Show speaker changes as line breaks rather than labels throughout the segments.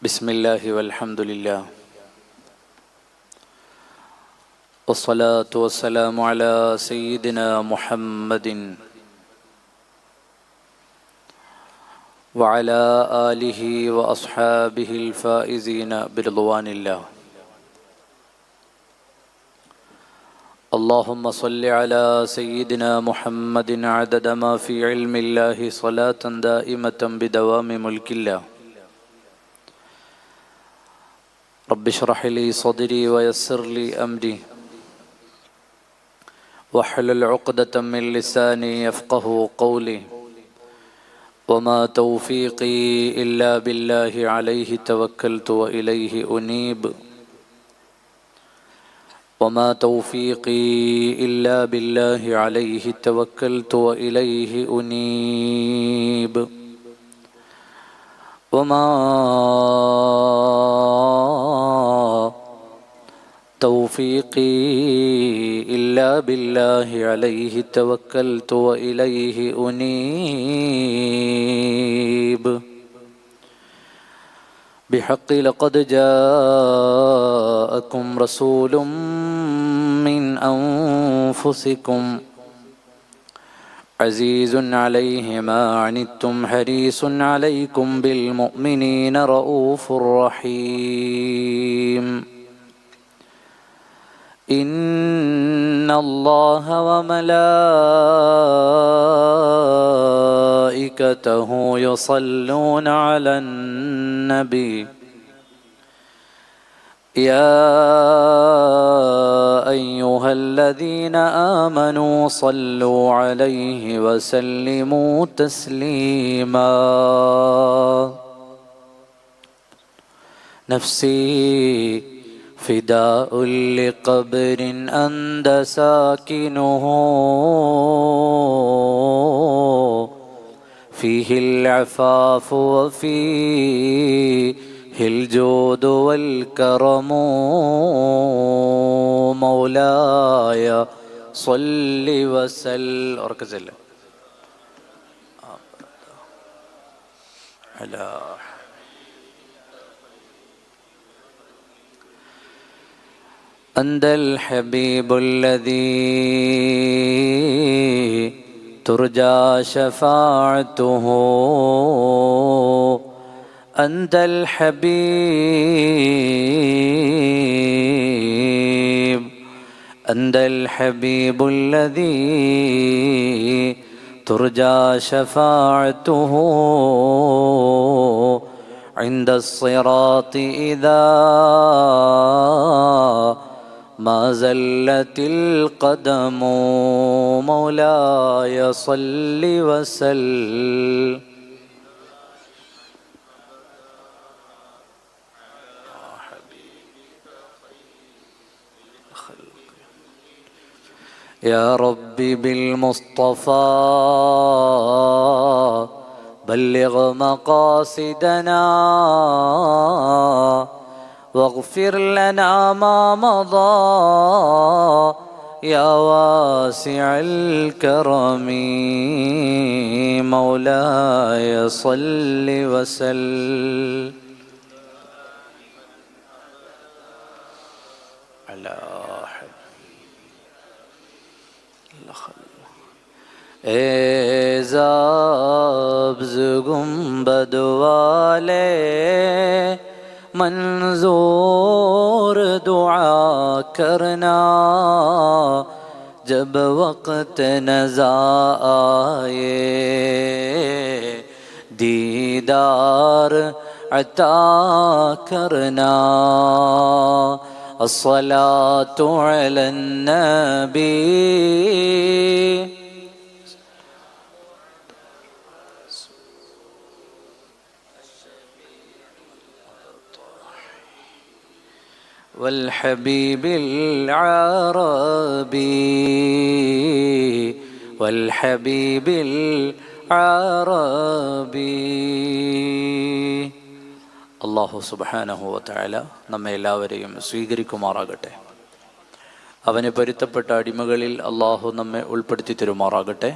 بسم الله والحمد لله والصلاة والسلام على سيدنا محمد وعلى آله وأصحابه الفائزين برضوان الله. اللهم صل على سيدنا محمد عدد ما في علم الله صلاة دائمة بدوام ملك الله. رب اشرح لي صدري ويسر لي أمري واحلل عقدة من لساني يفقه قولي وما توفيقي إلا بالله عليه توكلت وإليه أنيب وما توفيقي إلا بالله عليه توكلت وإليه أنيب وما توفيقي إلا بالله عليه توكلت وإليه أنيب بحق لقد جاءكم رسول من أنفسكم عزيز عليه ما عنتم حريص عليكم بالمؤمنين رؤوف رحيم. إن الله وملائكته يصلون على النبي يا أيها الذين آمنوا صلوا عليه وسلموا تسليما. نفسي فداء لقبر أنت ساكنه فيه العفاف وفيه الجود والكرم مولاي صل وسلم على أنت الحبيب الذي ترجى شفاعته أنت الحبيب أنت الحبيب الذي ترجى شفاعته عند الصراط إذا ما زلت القدم مولاي صل وسلم يا ربي بالمصطفى بلغ مقاصدنا واغفر لنا ما مضى يا واسع الكرم مولاي صل وسلم على एज़ाब्ज़ गुंबद वाले मंजूर दुआ करना जब वक्त नज़ा आए दीदार अता करना अस्सलातु अलन नबी والحبيب العربي والحبيب العربي. അല്ലാഹു സുബ്ഹാനഹു വ തആല നമ്മെ എല്ലാവരെയും സ്വീകരിക്കുമാറാകട്ടെ. അവന് പൊരുത്തപ്പെട്ട അടിമകളിൽ അല്ലാഹു നമ്മെ ഉൾപ്പെടുത്തി തരുമാറാകട്ടെ.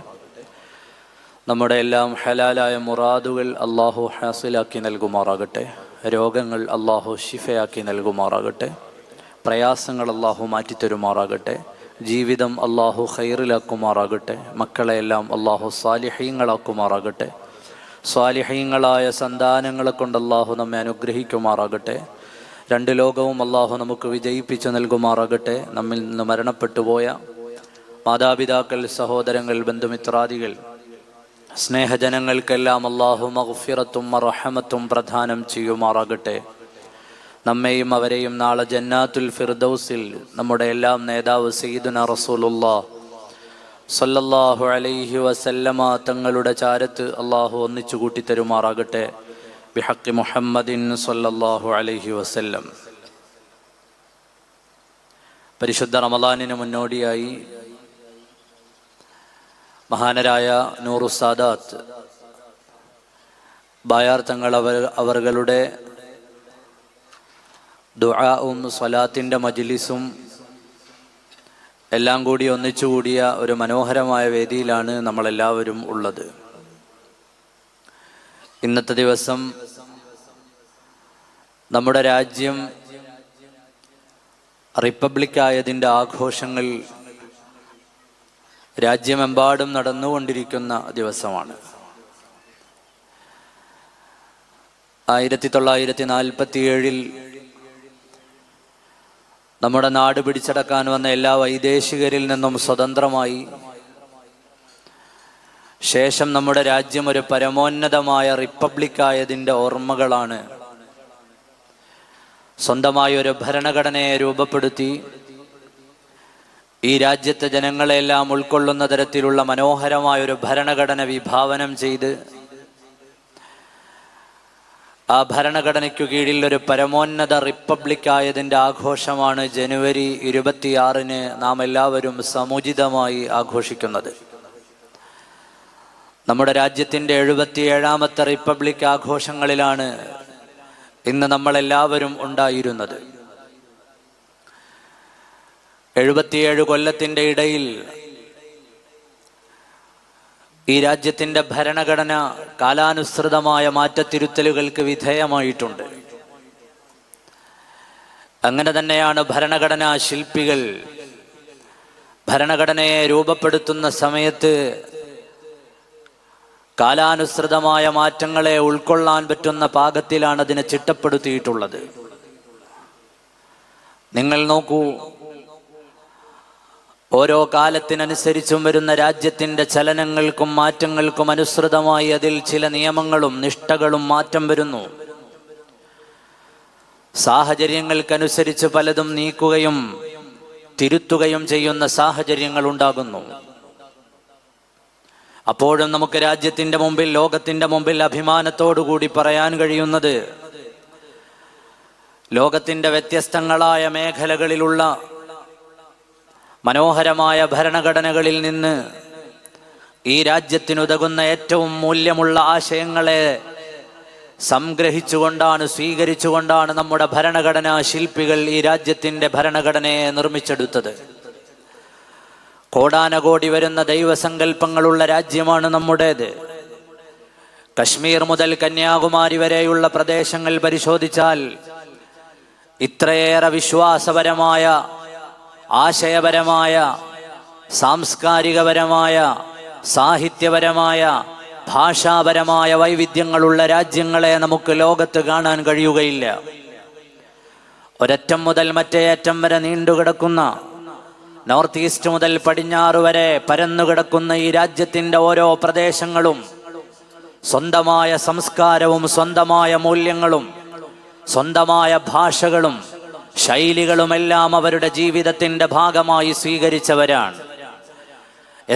നമ്മുടെ എല്ലാം ഹലാലായ മുറാദുകൾ അല്ലാഹു ഹാസിലാക്കി നൽകുമാറാകട്ടെ. രോഗങ്ങൾ അള്ളാഹു ശിഫയാക്കി നൽകുമാറാകട്ടെ. പ്രയാസങ്ങൾ അള്ളാഹു മാറ്റിത്തരുമാറാകട്ടെ. ജീവിതം അള്ളാഹു ഖൈറിലാക്കുമാറാകട്ടെ. മക്കളെയെല്ലാം അള്ളാഹു സാലിഹീങ്ങളാക്കുമാറാകട്ടെ. സ്വാലിഹീങ്ങളായ സന്താനങ്ങളെ കൊണ്ട് അള്ളാഹു നമ്മെ അനുഗ്രഹിക്കുമാറാകട്ടെ. രണ്ട് ലോകവും അള്ളാഹു നമുക്ക് വിജയിപ്പിച്ചു നൽകുമാറാകട്ടെ. നമ്മിൽ നിന്ന് മരണപ്പെട്ടു പോയ മാതാപിതാക്കൾ, സഹോദരങ്ങൾ, ബന്ധുമിത്രാദികൾ, സ്നേഹജനങ്ങൾക്കെല്ലാം അള്ളാഹു മഗ്ഫിറത്തും റഹമത്തും പ്രദാനം ചെയ്യുമാറാകട്ടെ. നമ്മെയും അവരെയും നാളെ ജന്നാത്തുൽ ഫിർദൗസിൽ നമ്മുടെ എല്ലാം നേതാവ് സയ്യിദുനാ റസൂലുള്ളാഹ് സല്ലല്ലാഹു അലൈഹി വസല്ലമ തങ്ങളുടെ ചാരത്ത് അള്ളാഹു ഒന്നിച്ചു കൂട്ടിത്തരുമാറാകട്ടെ. ബിഹഖി മുഹമ്മദിൻ സല്ലല്ലാഹു അലൈഹി വസല്ലം. പരിശുദ്ധ റമളാനിന് മുന്നോടിയായി മഹാനരായ നൂറു സാദാത്ത് ബായാർ തങ്ങൾ അവരുടെ ദുആഉം സ്വലാത്തിൻ്റെ മജ്ലിസും എല്ലാം കൂടി ഒന്നിച്ചുകൂടിയ ഒരു മനോഹരമായ വേദിയിലാണ് നമ്മളെല്ലാവരും ഉള്ളത്. ഇന്നത്തെ ദിവസം നമ്മുടെ രാജ്യം റിപ്പബ്ലിക്കായതിൻ്റെ ആഘോഷങ്ങൾ രാജ്യമെമ്പാടും നടന്നുകൊണ്ടിരിക്കുന്ന ദിവസമാണ്. 1947 നമ്മുടെ നാട് പിടിച്ചടക്കാൻ വന്ന എല്ലാ വൈദേശികരിൽ നിന്നും സ്വതന്ത്രമായി ശേഷം നമ്മുടെ രാജ്യം ഒരു പരമോന്നതമായ റിപ്പബ്ലിക്കായതിൻ്റെ ഓർമ്മകളാണ്. സ്വന്തമായ ഒരു ഭരണഘടനയെ രൂപപ്പെടുത്തി ഈ രാജ്യത്തെ ജനങ്ങളെല്ലാം ഉൾക്കൊള്ളുന്ന തരത്തിലുള്ള മനോഹരമായ ഒരു ഭരണഘടന വിഭാവനം ചെയ്ത് ആ ഭരണഘടനയ്ക്കു കീഴിൽ ഒരു പരമോന്നത റിപ്പബ്ലിക്കായതിൻ്റെ ആഘോഷമാണ് ജനുവരി 26 നാം എല്ലാവരും സമുചിതമായി ആഘോഷിക്കുന്നത്. നമ്മുടെ രാജ്യത്തിൻ്റെ 77ാമത്തെ റിപ്പബ്ലിക് ആഘോഷങ്ങളിലാണ് ഇന്ന് നമ്മളെല്ലാവരും ഉണ്ടായിരുന്നത്. 77 കൊല്ലത്തിൻ്റെ ഇടയിൽ ഈ രാജ്യത്തിൻ്റെ ഭരണഘടന കാലാനുസൃതമായ മാറ്റത്തിരുത്തലുകൾക്ക് വിധേയമായിട്ടുണ്ട്. അങ്ങനെ തന്നെയാണ് ഭരണഘടനാ ശില്പികൾ ഭരണഘടനയെ രൂപപ്പെടുത്തുന്ന സമയത്ത് കാലാനുസൃതമായ മാറ്റങ്ങളെ ഉൾക്കൊള്ളാൻ പറ്റുന്ന പാകത്തിലാണ് അതിനെ ചിട്ടപ്പെടുത്തിയിട്ടുള്ളത്. നിങ്ങൾ നോക്കൂ, ഓരോ കാലത്തിനനുസരിച്ചും വരുന്ന രാജ്യത്തിൻ്റെ ചലനങ്ങൾക്കും മാറ്റങ്ങൾക്കും അനുസൃതമായി അതിൽ ചില നിയമങ്ങളും നിഷ്ഠകളും മാറ്റം വരുന്നു. സാഹചര്യങ്ങൾക്കനുസരിച്ച് പലതും നീക്കുകയും തിരുത്തുകയും ചെയ്യുന്ന സാഹചര്യങ്ങൾ ഉണ്ടാകുന്നു. അപ്പോഴും നമുക്ക് രാജ്യത്തിൻ്റെ മുമ്പിൽ, ലോകത്തിൻ്റെ മുമ്പിൽ അഭിമാനത്തോടുകൂടി പറയാൻ കഴിയുന്നത് ലോകത്തിൻ്റെ വ്യത്യസ്തങ്ങളായ മേഖലകളിലുള്ള മനോഹരമായ ഭരണഘടനകളിൽ നിന്ന് ഈ രാജ്യത്തിനുതകുന്ന ഏറ്റവും മൂല്യമുള്ള ആശയങ്ങളെ സംഗ്രഹിച്ചുകൊണ്ടാണ്, സ്വീകരിച്ചുകൊണ്ടാണ് നമ്മുടെ ഭരണഘടനാ ശില്പികൾ ഈ രാജ്യത്തിൻ്റെ ഭരണഘടനയെ നിർമ്മിച്ചെടുത്തത്. കോടാനകോടി വരുന്ന ദൈവസങ്കല്പങ്ങളുള്ള രാജ്യമാണ് നമ്മുടേത്. കശ്മീർ മുതൽ കന്യാകുമാരി വരെയുള്ള പ്രദേശങ്ങൾ പരിശോധിച്ചാൽ ഇത്രയേറെ വിശ്വാസപരമായ, ആശയപരമായ, സാംസ്കാരികപരമായ, സാഹിത്യപരമായ, ഭാഷാപരമായ വൈവിധ്യങ്ങളുള്ള രാജ്യങ്ങളെ നമുക്ക് ലോകത്ത് കാണാൻ കഴിയുകയില്ല. ഒരറ്റം മുതൽ മറ്റേ അറ്റം വരെ നീണ്ടുകിടക്കുന്ന, നോർത്ത് ഈസ്റ്റ് മുതൽ പടിഞ്ഞാറ് വരെ പരന്നുകിടക്കുന്ന ഈ രാജ്യത്തിൻ്റെ ഓരോ പ്രദേശങ്ങളും സ്വന്തമായ സംസ്കാരവും സ്വന്തമായ മൂല്യങ്ങളും സ്വന്തമായ ഭാഷകളും ശൈലികളുമെല്ലാം അവരുടെ ജീവിതത്തിൻ്റെ ഭാഗമായി സ്വീകരിച്ചവരാണ്.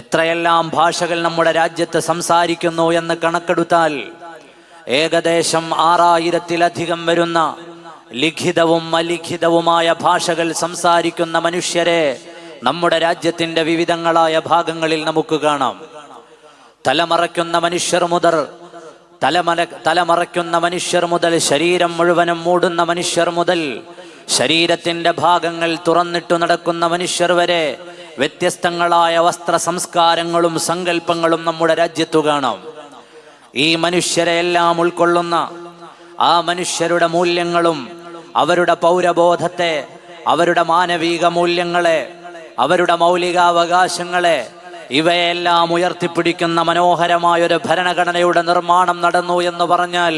എത്രയെല്ലാം ഭാഷകൾ നമ്മുടെ രാജ്യത്ത് സംസാരിക്കുന്നു എന്ന് കണക്കെടുത്താൽ ഏകദേശം 6000-ലധികം വരുന്ന ലിഖിതവും അലിഖിതവുമായ ഭാഷകൾ സംസാരിക്കുന്ന മനുഷ്യരെ നമ്മുടെ രാജ്യത്തിൻ്റെ വിവിധങ്ങളായ ഭാഗങ്ങളിൽ നമുക്ക് കാണാം. തലമറയ്ക്കുന്ന മനുഷ്യർ മുതൽ ശരീരം മുഴുവനും മൂടുന്ന മനുഷ്യർ മുതൽ ശരീരത്തിൻ്റെ ഭാഗങ്ങൾ തുറന്നിട്ടു നടക്കുന്ന മനുഷ്യർ വരെ വ്യത്യസ്തങ്ങളായ വസ്ത്ര സംസ്കാരങ്ങളും സങ്കല്പങ്ങളും നമ്മുടെ രാജ്യത്തു കാണാം. ഈ മനുഷ്യരെ എല്ലാം ഉൾക്കൊള്ളുന്ന, ആ മനുഷ്യരുടെ മൂല്യങ്ങളും അവരുടെ പൗരബോധത്തെ, അവരുടെ മാനവിക മൂല്യങ്ങളെ, അവരുടെ മൗലികാവകാശങ്ങളെ, ഇവയെല്ലാം ഉയർത്തിപ്പിടിക്കുന്ന മനോഹരമായൊരു ഭരണഘടനയുടെ നിർമ്മാണം നടന്നു എന്ന് പറഞ്ഞാൽ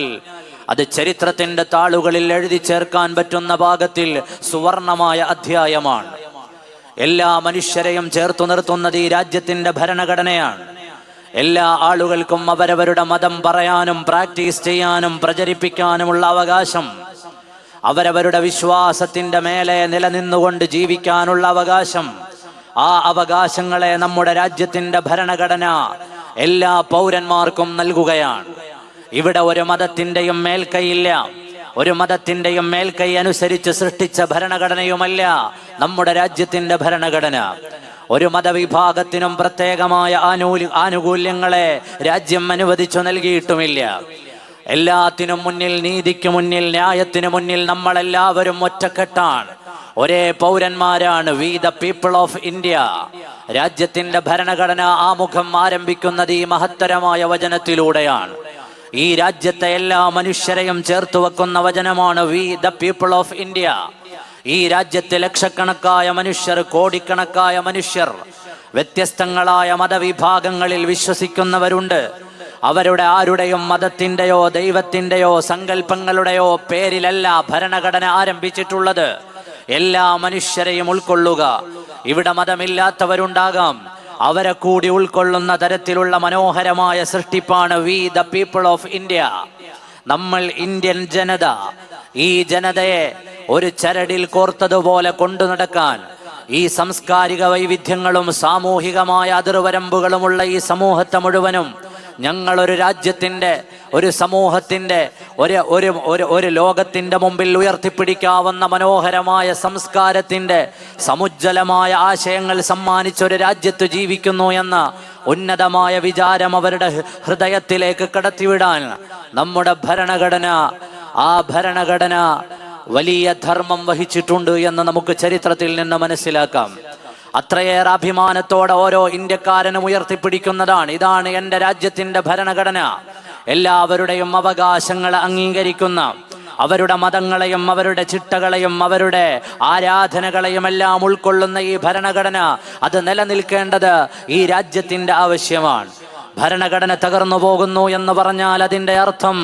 അത് ചരിത്രത്തിന്റെ താളുകളിൽ എഴുതി ചേർക്കാൻ പറ്റുന്ന ഭാഗത്തിൽ സുവർണമായ അധ്യായമാണ്. എല്ലാ മനുഷ്യരെയും ചേർത്തു നിർത്തുന്നത് ഈ രാജ്യത്തിന്റെ ഭരണഘടനയാണ്. എല്ലാ ആളുകൾക്കും അവരവരുടെ മതം പറയാനും പ്രാക്ടീസ് ചെയ്യാനും പ്രചരിപ്പിക്കാനുമുള്ള അവകാശം, അവരവരുടെ വിശ്വാസത്തിന്റെ മേലെ നിലനിന്നുകൊണ്ട് ജീവിക്കാനുള്ള അവകാശം, ആ അവകാശങ്ങളെ നമ്മുടെ രാജ്യത്തിന്റെ ഭരണഘടന എല്ലാ പൗരന്മാർക്കും നൽകുകയാണ്. ഇവിടെ ഒരു മതത്തിന്റെയും മേൽക്കൈയില്ല. ഒരു മതത്തിന്റെയും മേൽക്കൈ അനുസരിച്ച് സൃഷ്ടിച്ച ഭരണഘടനയുമല്ല നമ്മുടെ രാജ്യത്തിന്റെ ഭരണഘടന. ഒരു മതവിഭാഗത്തിനും പ്രത്യേകമായ ആനുകൂല്യങ്ങളെ രാജ്യം അനുവദിച്ചു നൽകിയിട്ടുമില്ല. എല്ലാത്തിനും മുന്നിൽ, നീതിക്ക് മുന്നിൽ, ന്യായത്തിനു മുന്നിൽ നമ്മളെല്ലാവരും ഒറ്റക്കെട്ടാണ്, ഒരേ പൗരന്മാരാണ്. We the people of India. രാജ്യത്തിന്റെ ഭരണഘടന ആമുഖം ആരംഭിക്കുന്നത് ഈ മഹത്തരമായ വചനത്തിലൂടെയാണ്. ഈ രാജ്യത്തെ എല്ലാ മനുഷ്യരെയും ചേർത്ത് വെക്കുന്ന വചനമാണ് V the people of India. ഈ രാജ്യത്തെ ലക്ഷക്കണക്കായ മനുഷ്യർ, കോടിക്കണക്കായ മനുഷ്യർ വ്യത്യസ്തങ്ങളായ മതവിഭാഗങ്ങളിൽ വിശ്വസിക്കുന്നവരുണ്ട്. അവരുടെ ആരുടെയും മതത്തിന്റെയോ ദൈവത്തിന്റെയോ സങ്കല്പങ്ങളുടെയോ പേരിലല്ല ഭരണഘടന ആരംഭിച്ചിട്ടുള്ളത്. എല്ലാ മനുഷ്യരെയും ഉൾക്കൊള്ളുക. ഇവിടെ മതമില്ലാത്തവരുണ്ടാകാം, അവരെ കൂടി ഉൾക്കൊള്ളുന്ന തരത്തിലുള്ള മനോഹരമായ സൃഷ്ടിപ്പാണ് we the people of India. നമ്മൾ ഇന്ത്യൻ ജനത. ഈ ജനതയെ ഒരു ചരടിൽ കോർത്തതുപോലെ കൊണ്ടു നടക്കാൻ, ഈ സാംസ്കാരിക വൈവിധ്യങ്ങളും സാമൂഹികമായ അതിർവരമ്പുകളുമുള്ള ഈ സമൂഹത്തെ മുഴുവനും ഞങ്ങളൊരു രാജ്യത്തിന്റെ, ഒരു സമൂഹത്തിന്റെ, ഒരു ലോകത്തിന്റെ മുമ്പിൽ ഉയർത്തിപ്പിടിക്കാവുന്ന മനോഹരമായ സംസ്കാരത്തിന്റെ സമുജ്ജലമായ ആശയങ്ങൾ സമ്മാനിച്ചൊരു രാജ്യത്ത് ജീവിക്കുന്നു എന്ന ഉന്നതമായ വിചാരം അവരുടെ ഹൃദയത്തിലേക്ക് കടത്തിവിടാൻ നമ്മുടെ ഭരണഘടന, ആ ഭരണഘടന വലിയ ധർമ്മം വഹിച്ചിട്ടുണ്ട് എന്ന് നമുക്ക് ചരിത്രത്തിൽ നിന്ന് മനസ്സിലാക്കാം. അത്രയേറെ അഭിമാനത്തോടെ ഓരോ ഇന്ത്യക്കാരനും ഉയർത്തിപ്പിടിക്കുന്നതാണ്, ഇതാണ് എൻ്റെ രാജ്യത്തിന്റെ ഭരണഘടന. എല്ലാവരുടെയും അവകാശങ്ങളെ അംഗീകരിക്കുന്ന, അവരുടെ മതങ്ങളെയും അവരുടെ ചിട്ടകളെയും അവരുടെ ആരാധനകളെയും എല്ലാം ഉൾക്കൊള്ളുന്ന ഈ ഭരണഘടന, അത് നിലനിൽക്കേണ്ടത് ഈ രാജ്യത്തിന്റെ ആവശ്യമാണ്. ഭരണഘടന തകർന്നു പോകുന്നു എന്ന് പറഞ്ഞാൽ അതിൻ്റെ അർത്ഥം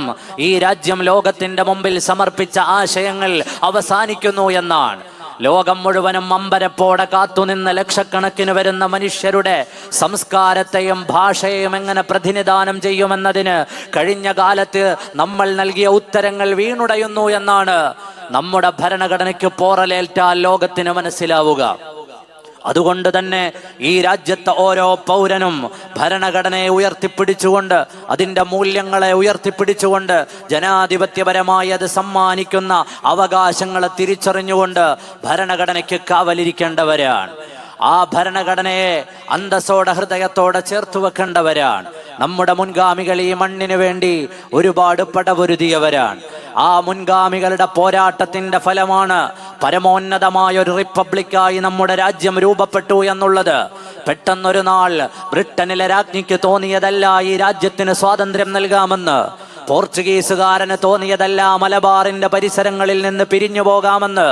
ഈ രാജ്യം ലോകത്തിന്റെ മുമ്പിൽ സമർപ്പിച്ച ആശയങ്ങൾ അവസാനിക്കുന്നു എന്നാണ്. ലോകം മുഴുവനും അമ്പരപ്പോടെ കാത്തുനിന്ന് ലക്ഷക്കണക്കിന് വരുന്ന മനുഷ്യരുടെ സംസ്കാരത്തെയും ഭാഷയെയും എങ്ങനെ പ്രതിനിധാനം ചെയ്യുമെന്നതിന് കഴിഞ്ഞ കാലത്ത് നമ്മൾ നൽകിയ ഉത്തരങ്ങൾ വീണുടയുന്നു എന്നാണ് നമ്മുടെ ഭരണഘടനയ്ക്ക് പോറലേറ്റാൽ ലോകത്തിന് മനസ്സിലാവുക. അതുകൊണ്ട് തന്നെ ഈ രാജ്യത്തെ ഓരോ പൗരനും ഭരണഘടനയെ ഉയർത്തിപ്പിടിച്ചുകൊണ്ട്, അതിൻ്റെ മൂല്യങ്ങളെ ഉയർത്തിപ്പിടിച്ചുകൊണ്ട്, ജനാധിപത്യപരമായി അത് സമ്മാനിക്കുന്ന അവകാശങ്ങളെ തിരിച്ചറിഞ്ഞുകൊണ്ട് ഭരണഘടനയ്ക്ക് കാവലിരിക്കേണ്ടവരാണ്. ആ ഭരണഘടനയെ അന്തസ്സോടെ, ഹൃദയത്തോടെ ചേർത്ത് വെക്കേണ്ടവരാണ്. നമ്മുടെ മുൻഗാമികൾ ഈ മണ്ണിന് വേണ്ടി ഒരുപാട് പടപൊരുതിയവരാണ്. ആ മുൻഗാമികളുടെ പോരാട്ടത്തിന്റെ ഫലമാണ് പരമോന്നതമായ ഒരു റിപ്പബ്ലിക്കായി നമ്മുടെ രാജ്യം രൂപപ്പെട്ടു എന്നുള്ളത്. പെട്ടെന്നൊരു നാൾ ബ്രിട്ടനിലെ രാജ്ഞിക്ക് തോന്നിയതല്ല ഈ രാജ്യത്തിന് സ്വാതന്ത്ര്യം നൽകാമെന്ന്. പോർച്ചുഗീസുകാരന് തോന്നിയതല്ല മലബാറിന്റെ പരിസരങ്ങളിൽ നിന്ന് പിരിഞ്ഞു പോകാമെന്ന്.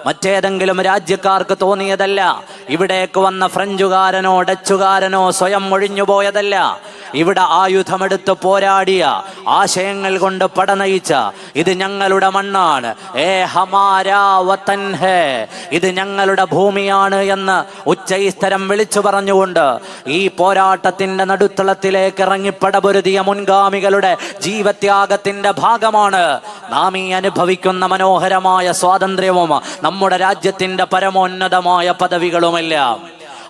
മറ്റേതെങ്കിലും രാജ്യക്കാർക്ക് തോന്നിയതല്ല. ഇവിടേക്ക് വന്ന ഫ്രഞ്ചുകാരനോ ഡച്ചുകാരനോ സ്വയം ഒഴിഞ്ഞുപോയതല്ല. ഇവിടെ ആയുധമെടുത്ത് പോരാടിയ, ആശയങ്ങൾ കൊണ്ട് പടനയിച്ച, ഇത് ഞങ്ങളുടെ മണ്ണാണ്, ഏ ഹമാരാ വതൻ ഹേ, ഇത് ഞങ്ങളുടെ ഭൂമിയാണ് എന്ന് ഉച്ചൈസ്തരം വിളിച്ചു പറഞ്ഞുകൊണ്ട് ഈ പോരാട്ടത്തിന്റെ നടുത്തളത്തിലേക്ക് ഇറങ്ങിപ്പടപൊരുതിയ മുൻഗാമികളുടെ ജീവത്യാഗത്തിന്റെ ഭാഗമാണ് നാം ഈ അനുഭവിക്കുന്ന മനോഹരമായ സ്വാതന്ത്ര്യവും നമ്മുടെ രാജ്യത്തിന്റെ പരമോന്നതമായ പദവികളുമെല്ലാം.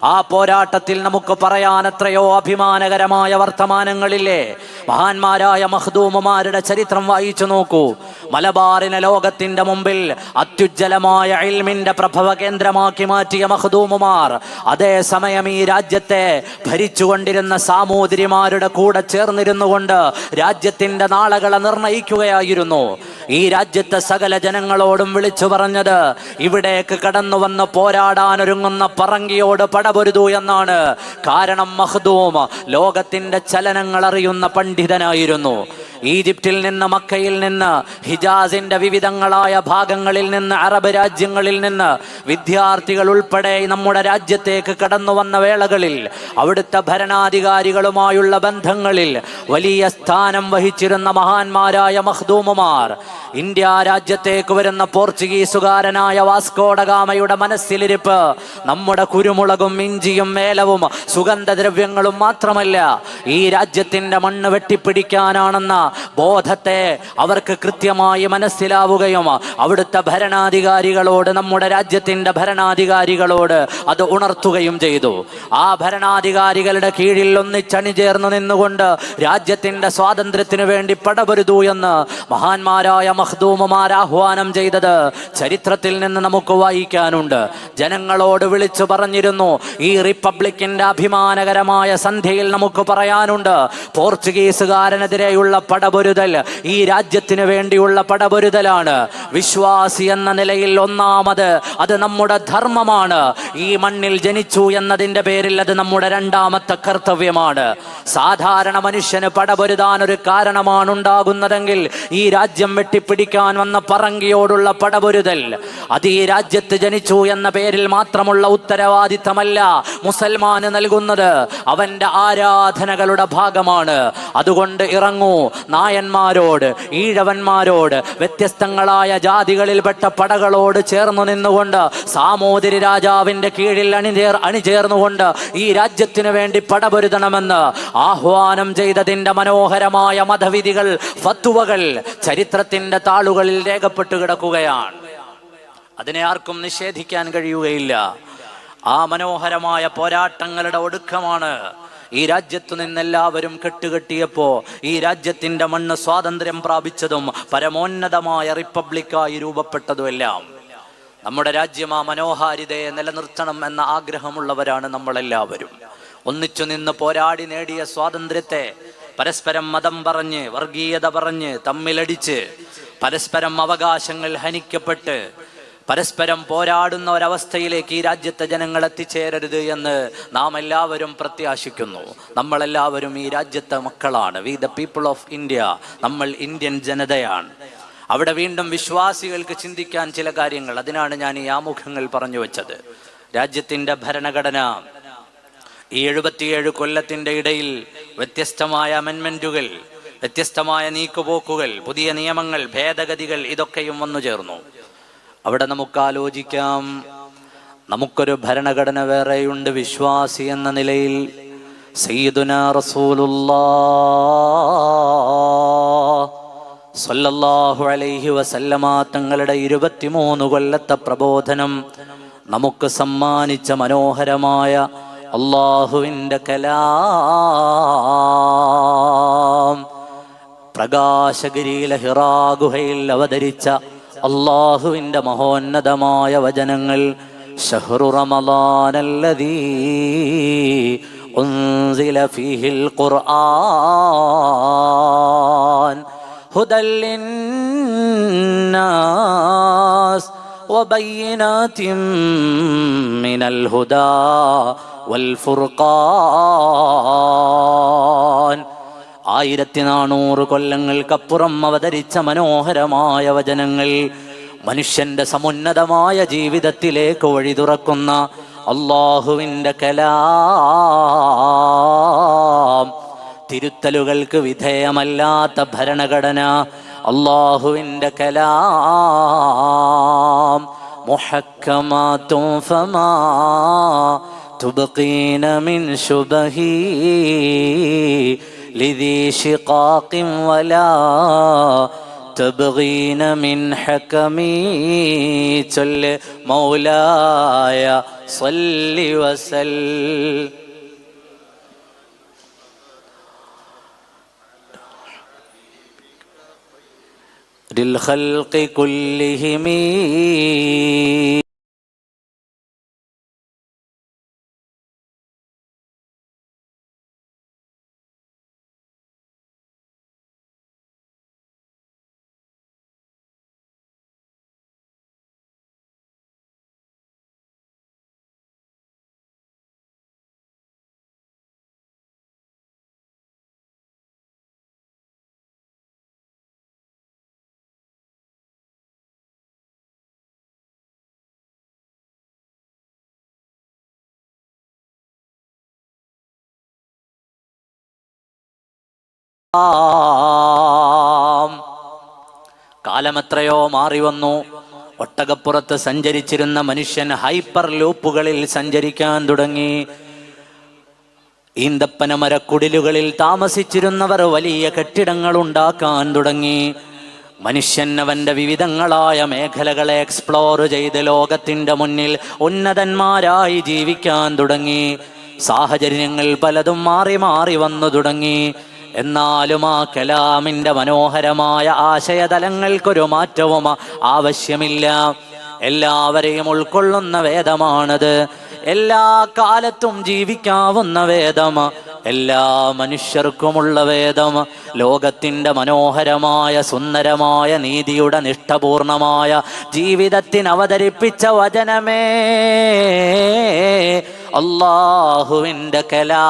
ആ പോരാട്ടത്തിൽ നമുക്ക് പറയാൻ എത്രയോ അഭിമാനകരമായ വർത്തമാനങ്ങളില്ലേ. മഹാന്മാരായ മഖ്ദൂമുമാരുടെ ചരിത്രം വായിച്ചു നോക്കൂ. മലബാറിനെ ലോകത്തിന്റെ മുമ്പിൽ അത്യുജ്വലമായ ഇൽമിന്റെ പ്രഭവ കേന്ദ്രമാക്കി മാറ്റിയ മഖ്ദൂമുമാർ അതേസമയം ഈ രാജ്യത്തെ ഭരിച്ചുകൊണ്ടിരുന്ന സാമൂതിരിമാരുടെ കൂടെ ചേർന്നിരുന്നു കൊണ്ട് രാജ്യത്തിന്റെ നാളുകളെ നിർണയിക്കുകയായിരുന്നു. ഈ രാജ്യത്തെ സകല ജനങ്ങളോടും വിളിച്ചു പറഞ്ഞത്, ഇവിടേക്ക് കടന്നു വന്ന് പോരാടാനൊരുങ്ങുന്ന പറങ്കിയോട് പടപൊരുതു എന്നാണ്. കാരണം മഖ്ദൂം ലോകത്തിന്റെ ചലനങ്ങൾ അറിയുന്ന പണ്ഡിതനായിരുന്നു. ഈജിപ്തിൽ നിന്ന്, മക്കയിൽ നിന്ന്, ഹിജാസിന്റെ വിവിധങ്ങളായ ഭാഗങ്ങളിൽ നിന്ന്, അറബ് രാജ്യങ്ങളിൽ നിന്ന് വിദ്യാർത്ഥികൾ ഉൾപ്പെടെ നമ്മുടെ രാജ്യത്തേക്ക് കടന്നു വന്ന വേളകളിൽ അവിടുത്തെ ഭരണാധികാരികളുമായുള്ള ബന്ധങ്ങളിൽ വലിയ സ്ഥാനം വഹിച്ചിരുന്ന മഹാന്മാരായ മഖ്ദൂമുമാർ ഇന്ത്യ രാജ്യത്തേക്ക് വരുന്ന പോർച്ചുഗീസുകാരനായ വാസ്കോഡഗാമയുടെ മനസ്സിലിരിപ്പ് നമ്മുടെ കുരുമുളകും ഇഞ്ചിയും മേലവും സുഗന്ധദ്രവ്യങ്ങളും മാത്രമല്ല, ഈ രാജ്യത്തിന്റെ മണ്ണ് വെട്ടിപ്പിടിക്കാനാണെന്ന ബോധത്തെ അവർക്ക് കൃത്യമായി മനസ്സിലാവുകയും അവിടുത്തെ ഭരണാധികാരികളോട്, നമ്മുടെ രാജ്യത്തിന്റെ ഭരണാധികാരികളോട് അത് ഉണർത്തുകയും ചെയ്തു. ആ ഭരണാധികാരികളുടെ കീഴിൽ ഒന്നിച്ചണിചേർന്ന് നിന്നുകൊണ്ട് രാജ്യത്തിന്റെ സ്വാതന്ത്ര്യത്തിനു വേണ്ടി പടപൊരുതൂ എന്ന് മഹാന്മാരായ മഖ്ദൂമുമാർ ആഹ്വാനം ചെയ്തത് ചരിത്രത്തിൽ നിന്ന് നമുക്ക് വായിക്കാനുണ്ട്. ജനങ്ങളോട് വിളിച്ചു പറഞ്ഞിരുന്നു. ഈ റിപ്പബ്ലിക്കിന്റെ അഭിമാനകരമായ സന്ധ്യയിൽ നമുക്ക് പറയാനുണ്ട്, പോർച്ചുഗീസുകാരനെതിരെയുള്ള പടപൊരുതൽ ഈ രാജ്യത്തിന് വേണ്ടിയുള്ള പടപൊരുതലാണ്. വിശ്വാസി എന്ന നിലയിൽ ഒന്നാമത് അത് നമ്മുടെ ധർമ്മമാണ്. ഈ മണ്ണിൽ ജനിച്ചു എന്നതിന്റെ പേരിൽ അത് നമ്മുടെ രണ്ടാമത്തെ കർത്തവ്യമാണ്. സാധാരണ മനുഷ്യന് പടപൊരുതാൻ ഒരു കാരണമാണ് ഉണ്ടാകുന്നതെങ്കിൽ ഈ രാജ്യം വെട്ടിപ്പിടിക്കാൻ വന്ന പറങ്കിയോടുള്ള പടപൊരുതൽ അത് ഈ രാജ്യത്ത് ജനിച്ചു എന്ന പേരിൽ മാത്രമുള്ള ഉത്തരവാദിത്തമല്ല മുസൽമാന് നൽകുന്നത്, അവന്റെ ആരാധനകളുടെ ഭാഗമാണ്. അതുകൊണ്ട് ഇറങ്ങൂ, നായന്മാരോട്, ഈഴവന്മാരോട്, വ്യത്യസ്തങ്ങളായ ജാതികളിൽപ്പെട്ട പടകളോട് ചേർന്നു നിന്നുകൊണ്ട് സാമൂതിരി രാജാവിന്റെ കീഴിൽ അണിചേർന്നുകൊണ്ട് ഈ രാജ്യത്തിനു വേണ്ടി പടപൊരുതണമെന്ന് ആഹ്വാനം ചെയ്തതിന്റെ മനോഹരമായ മതവിധികൾ, ഫത്വകൾ ചരിത്രത്തിന്റെ താളുകളിൽ രേഖപ്പെട്ടു കിടക്കുകയാണ്. അതിനെ ആർക്കും നിഷേധിക്കാൻ കഴിയുകയില്ല. ആ മനോഹരമായ പോരാട്ടങ്ങളുടെ ഒടുക്കമാണ് ഈ രാജ്യത്തു നിന്നെല്ലാവരും കെട്ടുകെട്ടിയപ്പോ ഈ രാജ്യത്തിന്റെ മണ്ണ് സ്വാതന്ത്ര്യം പ്രാപിച്ചതും പരമോന്നതമായ റിപ്പബ്ലിക്കായി രൂപപ്പെട്ടതുമെല്ലാം. നമ്മുടെ രാജ്യം ആ മനോഹാരിതയെ നിലനിർത്തണം എന്ന ആഗ്രഹമുള്ളവരാണ് നമ്മളെല്ലാവരും. ഒന്നിച്ചു നിന്ന് പോരാടി നേടിയ സ്വാതന്ത്ര്യത്തെ പരസ്പരം മതം പറഞ്ഞ്, വർഗീയത പറഞ്ഞ്, തമ്മിലടിച്ച്, പരസ്പരം അവകാശങ്ങൾ ഹനിക്കപ്പെട്ട് പരസ്പരം പോരാടുന്ന ഒരവസ്ഥയിലേക്ക് ഈ രാജ്യത്തെ ജനങ്ങൾ എത്തിച്ചേരരുത് എന്ന് നാം എല്ലാവരും പ്രത്യാശിക്കുന്നു. നമ്മളെല്ലാവരും ഈ രാജ്യത്തെ മക്കളാണ്. V the people of India. നമ്മൾ ഇന്ത്യൻ ജനതയാണ്. അവിടെ വീണ്ടും വിശ്വാസികൾക്ക് ചിന്തിക്കാൻ ചില കാര്യങ്ങൾ, അതിനാണ് ഞാൻ ഈ ആമുഖങ്ങൾ പറഞ്ഞു വെച്ചത്. രാജ്യത്തിൻ്റെ ഭരണഘടന ഈ 77 കൊല്ലത്തിൻ്റെ ഇടയിൽ വ്യത്യസ്തമായ അമെൻമെൻറ്റുകൾ, വ്യത്യസ്തമായ നീക്കുപോക്കുകൾ, പുതിയ നിയമങ്ങൾ, ഭേദഗതികൾ ഇതൊക്കെയും വന്നു ചേർന്നു. അവിടെ നമുക്ക് ആലോചിക്കാം, നമുക്കൊരു ഭരണഘടന വേറെയുണ്ട്. വിശ്വാസി എന്ന നിലയിൽ സയ്യിദുനാ റസൂലുള്ളാഹ് സ്വല്ലല്ലാഹു അലൈഹി വസല്ലമ തങ്ങളുടെ 23 കൊല്ലത്തെ പ്രബോധനം നമുക്ക് സമ്മാനിച്ച മനോഹരമായ അല്ലാഹുവിൻ്റെ കലാം, പ്രകാശഗിരിയിലെ ഹിറാ ഗുഹയിൽ അവതരിച്ച അല്ലാഹുവിൻ്റെ മഹോന്നതമായ വചനങ്ങൾ. ശഹ്റു റമളാനല്ലദീ ഉൻസില ഫീഹിൽ ഖുർആൻ ഹുദൽ ലിന്നാസ് വബയ്യിനാതിൻ മിനൽ ഹുദാ വൽ ഫുർഖാൻ. 1400 കൊല്ലങ്ങൾക്കപ്പുറം അവതരിച്ച മനോഹരമായ വചനങ്ങൾ മനുഷ്യന്റെ സമുന്നതമായ ജീവിതത്തിലേക്ക് വഴി തുറക്കുന്ന അല്ലാഹുവിൻ്റെ കലാം. തിരുത്തലുകൾക്ക് വിധേയമല്ലാത്ത ഭരണഘടന അല്ലാഹുവിൻ്റെ കലാം. മുഹക്കമാതും ഫമാ തുബ്ഖീന മിൻ ശുബഹി لذي شقاق ولا تبغين من حكمي صل مولاي صل وسلم للخلق كلهم കാലമെത്രയോ മാറി വന്നു. ഒട്ടകപ്പുറത്ത് സഞ്ചരിച്ചിരുന്ന മനുഷ്യൻ ഹൈപ്പർ ലൂപ്പുകളിൽ സഞ്ചരിക്കാൻ തുടങ്ങി. ഈന്തപ്പന മരക്കുടിലുകളിൽ താമസിച്ചിരുന്നവർ വലിയ കെട്ടിടങ്ങൾ ഉണ്ടാക്കാൻ തുടങ്ങി. മനുഷ്യൻ അവന്റെ വിവിധങ്ങളായ മേഖലകളെ എക്സ്പ്ലോർ ചെയ്ത് ലോകത്തിന്റെ മുന്നിൽ ഉന്നതന്മാരായി ജീവിക്കാൻ തുടങ്ങി. സാഹചര്യങ്ങൾ പലതും മാറി മാറി വന്നു തുടങ്ങി. എന്നാലും ആ കലാമിന്റെ മനോഹരമായ ആശയതലങ്ങൾക്കൊരു മാറ്റവും ആവശ്യമില്ല. എല്ലാവരെയും ഉൾക്കൊള്ളുന്ന വേദമാണത്. എല്ലാ കാലത്തും ജീവിക്കാവുന്ന വേദം, എല്ലാ മനുഷ്യർക്കുമുള്ള വേദം, ലോകത്തിന്റെ മനോഹരമായ സുന്ദരമായ നീതിയുടെ നിഷ്ഠപൂർണമായ ജീവിതത്തിന് അവതരിപ്പിച്ച വചനമേ അല്ലാഹുവിൻ്റെ കലാം.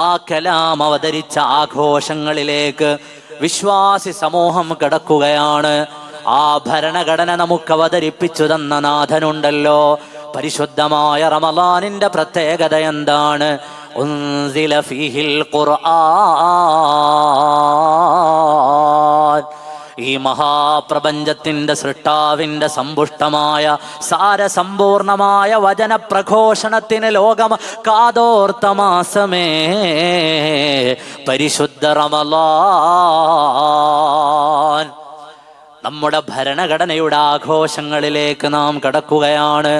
ആ കലാം അവതരിച്ച ആഘോഷങ്ങളിലേക്ക് വിശ്വാസി സമൂഹം കടക്കുകയാണ്. ആ ഭരണഘടന നമുക്ക് അവതരിപ്പിച്ചു തന്ന നാഥനുണ്ടല്ലോ. പരിശുദ്ധമായ റമളാനിന്റെ പ്രത്യേകത എന്താണ്? ഉൻസില ഫീഹിൽ ഖുർആൻ. ഈ മഹാപ്രപഞ്ചത്തിന്റെ സൃഷ്ടാവിന്റെ സമ്പുഷ്ടമായ സാരസമ്പൂർണമായ വചനപ്രഘോഷണത്തിന് ലോകം കാതോർത്ത മാസമേ പരിശുദ്ധ റമളാൻ. നമ്മുടെ ഭരണഘടനയുടെ ആഘോഷങ്ങളിലേക്ക് നാം കടക്കുകയാണ്.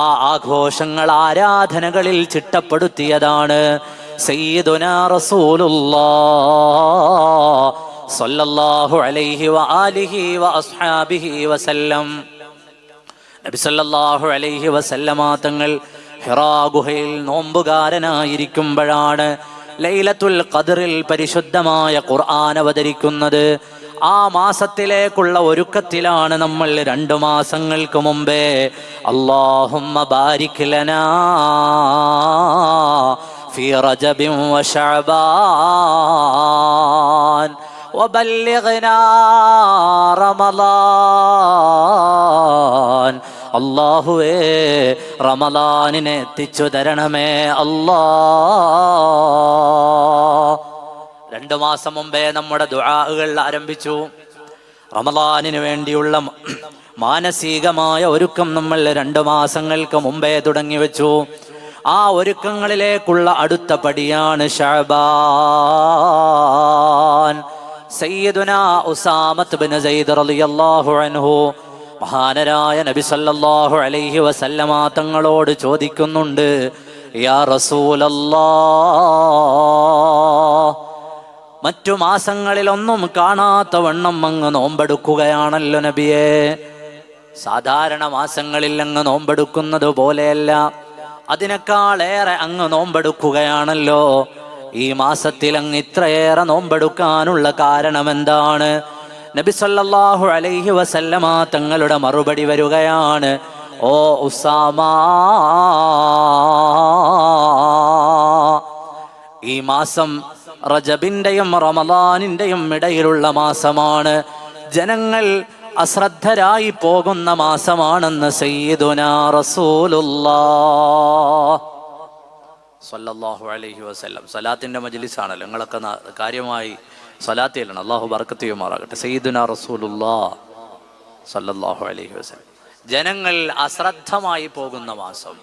ആ ആഘോഷങ്ങൾ ആരാധനകളിൽ ചിട്ടപ്പെടുത്തിയതാണ്. സയ്യിദുനാ റസൂലുള്ളാഹ് സ്വല്ലല്ലാഹു അലൈഹി വആലിഹി വഅസ്ഹാബിഹി വസല്ലം. നബി സല്ലല്ലാഹു അലൈഹി വസല്ലമ തങ്ങൾ ഹിറാ ഗുഹയിൽ നോമ്പുകാരനായിരിക്കുമ്പോഴാണ് ലൈലത്തുൽ ഖദ്റിൽ പരിശുദ്ധമായ ഖുർആൻ അവതരിക്കുന്നത്. ആ മാസത്തിലേക്കുള്ള ഒരുക്കത്തിലാണ് നമ്മൾ 2 മാസങ്ങൾക്ക് മുമ്പേ അല്ലാഹുമ്മ ബാരിക് ലനാ ഫീ റജബിൻ വ ശഅബാൻ വബല്ലിഗ്നാ റമളാൻ. അല്ലാഹുവേ റമളാനിനെ എത്തിച്ചു തരണമേ അല്ലാ. 2 മാസം മുമ്പേ നമ്മുടെ ദുആകൾ ആരംഭിച്ചു. റമളാനിന് വേണ്ടിയുള്ള മാനസികമായ ഒരുക്കം നമ്മൾ 2 മാസങ്ങൾക്ക് മുമ്പേ തുടങ്ങി വെച്ചു. ആ ഒരുക്കങ്ങളിലേക്കുള്ള അടുത്ത പടിയാണ് ശഅബാൻ. സയ്യിദുനാ ഉസാമത്ത് ബിൻ സയ്യിദ് റളിയല്ലാഹു അൻഹു മഹാനരായ നബി സല്ലല്ലാഹു അലൈഹി വസല്ലമ തങ്ങളോട് ചോദിക്കുന്നുണ്ട്, യാ റസൂലല്ലാഹ്, മറ്റു മാസങ്ങളിലൊന്നും കാണാത്ത വണ്ണം അങ്ങ് നോമ്പെടുക്കുകയാണല്ലോ നബിയെ. സാധാരണ മാസങ്ങളിൽ അങ്ങ് നോമ്പെടുക്കുന്നത് പോലെയല്ല, അതിനേക്കാളേറെ അങ്ങ് നോമ്പെടുക്കുകയാണല്ലോ. ഈ മാസത്തിൽ അങ്ങ് ഇത്രയേറെ നോമ്പെടുക്കാനുള്ള കാരണം എന്താണ്? നബി സല്ലല്ലാഹു അലൈഹി വസല്ലമ തങ്ങളുടെ മറുപടി വരികയാണ്, ഓ ഉസാമ, ഈ മാസം റജബിന്റെയും റമളാനിന്റെയും ഇടയിലുള്ള മാസമാണ്. ജനങ്ങൾ അശ്രദ്ധരായി പോകുന്ന മാസമാണെന്ന് സയ്യിദുനാ റസൂലുള്ളാഹ് സ്വല്ലല്ലാഹു അലൈഹി വസല്ലം. സലാത്തിന്റെ മജ്ലിസാണല്ലോ, നിങ്ങളൊക്കെ കാര്യമായി സലാത്ത് ചെല്ലണം. അല്ലാഹു ബർക്കത്ത് ചെയ്യുമാറാകട്ടെ. സയ്യിദുനാ റസൂലുള്ളാഹ് സ്വല്ലല്ലാഹു അലൈഹി വസല്ലം. ജനങ്ങൾ അശ്രദ്ധമായി പോകുന്ന മാസം.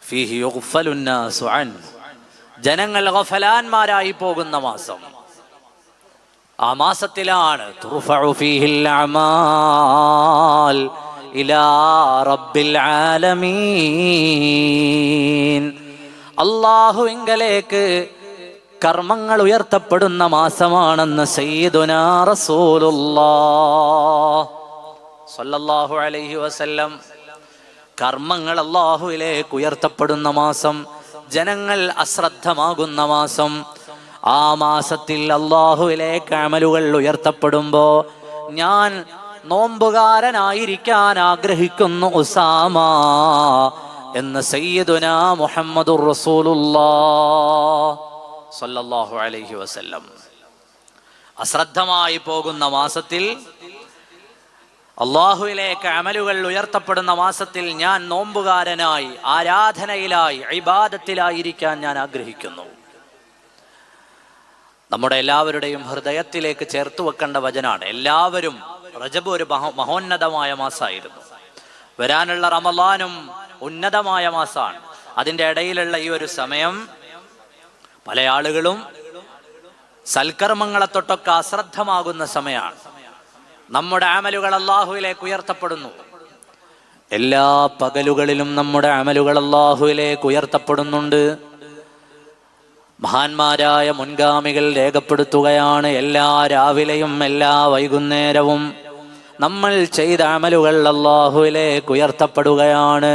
ഫീഹി യുഗ്ഫലുൻ നാസു അൻ, ജനങ്ങൾ ഗഫലാന്മാരായി പോകുന്ന മാസം. ആ മാസത്തിലാണ് തുർഫഉ ഫീഹിൽ അമാൽ ഇലാ റബ്ബിൽ ആലമീൻ, അല്ലാഹുവിങ്കലേക്ക് കർമ്മങ്ങൾ ഉയർത്തപ്പെടുന്ന മാസമാണെന്ന് സയ്യിദുനാ റസൂലുള്ളാഹ് സ്വല്ലല്ലാഹു അലൈഹി വസല്ലം. കർമ്മങ്ങൾ അല്ലാഹുവിലേക്ക് ഉയർത്തപ്പെടുന്ന മാസം, ജനങ്ങൾ അശ്രദ്ധമാകുന്ന മാസം. ആ മാസത്തിൽ അല്ലാഹുവിലേക്ക് അമലുകൾ ഉയർത്തപ്പെടുമ്പോ ഞാൻ നോമ്പുകാരനായിരിക്കാൻ ആഗ്രഹിക്കുന്നു ഉസാമ എന്ന് സയ്യിദുനാ മുഹമ്മദുർ റസൂലുള്ളാഹ് സ്വല്ലല്ലാഹു അലൈഹി വസല്ലം. അശ്രദ്ധമായി പോകുന്ന മാസത്തിൽ അള്ളാഹുവിലേക്ക് അമലുകൾ ഉയർത്തപ്പെടുന്ന മാസത്തിൽ ഞാൻ നോമ്പുകാരനായി, ആരാധനയിലായി, ഇബാദത്തിലായിരിക്കാൻ ഞാൻ ആഗ്രഹിക്കുന്നു. നമ്മുടെ എല്ലാവരുടെയും ഹൃദയത്തിലേക്ക് ചേർത്ത് വെക്കേണ്ട വചനാണ്. എല്ലാവരും റജബ് ഒരു മഹോന്നതമായ മാസമായിരുന്നു. വരാനുള്ള റമളാനും ഉന്നതമായ മാസമാണ്. അതിൻ്റെ ഇടയിലുള്ള ഈ ഒരു സമയം പല ആളുകളും സൽക്കർമ്മങ്ങളെ തൊട്ടൊക്കെ അശ്രദ്ധമാകുന്ന സമയമാണ്. നമ്മുടെ അമലുകൾ അല്ലാഹുവിലേക്ക് ഉയർത്തപ്പെടുന്നു. എല്ലാ പകലുകളിലും നമ്മുടെ അമലുകൾ അല്ലാഹുവിലേക്ക് ഉയർത്തപ്പെടുന്നുണ്ട്. മഹാന്മാരായ മുൻഗാമികൾ രേഖപ്പെടുത്തുകയാണ്, എല്ലാ രാവിലെയും എല്ലാ വൈകുന്നേരവും നമ്മൾ ചെയ്ത അമലുകൾ അല്ലാഹുവിലേക്ക് ഉയർത്തപ്പെടുകയാണ്.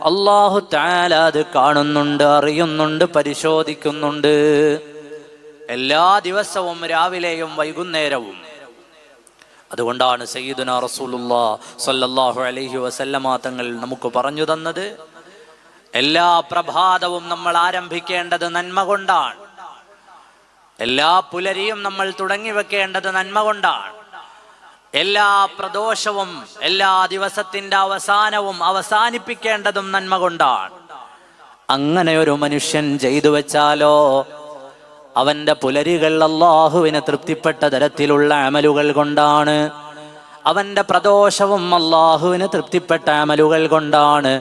അല്ലാഹു തആല അത് കാണുന്നുണ്ട്, അറിയുന്നുണ്ട്, പരിശോധിക്കുന്നുണ്ട്. എല്ലാ ദിവസവും രാവിലെയും വൈകുന്നേരവും. അതുകൊണ്ടാണ് സയ്യിദുനാ റസൂലുള്ളാഹി സ്വല്ലല്ലാഹു അലൈഹി വസല്ലമ തങ്ങൾ നമുക്ക് പറഞ്ഞു തന്നത്, എല്ലാ പ്രഭാതവും നമ്മൾ ആരംഭിക്കേണ്ടത് നന്മ കൊണ്ടാണ്. എല്ലാ പുലരിയും നമ്മൾ തുടങ്ങി വെക്കേണ്ടത് നന്മ കൊണ്ടാണ്. എല്ലാ പ്രദോഷവും എല്ലാ ദിവസത്തിന്റെ അവസാനവും അവസാനിപ്പിക്കേണ്ടതും നന്മ കൊണ്ടാണ്. അങ്ങനെ ഒരു മനുഷ്യൻ ചെയ്തു വെച്ചാലോ അവന്റെ പുലരികൾ അല്ലാഹുവിന് തൃപ്തിപ്പെട്ട തരത്തിലുള്ള അമലുകൾ കൊണ്ടാണ്. അവന്റെ പ്രദോഷവും അല്ലാഹുവിന് തൃപ്തിപ്പെട്ട അമലുകൾ കൊണ്ടാണ്.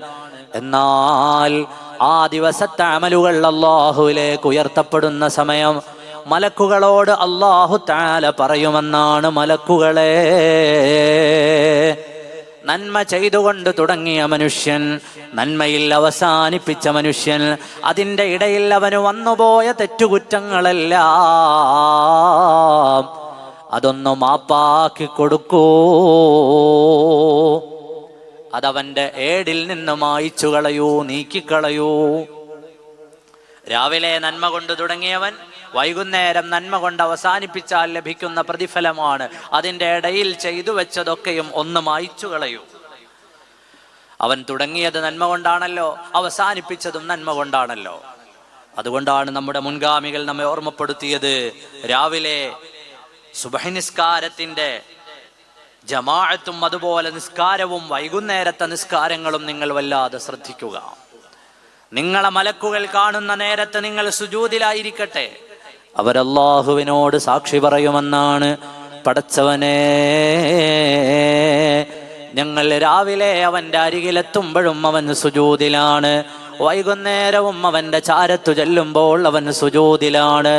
എന്നാൽ ആ ദിവസത്തെ അമലുകൾ അല്ലാഹുവിലേക്ക് ഉയർത്തപ്പെടുന്ന സമയം മലക്കുകളോട് അല്ലാഹു തആല പറയുമെന്നാണ്, മലക്കുകളെ, നന്മ ചെയ്തുകൊണ്ട് തുടങ്ങിയ മനുഷ്യൻ, നന്മയിൽ അവസാനിപ്പിച്ച മനുഷ്യൻ, അതിൻ്റെ ഇടയിൽ അവന് വന്നുപോയ തെറ്റുകുറ്റങ്ങളെല്ലാം അതൊന്ന് മാപ്പാക്കി കൊടുക്കൂ. അതവന്റെ ഏടിൽ നിന്ന് മായിച്ചു കളയൂ, നീക്കിക്കളയൂ. രാവിലെ നന്മ കൊണ്ട് തുടങ്ങിയവൻ വൈകുന്നേരം നന്മ കൊണ്ട് അവസാനിപ്പിച്ചാൽ ലഭിക്കുന്ന പ്രതിഫലമാണ് അതിൻ്റെ ഇടയിൽ ചെയ്തു വെച്ചതൊക്കെയും ഒന്ന് മായിച്ചു കളയൂ. അവൻ തുടങ്ങിയത് നന്മ കൊണ്ടാണല്ലോ, അവസാനിപ്പിച്ചതും നന്മ കൊണ്ടാണല്ലോ. അതുകൊണ്ടാണ് നമ്മുടെ മുൻഗാമികൾ നമ്മെ ഓർമ്മപ്പെടുത്തിയത്, രാവിലെ സുബഹി നിസ്കാരത്തിന്റെ ജമാഅത്തും അതുപോലെ നിസ്കാരവും വൈകുന്നേരത്തെ നിസ്കാരങ്ങളും നിങ്ങൾ വല്ലാതെ ശ്രദ്ധിക്കുക. നിങ്ങളെ മലക്കുകൾ കാണുന്ന നേരത്ത് നിങ്ങൾ സുജൂദിലായിരിക്കട്ടെ. അവരല്ലാഹുവിനോട് സാക്ഷി പറയുമെന്നാണ്, പടച്ചവനെ, ഞങ്ങൾ രാവിലെ അവന്റെ അരികിലെത്തുമ്പോഴും അവൻ സുജൂദിലാണ്, വൈകുന്നേരവും അവന്റെ ചാരത്തു ചെല്ലുമ്പോൾ അവൻ സുജൂദിലാണ്.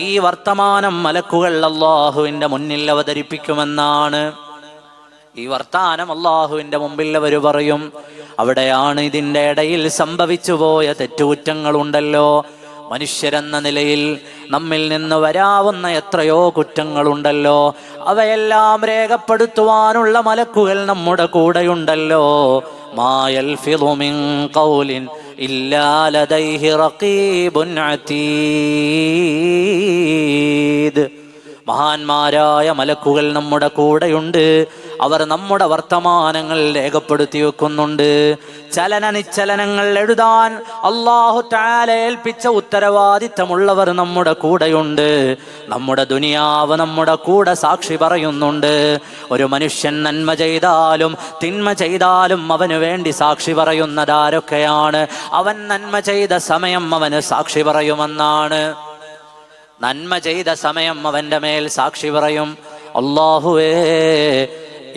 ഈ വർത്തമാനം മലക്കുകൾ അല്ലാഹുവിന്റെ മുന്നിൽ അവതരിപ്പിക്കുമെന്നാണ്. ഈ വർത്താനം അല്ലാഹുവിന്റെ മുമ്പിൽ അവർ പറയും. അവിടെയാണ് ഇതിൻ്റെ ഇടയിൽ സംഭവിച്ചു പോയ തെറ്റുകുറ്റങ്ങളുണ്ടല്ലോ, മനുഷ്യരെന്ന നിലയിൽ നമ്മിൽ നിന്ന് വരാവുന്ന എത്രയോ കുറ്റങ്ങളുണ്ടല്ലോ, അവയെല്ലാം രേഖപ്പെടുത്തുവാനുള്ള മലക്കുകൾ നമ്മുടെ കൂടെയുണ്ടല്ലോ. മാ യൽഫിളു മിൻ ഖൗലിൻ ഇല്ലാ ലദൈഹി റഖീബുൻ അതീദ്. മഹാന്മാരായ മലക്കുകൾ നമ്മുടെ കൂടെയുണ്ട്. അവർ നമ്മുടെ വർത്തമാനങ്ങൾ രേഖപ്പെടുത്തി വെക്കുന്നുണ്ട്. ചലന നിശ്ചലനങ്ങൾ എഴുതാൻ അല്ലാഹു തആല ഏൽപ്പിച്ച ഉത്തരവാദിത്തമുള്ളവർ നമ്മുടെ കൂടെയുണ്ട്. നമ്മുടെ ദുനിയാവ് നമ്മുടെ കൂടെ സാക്ഷി പറയുന്നുണ്ട്. ഒരു മനുഷ്യൻ നന്മ ചെയ്താലും തിന്മ ചെയ്താലും അവന് വേണ്ടി സാക്ഷി പറയുന്നതാരൊക്കെയാണ്? അവൻ നന്മ ചെയ്ത സമയം അവന് സാക്ഷി പറയുമെന്നാണ്. നന്മ ചെയ്ത സമയം അവന്റെ മേൽ സാക്ഷി പറയും. അല്ലാഹുവേ,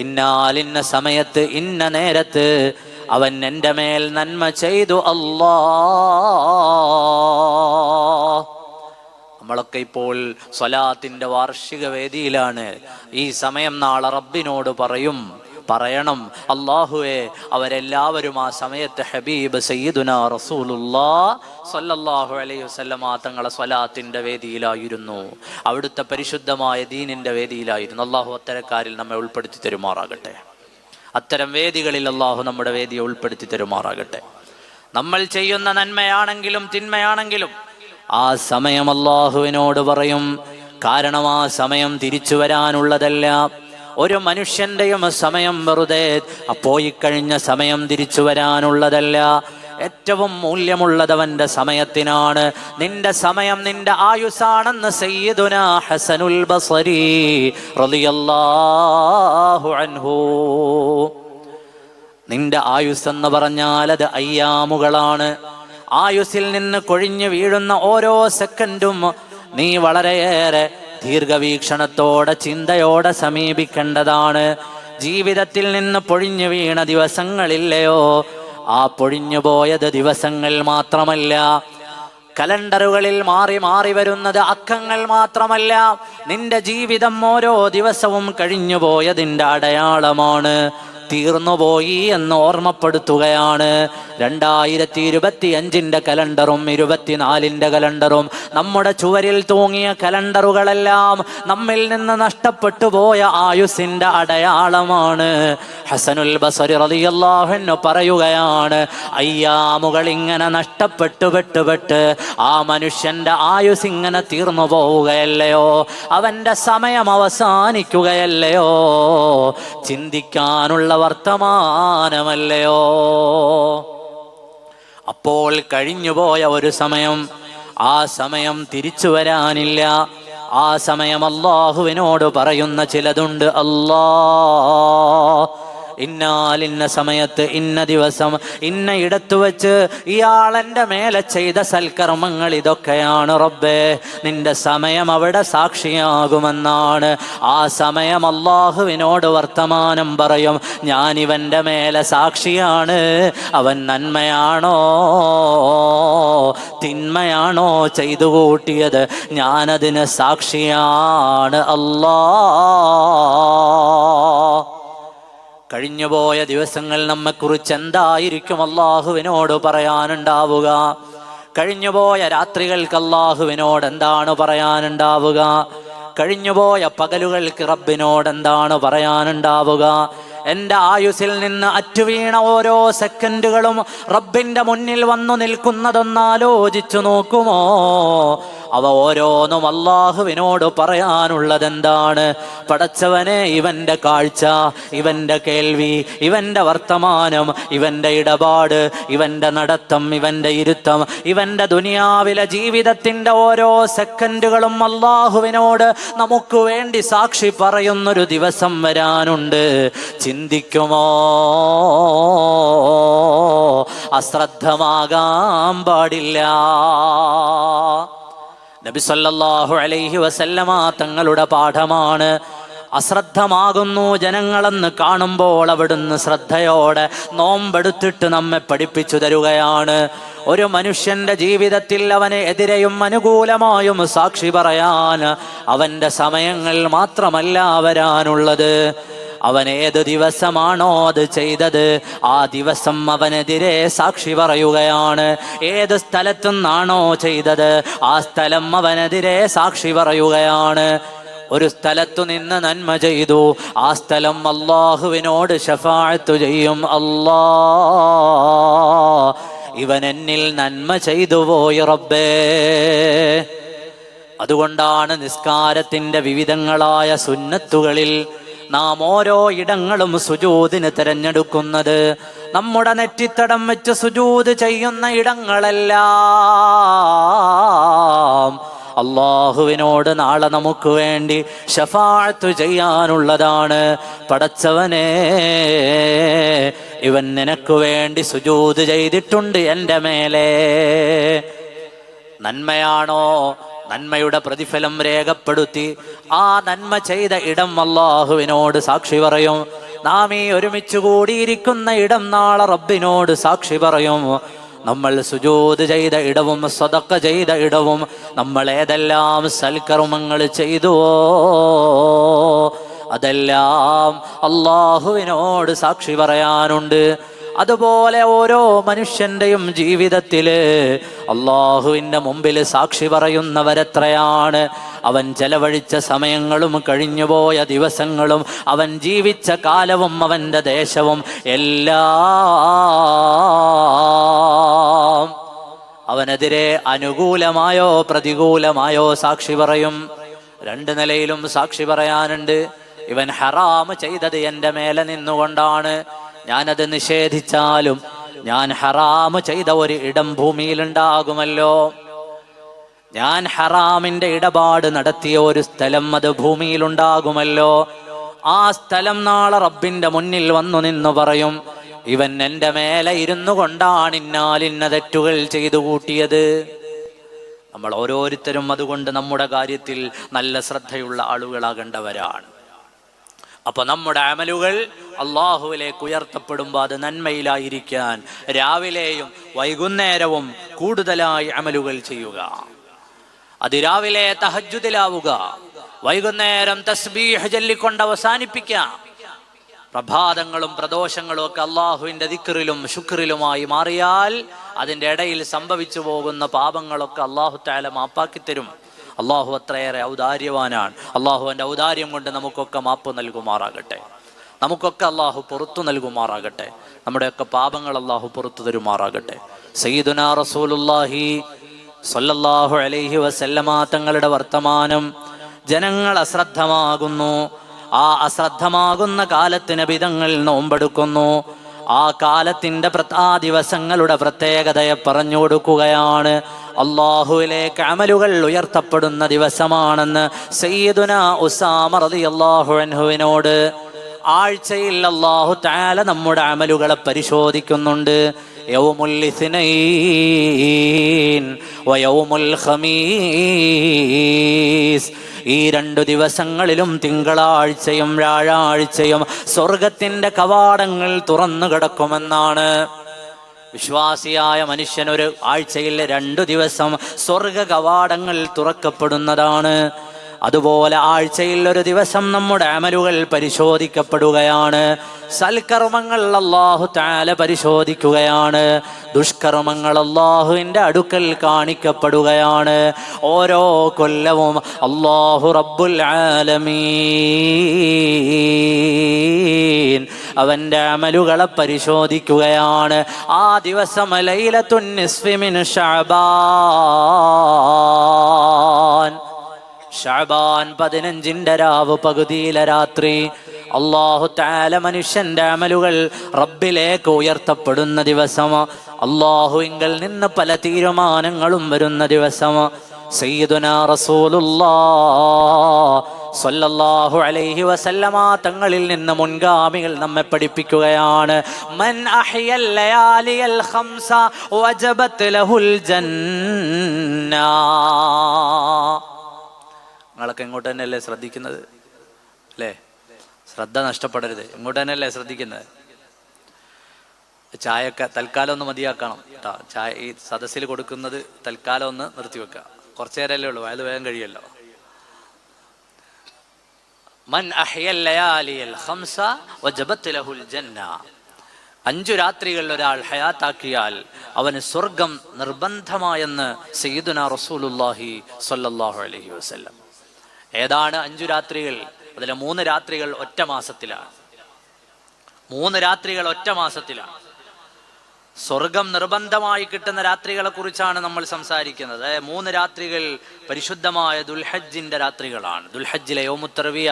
ഇന്നാലിന്ന സമയത്ത് ഇന്ന നേരത്ത് അവൻ എൻ്റെ മേൽ നന്മ ചെയ്തു അല്ലാ. നമ്മളൊക്കെ ഇപ്പോൾ സ്വലാത്തിന്റെ വാർഷിക വേദിയിലാണ്. ഈ സമയം നാളെ റബ്ബിനോട് പറയണം, അല്ലാഹുവേ, അവരെല്ലാവരും ആ സമയത്ത് ഹബീബ് സയ്യിദുനാ റസൂലുള്ളാഹി സ്വല്ലല്ലാഹു അലൈഹി വസല്ലമ തങ്ങളെ സ്വലാത്തിന്റെ വേദിയിലായിരുന്നു, അവിടുത്തെ പരിശുദ്ധമായ ദീനിന്റെ വേദിയിലായിരുന്നു. അല്ലാഹു അത്തരക്കാരിൽ നമ്മെ ഉൾപ്പെടുത്തി തരുമാറാകട്ടെ. അത്തരം വേദികളിൽ അല്ലാഹു നമ്മുടെ വേദിയെ ഉൾപ്പെടുത്തി തരുമാറാകട്ടെ. നമ്മൾ ചെയ്യുന്ന നന്മയാണെങ്കിലും തിന്മയാണെങ്കിലും ആ സമയം അല്ലാഹുവിനോട് പറയും. കാരണം ആ സമയം തിരിച്ചു വരാനുള്ളതല്ല. ഒരു മനുഷ്യന്റെയും സമയം വെറുതെ പോയി കഴിഞ്ഞ സമയം തിരിച്ചു വരാനുള്ളതല്ല. ഏറ്റവും മൂല്യമുള്ളത് അവന്റെ സമയത്തിനാണ്. നിന്റെ സമയം നിന്റെ ആയുസ്സാണെന്ന് സയ്യിദുനാ ഹസനുൽ ബസരി റളിയല്ലാഹു അൻഹു. നിന്റെ ആയുസ് എന്ന് പറഞ്ഞാൽ അത് അയ്യാമുകളാണ്. ആയുസ്സിൽ നിന്ന് കൊഴിഞ്ഞു വീഴുന്ന ഓരോ സെക്കൻഡും നീ വളരെയേറെ ദീർഘവീക്ഷണത്തോടെ ചിന്തയോടെ സമീപിക്കേണ്ടതാണ്. ജീവിതത്തിൽ നിന്ന് പൊഴിഞ്ഞു വീണ ദിവസങ്ങളില്ലയോ, ആ പൊഴിഞ്ഞു പോയത് ദിവസങ്ങൾ മാത്രമല്ല, കലണ്ടറുകളിൽ മാറി മാറി വരുന്നത് അക്കങ്ങൾ മാത്രമല്ല, നിന്റെ ജീവിതം ഓരോ ദിവസവും കഴിഞ്ഞു പോയതിൻ്റെ അടയാളമാണ്. തീർന്നുപോയി എന്ന് ഓർമ്മപ്പെടുത്തുകയാണ്. 2025 കലണ്ടറും 24 കലണ്ടറും നമ്മുടെ ചുവരിൽ തൂങ്ങിയ കലണ്ടറുകളെല്ലാം നമ്മിൽ നിന്ന് നഷ്ടപ്പെട്ടു പോയ ആയുസിന്റെ അടയാളമാണ്. ഹസനുൽ ബസരി റളിയല്ലാഹു അൻഹു പറയുകയാണ്, അയ്യാമുകൾ ഇങ്ങനെ നഷ്ടപ്പെട്ടു പെട്ടുപെട്ട് ആ മനുഷ്യന്റെ ആയുസ് ഇങ്ങനെ തീർന്നു പോവുകയല്ലയോ, അവന്റെ സമയം അവസാനിക്കുകയല്ലയോ, ചിന്തിക്കാനുള്ള വർത്തമാനമല്ലയോ. അപ്പോൾ കഴിഞ്ഞുപോയ ഒരു സമയം, ആ സമയം തിരിച്ചു വരാനില്ല. ആ സമയം അല്ലാഹുവിനോട് പറയുന്ന ചിലതുണ്ട്. ഇന്ന സമയത്ത് ഇന്ന ദിവസം ഇന്ന ഇടത്തു വെച്ച് ഇയാളെന്റെ മേലെ ചെയ്ത സൽക്കർമ്മങ്ങൾ ഇതൊക്കെയാണ് റബ്ബേ, നിന്റെ സമയം അവിടെ സാക്ഷിയാകുമെന്നാണ്. ആ സമയം അല്ലാഹുവിനോട് വർത്തമാനം പറയും, ഞാൻ ഇവന്റെ മേലെ സാക്ഷിയാണ്, അവൻ നന്മയാണോ തിന്മയാണോ ചെയ്തു കൂട്ടിയത്, ഞാനതിന് സാക്ഷിയാണ് അല്ലാ. കഴിഞ്ഞുപോയ ദിവസങ്ങൾ നമ്മെക്കുറിച്ച് എന്തായിരിക്കും അല്ലാഹുവിനോട് പറയാനുണ്ടാവുക? കഴിഞ്ഞുപോയ രാത്രികൾക്ക് അല്ലാഹുവിനോട് എന്താണ് പറയാനുണ്ടാവുക? കഴിഞ്ഞുപോയ പകലുകൾക്ക് റബ്ബിനോട് എന്താണ് പറയാനുണ്ടാവുക? എൻ്റെ ആയുസ്സിൽ നിന്ന് അറ്റുവീണ ഓരോ സെക്കൻഡുകളും റബ്ബിൻ്റെ മുന്നിൽ വന്നു നിൽക്കുന്നതൊന്നാലോചിച്ചു നോക്കുമോ? അവ ഓരോന്നും അല്ലാഹുവിനോട് പറയാനുള്ളത് എന്താണ്? പടച്ചവനെ, ഇവന്റെ കാഴ്ച, ഇവന്റെ കേൾവി, ഇവന്റെ വർത്തമാനം, ഇവന്റെ ഇടപാട്, ഇവന്റെ നടത്തം, ഇവന്റെ ഇരുത്തം, ഇവന്റെ ദുനിയാവിലെ ജീവിതത്തിന്റെ ഓരോ സെക്കൻഡുകളും അല്ലാഹുവിനോട് നമുക്ക് വേണ്ടി സാക്ഷി പറയുന്നൊരു ദിവസം വരാനുണ്ട്. ചിന്തിക്കുമോ? അശ്രദ്ധമാകാൻ പാടില്ല. നബി സല്ലല്ലാഹു അലൈഹി വസല്ലമ തങ്ങളുടെ പാഠമാണ്, അശ്രദ്ധമാകുന്നു ജനങ്ങളെന്ന് കാണുമ്പോൾ അവിടുന്ന് ശ്രദ്ധയോടെ നോമ്പെടുത്തിട്ട് നമ്മെ പഠിപ്പിച്ചു തരുകയാണ്. ഒരു മനുഷ്യന്റെ ജീവിതത്തിൽ അവന് എതിരെയും അനുകൂലമായും സാക്ഷി പറയാൻ അവന്റെ സമയങ്ങൾ മാത്രമല്ല വരാനുള്ളത്. അവൻ ഏത് ദിവസമാണോ അത് ചെയ്തത്, ആ ദിവസം അവനെതിരെ സാക്ഷി പറയുകയാണ്. ഏത് സ്ഥലത്തു നിന്നാണോ ചെയ്തത്, ആ സ്ഥലം അവനെതിരെ സാക്ഷി പറയുകയാണ്. ഒരു സ്ഥലത്തു നിന്ന് നന്മ ചെയ്തു, ആ സ്ഥലം അല്ലാഹുവിനോട് ശഫാഅത്ത് ചെയ്യും. അല്ലാ, ഇവൻ എന്നിൽ നന്മ ചെയ്തു പോയി റബ്ബേ. അതുകൊണ്ടാണ് നിസ്കാരത്തിന്റെ വിവിധങ്ങളായ സുന്നത്തുകളിൽ നാം ഓരോ ഇടങ്ങളും സുജൂദിന് തിരഞ്ഞെടുക്കുന്നത്. നമ്മുടെ നെറ്റിത്തടം വെച്ച് സുജൂദ് ചെയ്യുന്ന ഇടങ്ങളെല്ലാം അല്ലാഹുവിനോട് നാളെ നമുക്ക് വേണ്ടി ശഫാഅത്ത് ചെയ്യാനുള്ളതാണ്. പടച്ചവനെ, ഇവൻ നിനക്ക് വേണ്ടി സുജൂദ് ചെയ്തിട്ടുണ്ട് എൻ്റെ മേലെ. നന്മയാണോ? നന്മയുടെ പ്രതിഫലം രേഖപ്പെടുത്തി ആ നന്മ ചെയ്ത ഇടം അല്ലാഹുവിനോട് സാക്ഷി പറയും. നാം ഈ ഒരുമിച്ച് കൂടിയിരിക്കുന്ന ഇടം നാളെ റബ്ബിനോട് സാക്ഷി പറയും. നമ്മൾ സുജൂദ് ചെയ്ത ഇടവും സദഖ ചെയ്ത ഇടവും നമ്മൾ ഏതെല്ലാം സൽക്കർമ്മങ്ങൾ ചെയ്തുവോ അതെല്ലാം അല്ലാഹുവിനോട് സാക്ഷി പറയാനുണ്ട്. അതുപോലെ ഓരോ മനുഷ്യന്റെയും ജീവിതത്തില് അല്ലാഹുവിന്റെ മുമ്പിൽ സാക്ഷി പറയുന്നവരെത്രയാണ്. അവൻ ചെലവഴിച്ച സമയങ്ങളും കഴിഞ്ഞുപോയ ദിവസങ്ങളും അവൻ ജീവിച്ച കാലവും അവന്റെ ദേശവും എല്ലാം അവനെതിരെ അനുകൂലമായോ പ്രതികൂലമായോ സാക്ഷി പറയും. രണ്ട് നിലയിലും സാക്ഷി പറയാനുണ്ട്. ഇവൻ ഹറാം ചെയ്തത് എൻ്റെ മേലെ നിന്നുകൊണ്ടാണ്, ഞാനത് നിഷേധിച്ചാലും ഞാൻ ഹറാമ് ചെയ്ത ഒരു ഇടം ഭൂമിയിലുണ്ടാകുമല്ലോ, ഞാൻ ഹറാമിന്റെ ഇടപാട് നടത്തിയ ഒരു സ്ഥലം അത് ഭൂമിയിലുണ്ടാകുമല്ലോ. ആ സ്ഥലം നാളെ റബ്ബിന്റെ മുന്നിൽ വന്നു നിന്ന് പറയും, ഇവൻ എൻ്റെ മേലെ ഇരുന്നു കൊണ്ടാണ് ഇന്നാലിന്ന തെറ്റുകൾ ചെയ്തു കൂട്ടിയത്. നമ്മൾ ഓരോരുത്തരും അതുകൊണ്ട് നമ്മുടെ കാര്യത്തിൽ നല്ല ശ്രദ്ധയുള്ള ആളുകളാകേണ്ടവരാണ്. അപ്പൊ നമ്മുടെ അമലുകൾ അള്ളാഹുവിലേക്ക് ഉയർത്തപ്പെടുമ്പോൾ അത് നന്മയിലായിരിക്കാൻ രാവിലെയും വൈകുന്നേരവും കൂടുതലായി അമലുകൾ ചെയ്യുക. അതിരാവിലെ തഹജ്ജുദിലാവുക, വൈകുന്നേരം തസ്ബീഹ് ചൊല്ലിക്കൊണ്ട് അവസാനിപ്പിക്കാം. പ്രഭാതങ്ങളും പ്രദോഷങ്ങളും ഒക്കെ അള്ളാഹുവിന്റെ ദിക്റിലും ശുക്റിലുമായി മാറിയാൽ അതിൻ്റെ ഇടയിൽ സംഭവിച്ചു പോകുന്ന പാപങ്ങളൊക്കെ അള്ളാഹു തആല മാപ്പാക്കി തരും. അള്ളാഹു അത്രയേറെ ഔദാര്യവാനാണ്. അള്ളാഹുവിൻ്റെ ഔദാര്യം കൊണ്ട് നമുക്കൊക്കെ മാപ്പ് നൽകുമാറാകട്ടെ, നമുക്കൊക്കെ അള്ളാഹു പുറത്തു നൽകുമാറാകട്ടെ, നമ്മുടെയൊക്കെ പാപങ്ങൾ അള്ളാഹു പുറത്തു തരുമാറാകട്ടെ. സയ്യിദുനാ റസൂലുള്ളാഹി സ്വല്ലല്ലാഹു അലൈഹി വസല്ലമ തങ്ങളുടെ വർത്തമാനം ജനങ്ങൾ അശ്രദ്ധമാകുന്നു. ആ അശ്രദ്ധമാകുന്ന കാലത്തിന് ബിദങ്ങൾ നോമ്പെടുക്കുന്നു. ആ കാലത്തിന്റെ ആ ദിവസങ്ങളുടെ പ്രത്യേകതയെ പറഞ്ഞു കൊടുക്കുകയാണ്. അള്ളാഹുവിലേക്ക് അമലുകൾ ഉയർത്തപ്പെടുന്ന ദിവസമാണെന്ന് സയ്യിദുനാ ഉസാമ റളിയല്ലാഹു അൻഹുവിനോട് ആഴ്ചയിൽ അല്ലാഹു തആല നമ്മുടെ അമലുകളെ പരിശോധിക്കുന്നുണ്ട്. യൗമുൽ ഇസ്നൈൻ വയൗമുൽ ഖമീസ്, ഈ 2 ദിവസങ്ങളിലും തിങ്കളാഴ്ചയും വ്യാഴാഴ്ചയും സ്വർഗത്തിന്റെ കവാടങ്ങൾ തുറന്നു കിടക്കുമെന്നാണ്. വിശ്വാസിയായ മനുഷ്യനൊരു ആഴ്ചയിൽ 2 ദിവസം സ്വർഗ കവാടങ്ങൾ തുറക്കപ്പെടുന്നതാണ്. അതുപോലെ ആഴ്ചയിൽ ഒരു ദിവസം നമ്മുടെ അമലുകൾ പരിശോധിക്കപ്പെടുകയാണ്. സൽക്കർമ്മങ്ങൾ അല്ലാഹു തആല പരിശോധിക്കുകയാണ്. ദുഷ്കർമ്മങ്ങൾ അല്ലാഹുവിൻ്റെ അടുക്കൽ കാണിക്കപ്പെടുകയാണ്. ഓരോ കൊല്ലവും അല്ലാഹു റബ്ബുൽ ആലമീൻ അവൻ്റെ അമലുകളെ പരിശോധിക്കുകയാണ്. ആ ദിവസം ലൈലത്തുൻ നിസ്ഫി മിൻ ശഅബാൻ, ശഅബാൻ 15ന്റെ രാവ് പകുതിയിലെ രാത്രി അല്ലാഹു തആല മനുഷ്യന്റെ അമലുകൾ റബ്ബിലേക്ക് ഉയർത്തപ്പെടുന്ന ദിവസം, അല്ലാഹുവിങ്കൽ നിന്ന് പല തീരുമാനങ്ങളും വരുന്ന ദിവസം. സയ്യിദുനാ റസൂലുള്ളാഹ് സ്വല്ലല്ലാഹു അലൈഹി വസല്ലമ തങ്ങളിൽ നിന്ന് മുൻഗാമികൾ നമ്മെ പഠിപ്പിക്കുകയാണ്, മൻ അഹ്യൽ ലയാലിയൽ ഖംസ വജബത് ലഹുൽ ജന്ന. നിങ്ങളൊക്കെ ഇങ്ങോട്ട് തന്നെയല്ലേ ശ്രദ്ധിക്കുന്നത് അല്ലേ? ശ്രദ്ധ നഷ്ടപ്പെടരുത്, ഇങ്ങോട്ട് തന്നെയല്ലേ ശ്രദ്ധിക്കുന്നത്. ചായയൊക്കെ തൽക്കാലം ഒന്ന് മതിയാക്കണം കേട്ടോ. ചായ ഈ സദസ്സിൽ കൊടുക്കുന്നത് തൽക്കാലം ഒന്ന് നിർത്തിവെക്കുക. കുറച്ചു നേരമല്ലേ ഉള്ളൂ, അത് വേഗം കഴിയല്ലോ. മൻ അഹ്യൽ ലയാലിയൽ ഖംസ വജബത് ലഹുൽ ജന്ന, 5 രാത്രികൾ ഒരാൾ ഹയാത്താക്കിയാൽ അവന് സ്വർഗം നിർബന്ധമായെന്ന് സയ്യിദുനാ റസൂലുള്ളാഹി സ്വല്ലല്ലാഹു അലൈഹി വസല്ലം. ഏതാണ് 5 രാത്രികൾ? അതിലെ 3 രാത്രികൾ ഒറ്റ മാസത്തിലാണ്. 3 രാത്രികൾ ഒറ്റ മാസത്തിലാണ്. സ്വർഗം നിർബന്ധമായി കിട്ടുന്ന രാത്രികളെ കുറിച്ചാണ് നമ്മൾ സംസാരിക്കുന്നത്. 3 രാത്രികൾ പരിശുദ്ധമായ ദുൽഹജ്ജിന്റെ രാത്രികളാണ്. ദുൽഹജ്ജിലെ യൗമുത് തർവിയ,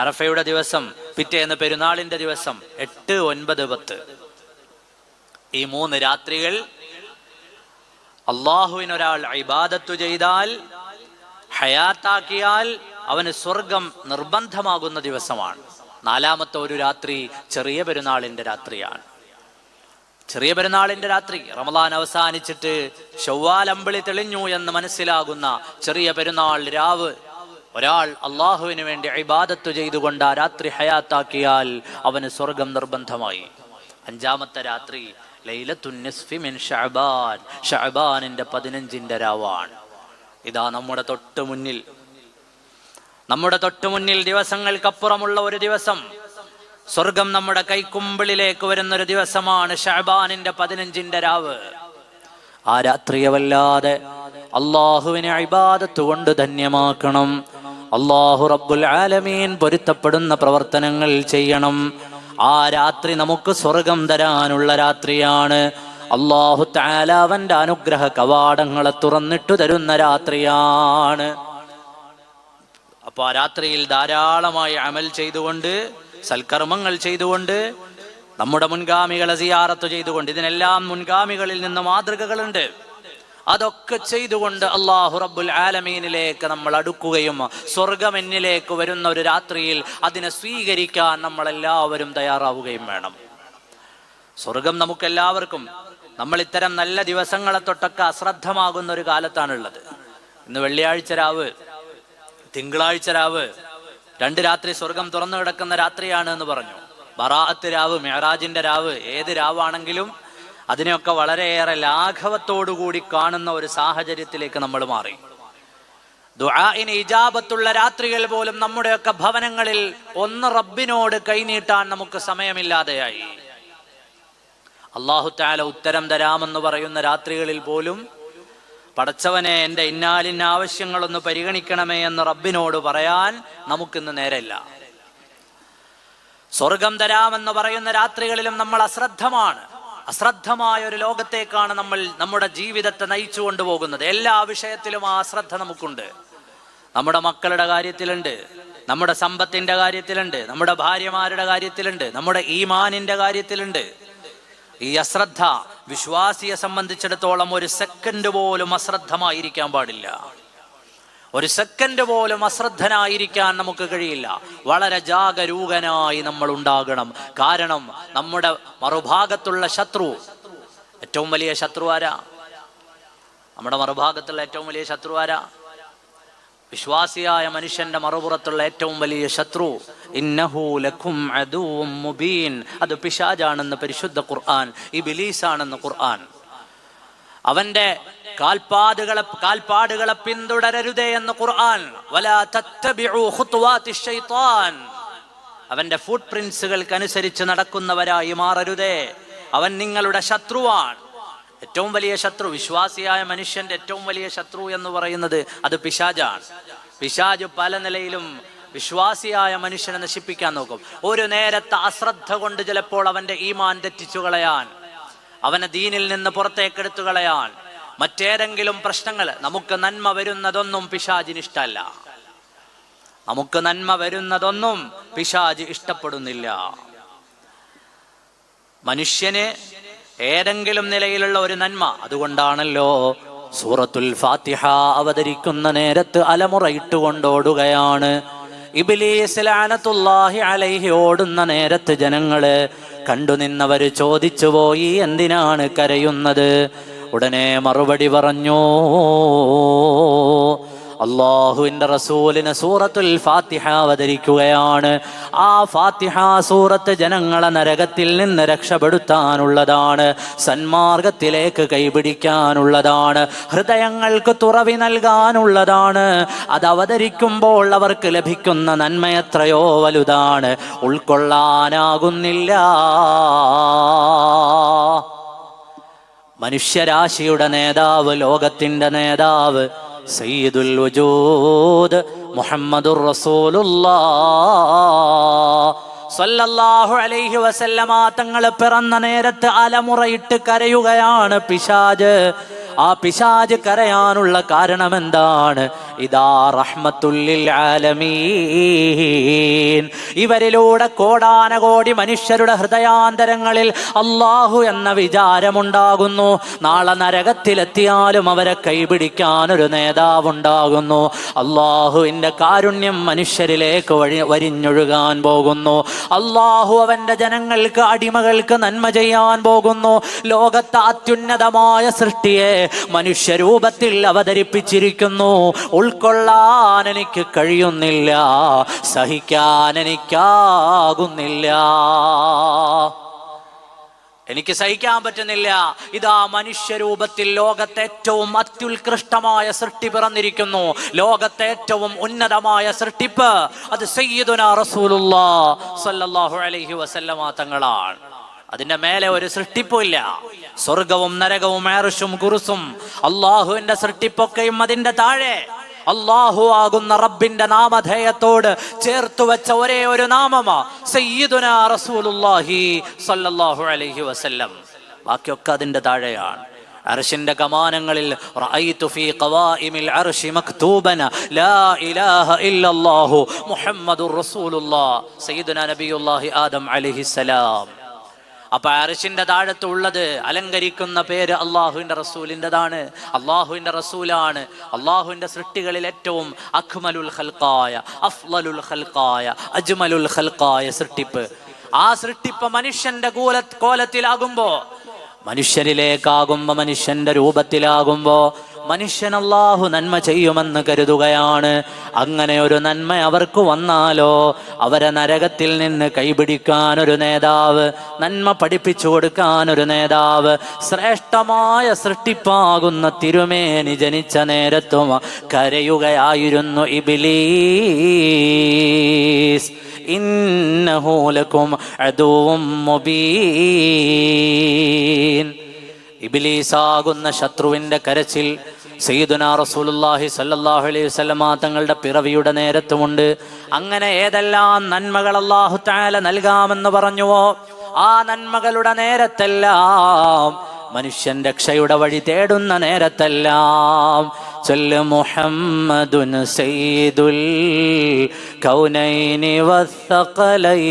അറഫയുടെ ദിവസം, പിറ്റേന്ന് പെരുന്നാളിന്റെ ദിവസം 8, 9, 10. ഈ 3 രാത്രികൾ അള്ളാഹുവിനൊരാൾ ഇബാദത്തു ചെയ്താൽ, ഹയാത്താക്കിയാൽ അവന് സ്വർഗം നിർബന്ധമാകുന്ന ദിവസമാണ്. 4ാമത്തെ ഒരു രാത്രി ചെറിയ പെരുന്നാളിന്റെ രാത്രിയാണ്. ചെറിയ പെരുന്നാളിന്റെ രാത്രി, റമദാൻ അവസാനിച്ചിട്ട് ശവ്വാൽ അമ്പിളി തെളിഞ്ഞു എന്ന് മനസ്സിലാകുന്ന ചെറിയ പെരുന്നാൾ രാവ് ഒരാൾ അള്ളാഹുവിന് വേണ്ടി ഇബാദത്ത് ചെയ്തുകൊണ്ട് ആ രാത്രി ഹയാത്താക്കിയാൽ അവന് സ്വർഗം നിർബന്ധമായി. 5ാമത്തെ രാത്രി ലൈലത്തുൻ നിസ്ഫി മിൻ ശഅബാൻ, ശഅബാനിന്റെ 15ന്റെ രാവാണ്. ഇതാ നമ്മുടെ തൊട്ടു മുന്നിൽ ദിവസങ്ങൾക്കപ്പുറമുള്ള ഒരു ദിവസം, സ്വർഗം നമ്മുടെ കൈക്കുമ്പിളിലേക്ക് വരുന്നൊരു ദിവസമാണ് ശഅബാനിന്റെ 15ന്റെ രാവ്. ആ രാത്രിയെ വല്ലാതെ അള്ളാഹുവിനെ ഇബാദത്ത് കൊണ്ട് ധന്യമാക്കണം. അള്ളാഹു റബ്ബുൽ ആലമീൻ പൊരുത്തപ്പെടുന്ന പ്രവർത്തനങ്ങൾ ചെയ്യണം. ആ രാത്രി നമുക്ക് സ്വർഗം തരാനുള്ള രാത്രിയാണ്. അള്ളാഹു തആല അവന്റെ അനുഗ്രഹ കവാടങ്ങളെ തുറന്നിട്ടു തരുന്ന രാത്രിയാണ്. അപ്പൊ ആ രാത്രിയിൽ ധാരാളമായി അമൽ ചെയ്തുകൊണ്ട്, സൽക്കർമ്മങ്ങൾ ചെയ്തുകൊണ്ട് നമ്മുടെ മുൻഗാമികളെ സിയാറത്ത് ചെയ്തുകൊണ്ട്, ഇതിനെല്ലാം മുൻഗാമികളിൽ നിന്ന് മാതൃകകളുണ്ട്. അതൊക്കെ ചെയ്തുകൊണ്ട് അല്ലാഹു റബ്ബുൽ ആലമീനിലേക്ക് നമ്മൾ അടുക്കുകയും സ്വർഗം എന്നിലേക്ക് വരുന്ന ഒരു രാത്രിയിൽ അതിനെ സ്വീകരിക്കാൻ നമ്മളെല്ലാവരും തയ്യാറാവുകയും വേണം. സ്വർഗം നമുക്കെല്ലാവർക്കും, നമ്മൾ ഇത്തരം നല്ല ദിവസങ്ങളെ തൊട്ടൊക്കെ അശ്രദ്ധമാകുന്ന ഒരു കാലത്താണുള്ളത്. ഇന്ന് വെള്ളിയാഴ്ച രാവ്, തിങ്കളാഴ്ച രാവ്, 2 രാത്രി സ്വർഗം തുറന്നു കിടക്കുന്ന രാത്രിയാണ് എന്ന് പറഞ്ഞു. ബറാഅത്ത് രാവ്, മിഅ്റാജിന്റെ രാവ്, ഏത് രാവാണെങ്കിലും അതിനെയൊക്കെ വളരെയേറെ ലാഘവത്തോടുകൂടി കാണുന്ന ഒരു സാഹചര്യത്തിലേക്ക് നമ്മൾ മാറി. ദുആഇന് ഇജാബത്തുള്ള രാത്രികൾ പോലും നമ്മുടെയൊക്കെ ഭവനങ്ങളിൽ ഒന്ന് റബ്ബിനോട് കൈനീട്ടാൻ നമുക്ക് സമയമില്ലാതെയായി. അല്ലാഹു തആല ഉത്തരം തരാമെന്ന് പറയുന്ന രാത്രികളിൽ പോലും പടച്ചവനെ എൻ്റെ ഇന്നാലിന്ന ആവശ്യങ്ങളൊന്ന് പരിഗണിക്കണമേ എന്ന് റബ്ബിനോട് പറയാൻ നമുക്കിന്ന് നേരമില്ല. സ്വർഗം തരാമെന്ന് പറയുന്ന രാത്രികളിലും നമ്മൾ അശ്രദ്ധമായ ഒരു ലോകത്തേക്കാണ് നമ്മൾ നമ്മുടെ ജീവിതത്തെ നയിച്ചു കൊണ്ടുപോകുന്നത്. എല്ലാ വിഷയത്തിലും ആ അശ്രദ്ധ നമുക്കുണ്ട്. നമ്മുടെ മക്കളുടെ കാര്യത്തിലുണ്ട്, നമ്മുടെ സമ്പത്തിന്റെ കാര്യത്തിലുണ്ട്, നമ്മുടെ ഭാര്യമാരുടെ കാര്യത്തിലുണ്ട്, നമ്മുടെ ഈമാനിന്റെ കാര്യത്തിലുണ്ട്. ഈ അശ്രദ്ധ വിശ്വാസിയെ സംബന്ധിച്ചിടത്തോളം ഒരു സെക്കൻഡ് പോലും അശ്രദ്ധമായിരിക്കാൻ പാടില്ല. ഒരു സെക്കൻഡ് പോലും അശ്രദ്ധനായിരിക്കാൻ നമുക്ക് കഴിയില്ല. വളരെ ജാഗരൂകനായി നമ്മൾ ഉണ്ടാകണം. കാരണം നമ്മുടെ മറുഭാഗത്തുള്ള ശത്രു, ഏറ്റവും വലിയ ശത്രു ആരാ? നമ്മുടെ മറുഭാഗത്തുള്ള ഏറ്റവും വലിയ ശത്രു ആരാ? വിശ്വാസിയായ മനുഷ്യന്റെ മറുപുറത്തുള്ള ഏറ്റവും വലിയ ശത്രു ഇന്നഹു ലക്കും അദുവ്വും മുബീൻ, അത് പിശാചാണെന്ന് പരിശുദ്ധ ഖുർആൻ, ഇബ്ലീസാണെന്ന് ഖുർആൻ. അവന്റെ കാൽപ്പാടുകളെ പിന്തുടരരുതേ എന്ന് ഖുർആൻ. വലാ തത്തബിഉ ഖുതുവാതിശ് ശൈത്താൻ, അവന്റെ ഫുട് പ്രിന്റ്സുകൾക്കനുസരിച്ച് നടക്കുന്നവരായി മാറരുതേ. അവൻ നിങ്ങളുടെ ശത്രുവാണ്. ഏറ്റവും വലിയ ശത്രു, വിശ്വാസിയായ മനുഷ്യന്റെ ഏറ്റവും വലിയ ശത്രു എന്ന് പറയുന്നത് അത് പിശാചാണ്. പിശാച് പല നിലയിലും വിശ്വാസിയായ മനുഷ്യനെ നശിപ്പിക്കാൻ നോക്കും. ഒരു നേരത്തെ അശ്രദ്ധ കൊണ്ട് ചിലപ്പോൾ അവന്റെ ഈമാൻ തെറ്റിച്ചു കളയാൻ, അവനെ ദീനിൽ നിന്ന് പുറത്തേക്കെടുത്തു കളയാൻ, മറ്റേതെങ്കിലും പ്രശ്നങ്ങൾ. നമുക്ക് നന്മ വരുന്നതൊന്നും പിശാചിന് ഇഷ്ടമല്ല. നമുക്ക് നന്മ വരുന്നതൊന്നും പിശാച് ഇഷ്ടപ്പെടുന്നില്ല. മനുഷ്യന് ഏതെങ്കിലും നിലയിലുള്ള ഒരു നന്മ, അതുകൊണ്ടാണല്ലോ സൂറത്തുൽ ഫാത്തിഹ അവതരിക്കുന്ന നേരത്ത് അലമുറയിട്ടുകൊണ്ടോടുകയാണ്. ഇബ്ലീസ് ലഅനത്തുല്ലാഹി അലൈഹി ഓടുന്ന നേരത്ത് ജനങ്ങള് കണ്ടുനിന്നവര് ചോദിച്ചു പോയി, എന്തിനാണ് കരയുന്നത്? ഉടനെ മറുപടി പറഞ്ഞു, അല്ലാഹുവിന്റെ റസൂലിന് സൂറത്തുൽ ഫാത്തിഹ അവതരിക്കുകയാണ്. ആ ഫാത്തിഹ സൂറത്ത് ജനങ്ങളെ നരകത്തിൽ നിന്ന് രക്ഷപ്പെടുത്താനുള്ളതാണ്, സന്മാർഗത്തിലേക്ക് കൈപിടിക്കാനുള്ളതാണ്, ഹൃദയങ്ങൾക്ക് തുറവി നൽകാനുള്ളതാണ്. അത് അവതരിക്കുമ്പോൾ അവർക്ക് ലഭിക്കുന്ന നന്മ എത്രയോ വലുതാണ്, ഉൾക്കൊള്ളാനാകുന്നില്ല. മനുഷ്യരാശിയുടെ നേതാവ്, ലോകത്തിന്റെ നേതാവ്, സയ്യിദുൽ വജൂദ് മുഹമ്മദുർ റസൂലുള്ളാഹ് സ്വല്ലല്ലാഹു അലൈഹി വസല്ലമ തങ്ങൾ പിറന്ന നേരത്ത് അലമുറയിട്ട് കരയുകയാണ് പിശാച്. ആ പിശാച് കരയാനുള്ള കാരണം എന്താണ്? ഇദാ റഹ്മത്തുൽ ലിൽ ആലമീൻ, ഇവരിലൂടെ കോടാനകോടി മനുഷ്യരുടെ ഹൃദയാന്തരങ്ങളിൽ അല്ലാഹു എന്ന വിചാരമുണ്ടാകുന്നു. നാളെ നരകത്തിലെത്തിയാലും അവരെ കൈപിടിക്കാനൊരു നേതാവുണ്ടാകുന്നു. അല്ലാഹുവിന്റെ കാരുണ്യം മനുഷ്യരിലേക്ക് വരിഞ്ഞൊഴുകാൻ പോകുന്നു. അല്ലാഹു അവന്റെ ജനങ്ങൾക്ക്, അടിമകൾക്ക് നന്മ ചെയ്യാൻ പോകുന്നു. ലോകത്തെ അത്യുന്നതമായ സൃഷ്ടിയെ മനുഷ്യരൂപത്തിൽ അവതരിപ്പിച്ചിരിക്കുന്നു. ഉൾക്കൊള്ളാൻ എനിക്ക് കഴിയുന്നില്ല, സഹിക്കാൻ എനിക്കാകുന്നില്ല, എനിക്ക് സഹിക്കാൻ പറ്റുന്നില്ല. ഇതാ മനുഷ്യരൂപത്തിൽ ലോകത്തെ ഏറ്റവും അത്യുത്കൃഷ്ടമായ സൃഷ്ടി പിറന്നിരിക്കുന്നു. ലോകത്തെ ഏറ്റവും ഉന്നതമായ സൃഷ്ടിപ്പ് അത് സയ്യിദുനാ റസൂലുള്ളാഹ് സ്വല്ലല്ലാഹു അലൈഹി വസല്ലമ തങ്ങളാണ്. അതിന്റെ മേലെ ഒരു സൃഷ്ടിപ്പില്ല. സ്വർഗവും നരകവും അർശും കുർസും അള്ളാഹുവിന്റെ സൃഷ്ടിപ്പൊക്കെയും അതിന്റെ താഴെ അള്ളാഹു ആകുന്ന റബ്ബിന്റെ നാമധേയത്തോട് ചേർത്തു വെച്ച ഒരേ ഒരു നാമമാ സയ്യിദുനാ റസൂലുള്ളാഹി സ്വല്ലല്ലാഹു അലൈഹി വസല്ലം. ബാക്കിയൊക്കെ അതിന്റെ താഴെയാണ്. അർശിന്റെ കമാനങ്ങളിൽ റഅയ്തു ഫീ ഖവാഇമിൽ അർശി മക്തൂബൻ ലാ ഇലാഹ ഇല്ലല്ലാഹു മുഹമ്മദുർ റസൂലുള്ളാഹ് സയ്യിദുനാ നബിയുല്ലാഹി ആദം അലൈഹിസ്സലാം. അപ്പൊ അർശിന്റെ താഴത്ത് ഉള്ളത് അലങ്കരിക്കുന്ന പേര് അള്ളാഹുവിന്റെ റസൂലിൻ്റെതാണ്. അള്ളാഹുവിന്റെ റസൂലാണ് അള്ളാഹുവിന്റെ സൃഷ്ടികളിൽ ഏറ്റവും അക്മലുൽ ഖൽഖായ, അഫ്ളലുൽ ഖൽഖായ, അജ്മലുൽ ഖൽഖായ സൃഷ്ടിപ്പ്. ആ സൃഷ്ടിപ്പ് മനുഷ്യന്റെ കോലത്തിലാകുമ്പോ, മനുഷ്യരിലേക്കാകുമ്പോ, മനുഷ്യന്റെ രൂപത്തിലാകുമ്പോ മനുഷ്യൻ അല്ലാഹു നന്മ ചെയ്യുമെന്ന് കരുതുകയാണ്. അങ്ങനെ ഒരു നന്മ അവർക്ക് വന്നാലോ, അവരെ നരകത്തിൽ നിന്ന് കൈപിടിക്കാൻ ഒരു നേതാവ്, നന്മ പഠിപ്പിച്ചു കൊടുക്കാൻ ഒരു നേതാവ്, ശ്രേഷ്ഠമായ സൃഷ്ടിപ്പാകുന്ന തിരുമേനി ജനിച്ച നേരത്തും കരയുകയായിരുന്നു ഇബ്ലീസ്. ഇന്നഹു ലക്കും അദുവ്വും മുബീൻ. ഇബ്ലീസാകുന്ന ശത്രുവിന്റെ കരച്ചിൽ സയ്യിദുനാ റസൂലുള്ളാഹി സ്വല്ലല്ലാഹു അലൈഹി വസല്ലമ തങ്ങളുടെ പിറവിയുടെ നേരത്തുമുണ്ട്. അങ്ങനെ ഏതെല്ലാം നന്മകൾ അല്ലാഹു തആല നൽകാമെന്ന് പറഞ്ഞുവോ, ആ നന്മകളുടെ നേരത്തെല്ലാം, മനുഷ്യൻ രക്ഷയുടെ വഴി തേടുന്ന നേരത്തെല്ലാം ചൊല്ല് മുഹമ്മദുൻ സയ്യിദുൽ കൗനൈനി വസ്സഖലൈനി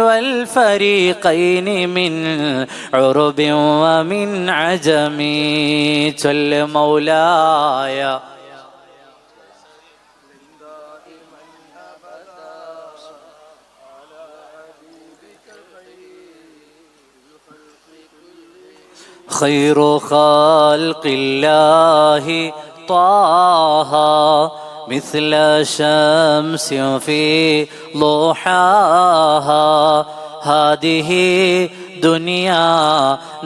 വൽ ഫരീഖൈനി മിൻ ഉറുബിൻ വമിൻ അജമി. ചൊല്ല് മൗലായ خير خلق الله طه مثل شمس في ضحاها هذه دنيا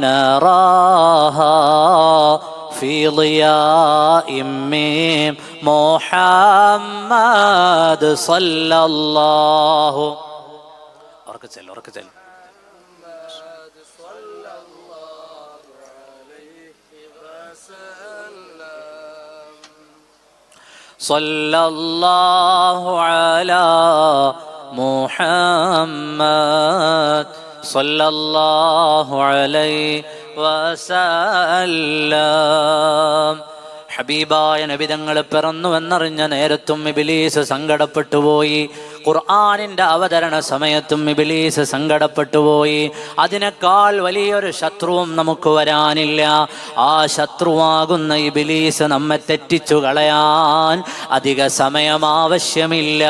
نراها في ضياء من محمد صلى الله وركزل صلى الله على محمد صلى الله عليه وسلم. ഹബീബായ നബി തങ്ങൾ പിറന്നുവെന്നറിഞ്ഞ നേരത്തും ഇബ്ലീസ് സങ്കടപ്പെട്ടുപോയി. ഖുർആനിന്റെ അവതരണ സമയത്തും ഇബ്ലീസ് സങ്കടപ്പെട്ടുപോയി. അതിനേക്കാൾ വലിയൊരു ശത്രുവും നമുക്ക് വരാനില്ല. ആ ശത്രുവാകുന്ന ഇബ്ലീസ് നമ്മെ തെറ്റിച്ചു കളയാൻ അധിക സമയം ആവശ്യമില്ല.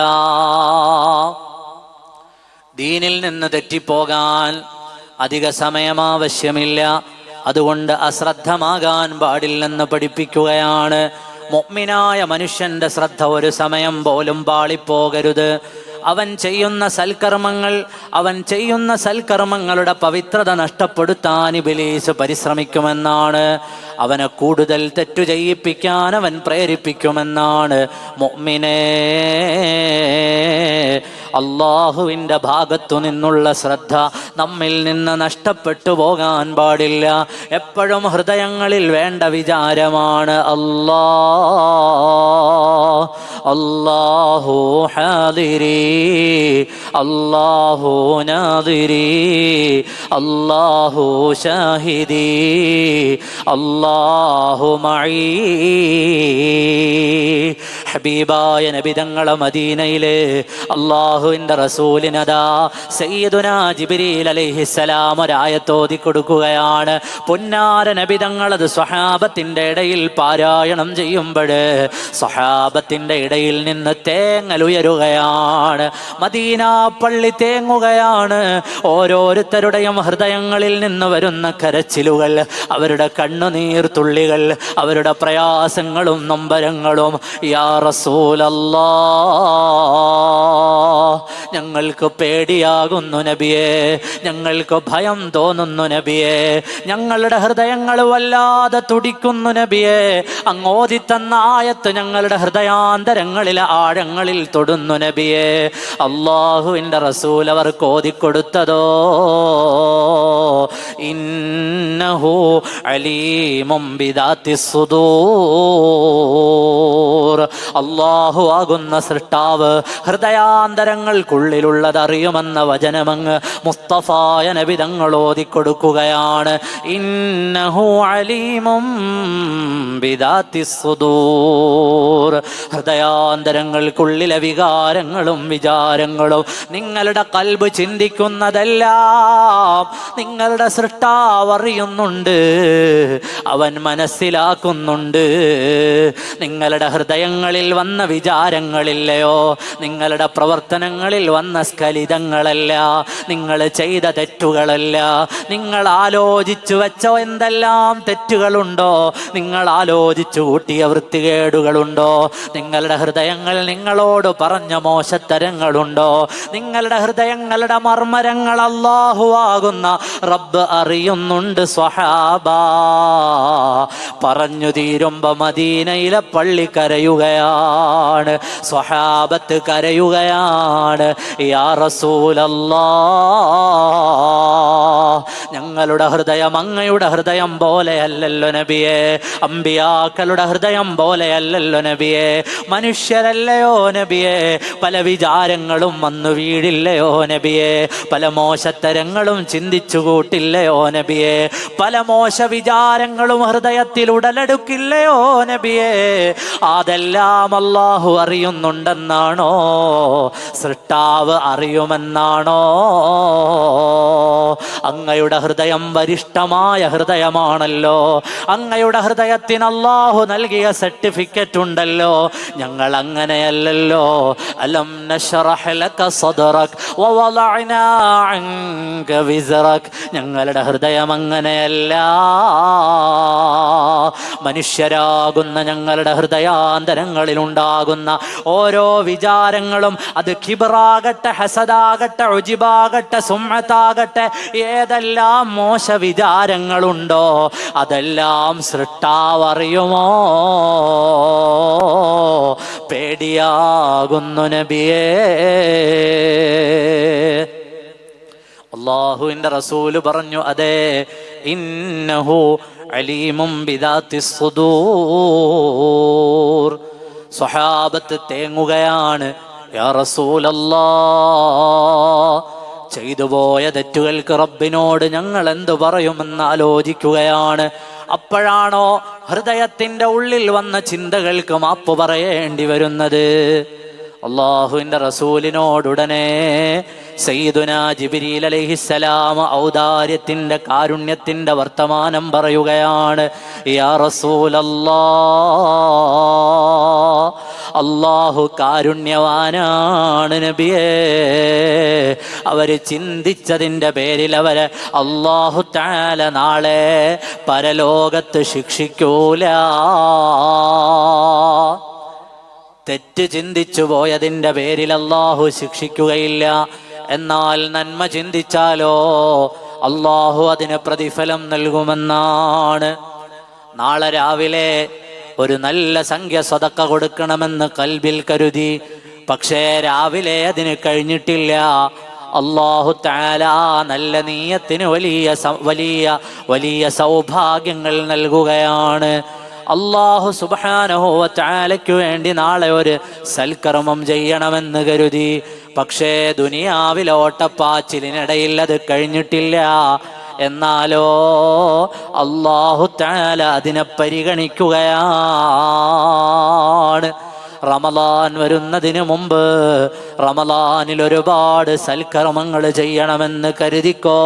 ദീനിൽ നിന്ന് തെറ്റിപ്പോകാൻ അധിക സമയം ആവശ്യമില്ല. അതുകൊണ്ട് അശ്രദ്ധമാകാൻ പാടില്ലെന്ന് പഠിപ്പിക്കുകയാണ്. മുഅ്മിനായ മനുഷ്യന്റെ ശ്രദ്ധ ഒരു സമയം പോലും പാളിപ്പോകരുത്. അവൻ ചെയ്യുന്ന സൽക്കർമ്മങ്ങളുടെ പവിത്രത നഷ്ടപ്പെടുത്താൻ ഇബ്ലീസ് പരിശ്രമിക്കുമെന്നാണ്. അവനെ കൂടുതൽ തെറ്റു ചെയ്യിപ്പിക്കാൻ അവൻ പ്രേരിപ്പിക്കുമെന്നാണ്. മുഅ്മിനേ, അള്ളാഹുവിൻ്റെ ഭാഗത്തു നിന്നുള്ള ശ്രദ്ധ നമ്മിൽ നിന്ന് നഷ്ടപ്പെട്ടു പോകാൻ പാടില്ല. എപ്പോഴും ഹൃദയങ്ങളിൽ വേണ്ട വിചാരമാണ് അല്ലാഹു ഹാദിരി, അല്ലാഹു നാദിരി, അല്ലാഹു ഷാഹിദി, അല്ലാഹു മഈ. ഹബീബായ നബി തങ്ങളെ മദീനയിലെ അള്ളാഹുവിൻ്റെ റസൂലിനതാ സയ്യിദുനാ ജിബ്രീൽ അലൈഹിസ്സലാം ഒരായത്തോതി കൊടുക്കുകയാണ്. പൊന്നാര നബി തങ്ങളത് സ്വഹാബത്തിൻ്റെ ഇടയിൽ പാരായണം ചെയ്യുമ്പോൾ സ്വഹാബത്തിൻ്റെ ഇടയിൽ നിന്ന് തേങ്ങലുയരുകയാണ്. മദീന പള്ളി തേങ്ങുകയാണ്. ഓരോരുത്തരുടെയും ഹൃദയങ്ങളിൽ നിന്ന് വരുന്ന കരച്ചിലുകൾ, അവരുടെ കണ്ണുനീർ തുള്ളികൾ, അവരുടെ പ്രയാസങ്ങളും നൊമ്പരങ്ങളും. യാ റസൂലല്ലാഹ്, ഞങ്ങൾക്ക് പേടിയാകുന്നു നബിയേ, ഞങ്ങൾക്ക് ഭയം തോന്നുന്നു നബിയേ, ഞങ്ങളുടെ ഹൃദയങ്ങൾ വല്ലാതെ തുടിക്കുന്നു നബിയേ. അങ്ങോതി തന്ന ആയത്ത് ഞങ്ങളുടെ ഹൃദയാന്തരങ്ങളിലെ ആഴങ്ങളിൽ തൊടുന്നു നബിയേ. അല്ലാഹുവിൻ്റെ റസൂൽ അവർക്ക് ഓതിക്കൊടുത്തതോ ഇന്നഹു അലീമും ബിദാത്തി സുദൂർ. സുദൂർ. അല്ലാഹു ആകുന്ന സൃഷ്ടാവ് ഹൃദയാന്തരങ്ങൾക്കുള്ളിലുള്ളത് അറിയുമെന്ന വചനമങ്ങ് മുസ്തഫായ നബി തങ്ങൾ ഓതിക്കൊടുക്കുകയാണ്. ഇന്നഹു അലീമും ബിദാത്തിസ് സുദൂർ. ഹൃദയാന്തരങ്ങൾക്കുള്ളിലെ വികാരങ്ങളും വിചാരങ്ങളും, നിങ്ങളുടെ കൽബ് ചിന്തിക്കുന്നതെല്ലാം നിങ്ങളുടെ സൃഷ്ടാവ് അറിയുന്നുണ്ട്, അവൻ മനസ്സിലാക്കുന്നുണ്ട്. നിങ്ങളുടെ ഹൃദയങ്ങളിൽ വന്ന വിചാരങ്ങളില്ലയോ, നിങ്ങളുടെ പ്രവർത്തനങ്ങളിൽ വന്ന സ്ഖലിതങ്ങളല്ല, നിങ്ങൾ ചെയ്ത തെറ്റുകളല്ല, നിങ്ങൾ ആലോചിച്ചു വെച്ച എന്തെല്ലാം തെറ്റുകളുണ്ടോ, നിങ്ങൾ ആലോചിച്ചു കൂട്ടിയ വൃത്തികേടുകളുണ്ടോ, നിങ്ങളുടെ ഹൃദയങ്ങൾ നിങ്ങളോട് പറഞ്ഞ മോശത്തരങ്ങളുണ്ടോ, നിങ്ങളുടെ ഹൃദയങ്ങളുടെ മർമ്മരങ്ങൾ അല്ലാഹു ആകുന്ന റബ്ബ് അറിയുന്നുണ്ട് സ്വഹാബ. പറഞ്ഞു തീരുമ്പോ മദീനയിലെ പള്ളി കരയുകയാണ്, സ്വഹാബത്ത് കരയുകയാണ്. യാ റസൂലല്ലാഹ്, ഞങ്ങളുടെ ഹൃദയം അങ്ങയുടെ ഹൃദയം പോലെയല്ലല്ലോ നബിയെ, അമ്പിയാക്കളുടെ ഹൃദയം പോലെയല്ലല്ലോ നബിയെ, മനുഷ്യരല്ലയോ നബിയെ, പല വിചാരങ്ങളും വന്നു വീഴില്ലയോ നബിയെ, പല മോശത്തരങ്ങളും ചിന്തിച്ചു കൂട്ടില്ലയോ നബിയെ, പല മോശ വിചാരങ്ങളും ഹൃദയത്തിൽ ഉടലെടുക്കില്ലയോ നബിയെ. അതെല്ലാം അല്ലാഹു അറിയുന്നുണ്ടെന്നാണോ, സൃഷ്ടാവ് അറിയുമെന്നാണോ? അങ്ങയുടെ ഹൃദയം വരിഷ്ഠമായ ഹൃദയമാണല്ലോ, അങ്ങയുടെ ഹൃദയത്തിന് അല്ലാഹു നൽകിയ സർട്ടിഫിക്കറ്റ് ഉണ്ടല്ലോ. ഞങ്ങൾ അങ്ങനെയല്ലല്ലോ. അലം നശ്റഹ് ലക സദ്റക് വവളഅനാ അൻക വിസ്റക്. ഞങ്ങളുടെ ഹൃദയം അങ്ങനെയല്ല. മനുഷ്യരാകുന്ന ഞങ്ങളുടെ ഹൃദയാന്തരങ്ങളിൽ ഉണ്ടാകുന്ന ഓരോ വിചാരങ്ങളും, അത് കിബറാകട്ടെ, ഹസദാകട്ടെ, ഉജിബാകട്ടെ, സുംഅത്താകട്ടെ, ഏതെല്ലാം മോശ വിചാരങ്ങളുണ്ടോ അതെല്ലാം സൃഷ്ടാവ് അറിയുമോ? പേടിയാകുന്നു നബിയേ. അല്ലാഹുവിന്റെ റസൂല് പറഞ്ഞു, അതെ, ഇന്നഹു അലീമും ബിദാത്തിസ് സുദൂർ. സ്വഹാബത്ത് തേങ്ങുകയാണ്. യാ റസൂലല്ലാഹ്, ചെയ്തുപോയ തെറ്റുകൾക്ക് റബ്ബിനോട് ഞങ്ങൾ എന്തു പറയുമെന്ന് ആലോചിക്കുകയാണ്. അപ്പോഴാണോ ഹൃദയത്തിന്റെ ഉള്ളിൽ വന്ന ചിന്തകൾക്ക് മാപ്പ് പറയേണ്ടി വരുന്നത്? അല്ലാഹുവിന്റെ റസൂലിനോടുടനെ സയ്യിദുനാ ജിബ്രീൽ അലൈഹിസ്സലാം ഔദാര്യത്തിന്റെ കാരുണ്യത്തിന്റെ വർത്തമാനം പറയുകയാണ്. യാ റസൂലല്ലാഹ്, അല്ലാഹു കാരുണ്യവാനാണ് നബിയേ. അവര് ചിന്തിച്ചതിന്റെ പേരിൽ അവരെ അല്ലാഹു തആല നാളെ പരലോകത്ത് ശിക്ഷിക്കൂല. തെറ്റ് ചിന്തിച്ചു പോയതിൻ്റെ പേരിൽ അല്ലാഹു ശിക്ഷിക്കുകയില്ല. എന്നാൽ നന്മ ചിന്തിച്ചാലോ അല്ലാഹു അതിന് പ്രതിഫലം നൽകുമെന്നാണ്. നാളെ രാവിലെ ഒരു നല്ല സംഖ്യ സദക്ക കൊടുക്കണമെന്ന് കൽബിൽ കരുതി, പക്ഷേ രാവിലെ അതിന് കഴിഞ്ഞിട്ടില്ല. അല്ലാഹു തആല നല്ല നീയത്തിന് വലിയ സൗഭാഗ്യങ്ങൾ നൽകുകയാണ്. അല്ലാഹു സുബ്ഹാനഹു വ തആലയ്ക്ക് വേണ്ടി നാളെ ഒരു സൽക്കർമ്മം ചെയ്യണമെന്ന് കരുതി, പക്ഷേ ദുനിയാവിലെ ഓട്ടപ്പാച്ചിലിനിടയിൽ അത് കഴിഞ്ഞിട്ടില്ല. എന്നാലോ അല്ലാഹു തആല അതിനെ പരിഗണിക്കുകയാണ്. റമളാൻ വരുന്നതിന് മുമ്പ് റമളാനിൽ ഒരുപാട് സൽക്കർമ്മങ്ങൾ ചെയ്യണമെന്ന് കരുതിക്കോ.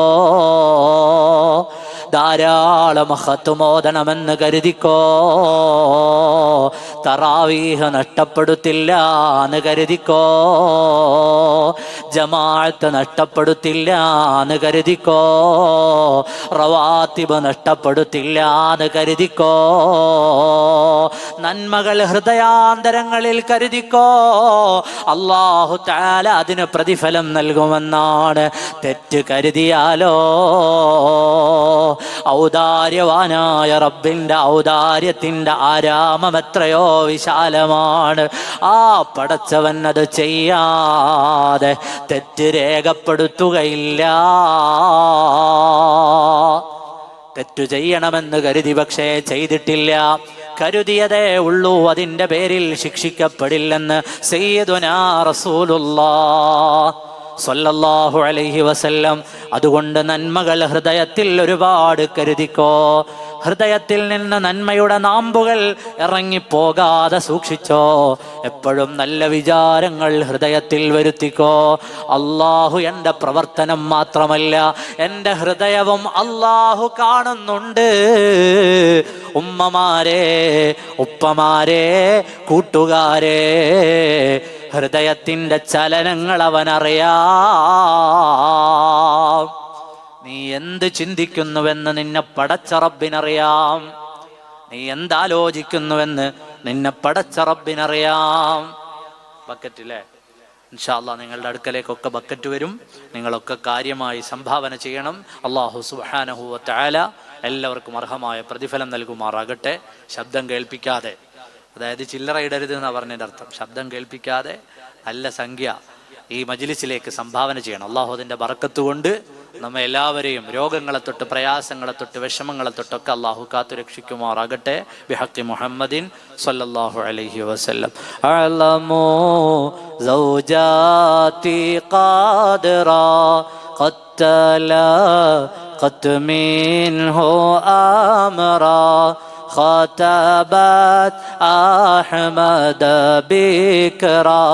ധാരാളം ഖത്മോദണമെന്ന് കരുതിക്കോ. തറാവീഹ് നഷ്ടപ്പെടുത്തില്ല എന്ന് കരുതിക്കോ. ജമാഅത്ത് നഷ്ടപ്പെടുത്തില്ല എന്ന് കരുതിക്കോ. റവാത്തിബ് നഷ്ടപ്പെടുത്തില്ല എന്ന് കരുതിക്കോ. നന്മകൾ ഹൃദയാന്തരങ്ങളിൽ കരുതിക്കോ. അല്ലാഹു തആല അതിന് പ്രതിഫലം നൽകുമെന്നാണ്. തെറ്റ് കരുതിയാലോ ഔദാര്യവാനായ റബ്ബിന്റെ ഔദാര്യത്തിന്റെ ആരാമം എത്രയോ വിശാലമാണ്. ആ പടച്ചവൻ അത് ചെയ്യാതെ തെറ്റ് രേഖപ്പെടുത്തുകയില്ല. തെറ്റു ചെയ്യണമെന്ന് കരുതി പക്ഷേ ചെയ്തിട്ടില്ല. കരുതിയതേ ഉള്ളൂ, അതിൻ്റെ പേരിൽ ശിക്ഷിക്കപ്പെടില്ലെന്ന് സയ്യിദുനാ റസൂലുള്ളാഹ് സ്വല്ലല്ലാഹു അലൈഹി വസല്ലം. അതുകൊണ്ട് നന്മകൾ ഹൃദയത്തിൽ ഒരുപാട് കരുതിക്കോ. ഹൃദയത്തിൽ നിന്ന് നന്മയുടെ നാമ്പുകൾ ഇറങ്ങിപ്പോകാതെ സൂക്ഷിച്ചോ. എപ്പോഴും നല്ല വിചാരങ്ങൾ ഹൃദയത്തിൽ വരുത്തിക്കോ. അള്ളാഹു എൻ്റെ പ്രവർത്തനം മാത്രമല്ല, എൻ്റെ ഹൃദയവും അള്ളാഹു കാണുന്നുണ്ട്. ഉമ്മമാരെ, ഉപ്പമാരെ, കൂട്ടുകാരെ, ഹൃദയത്തിൻ്റെ ചലനങ്ങൾ അവനറിയാം. നീ എന്ത് ചിന്തിക്കുന്നുവെന്ന് നിന്നെ പടച്ച റബ്ബിനറിയാം. നീ എന്താലോചിക്കുന്നുവെന്ന് നിന്നെ പടച്ച റബ്ബിനറിയാം. ബക്കറ്റില്ലേ? ഇൻഷാ അല്ലാഹ് നിങ്ങളുടെ അടുക്കലേക്കൊക്കെ ബക്കറ്റ് വരും. നിങ്ങളൊക്കെ കാര്യമായി സംഭാവന ചെയ്യണം. അല്ലാഹു സുബ്ഹാനഹു വ തആല എല്ലാവർക്കും അർഹമായ പ്രതിഫലം നൽകുമാറാകട്ടെ. ശബ്ദം കേൾപ്പിക്കാതെ, അതായത് ചില്ലറ ഇടരുത് എന്നാണ് പറഞ്ഞതിൻ്റെ അർത്ഥം. ശബ്ദം കേൾപ്പിക്കാതെ നല്ല സംഖ്യ ഈ മജ്ലിസിലേക്ക് സംഭാവന ചെയ്യണം. അള്ളാഹു അതിൻ്റെ ബറക്കത്ത് കൊണ്ട് നമ്മെ എല്ലാവരെയും രോഗങ്ങളെ തൊട്ട്, പ്രയാസങ്ങളെ തൊട്ട്, വിഷമങ്ങളെ തൊട്ടൊക്കെ അള്ളാഹു കാത്തു രക്ഷിക്കുമാറാകട്ടെ. ബിഹഖി മുഹമ്മദിൻ സ്വല്ലല്ലാഹു അലൈഹി വസല്ലം. അഅലമു സൗജാതി ഖാദിറാ ഖത്തല മിൻഹു ആമറാ خطبت أحمد بكرا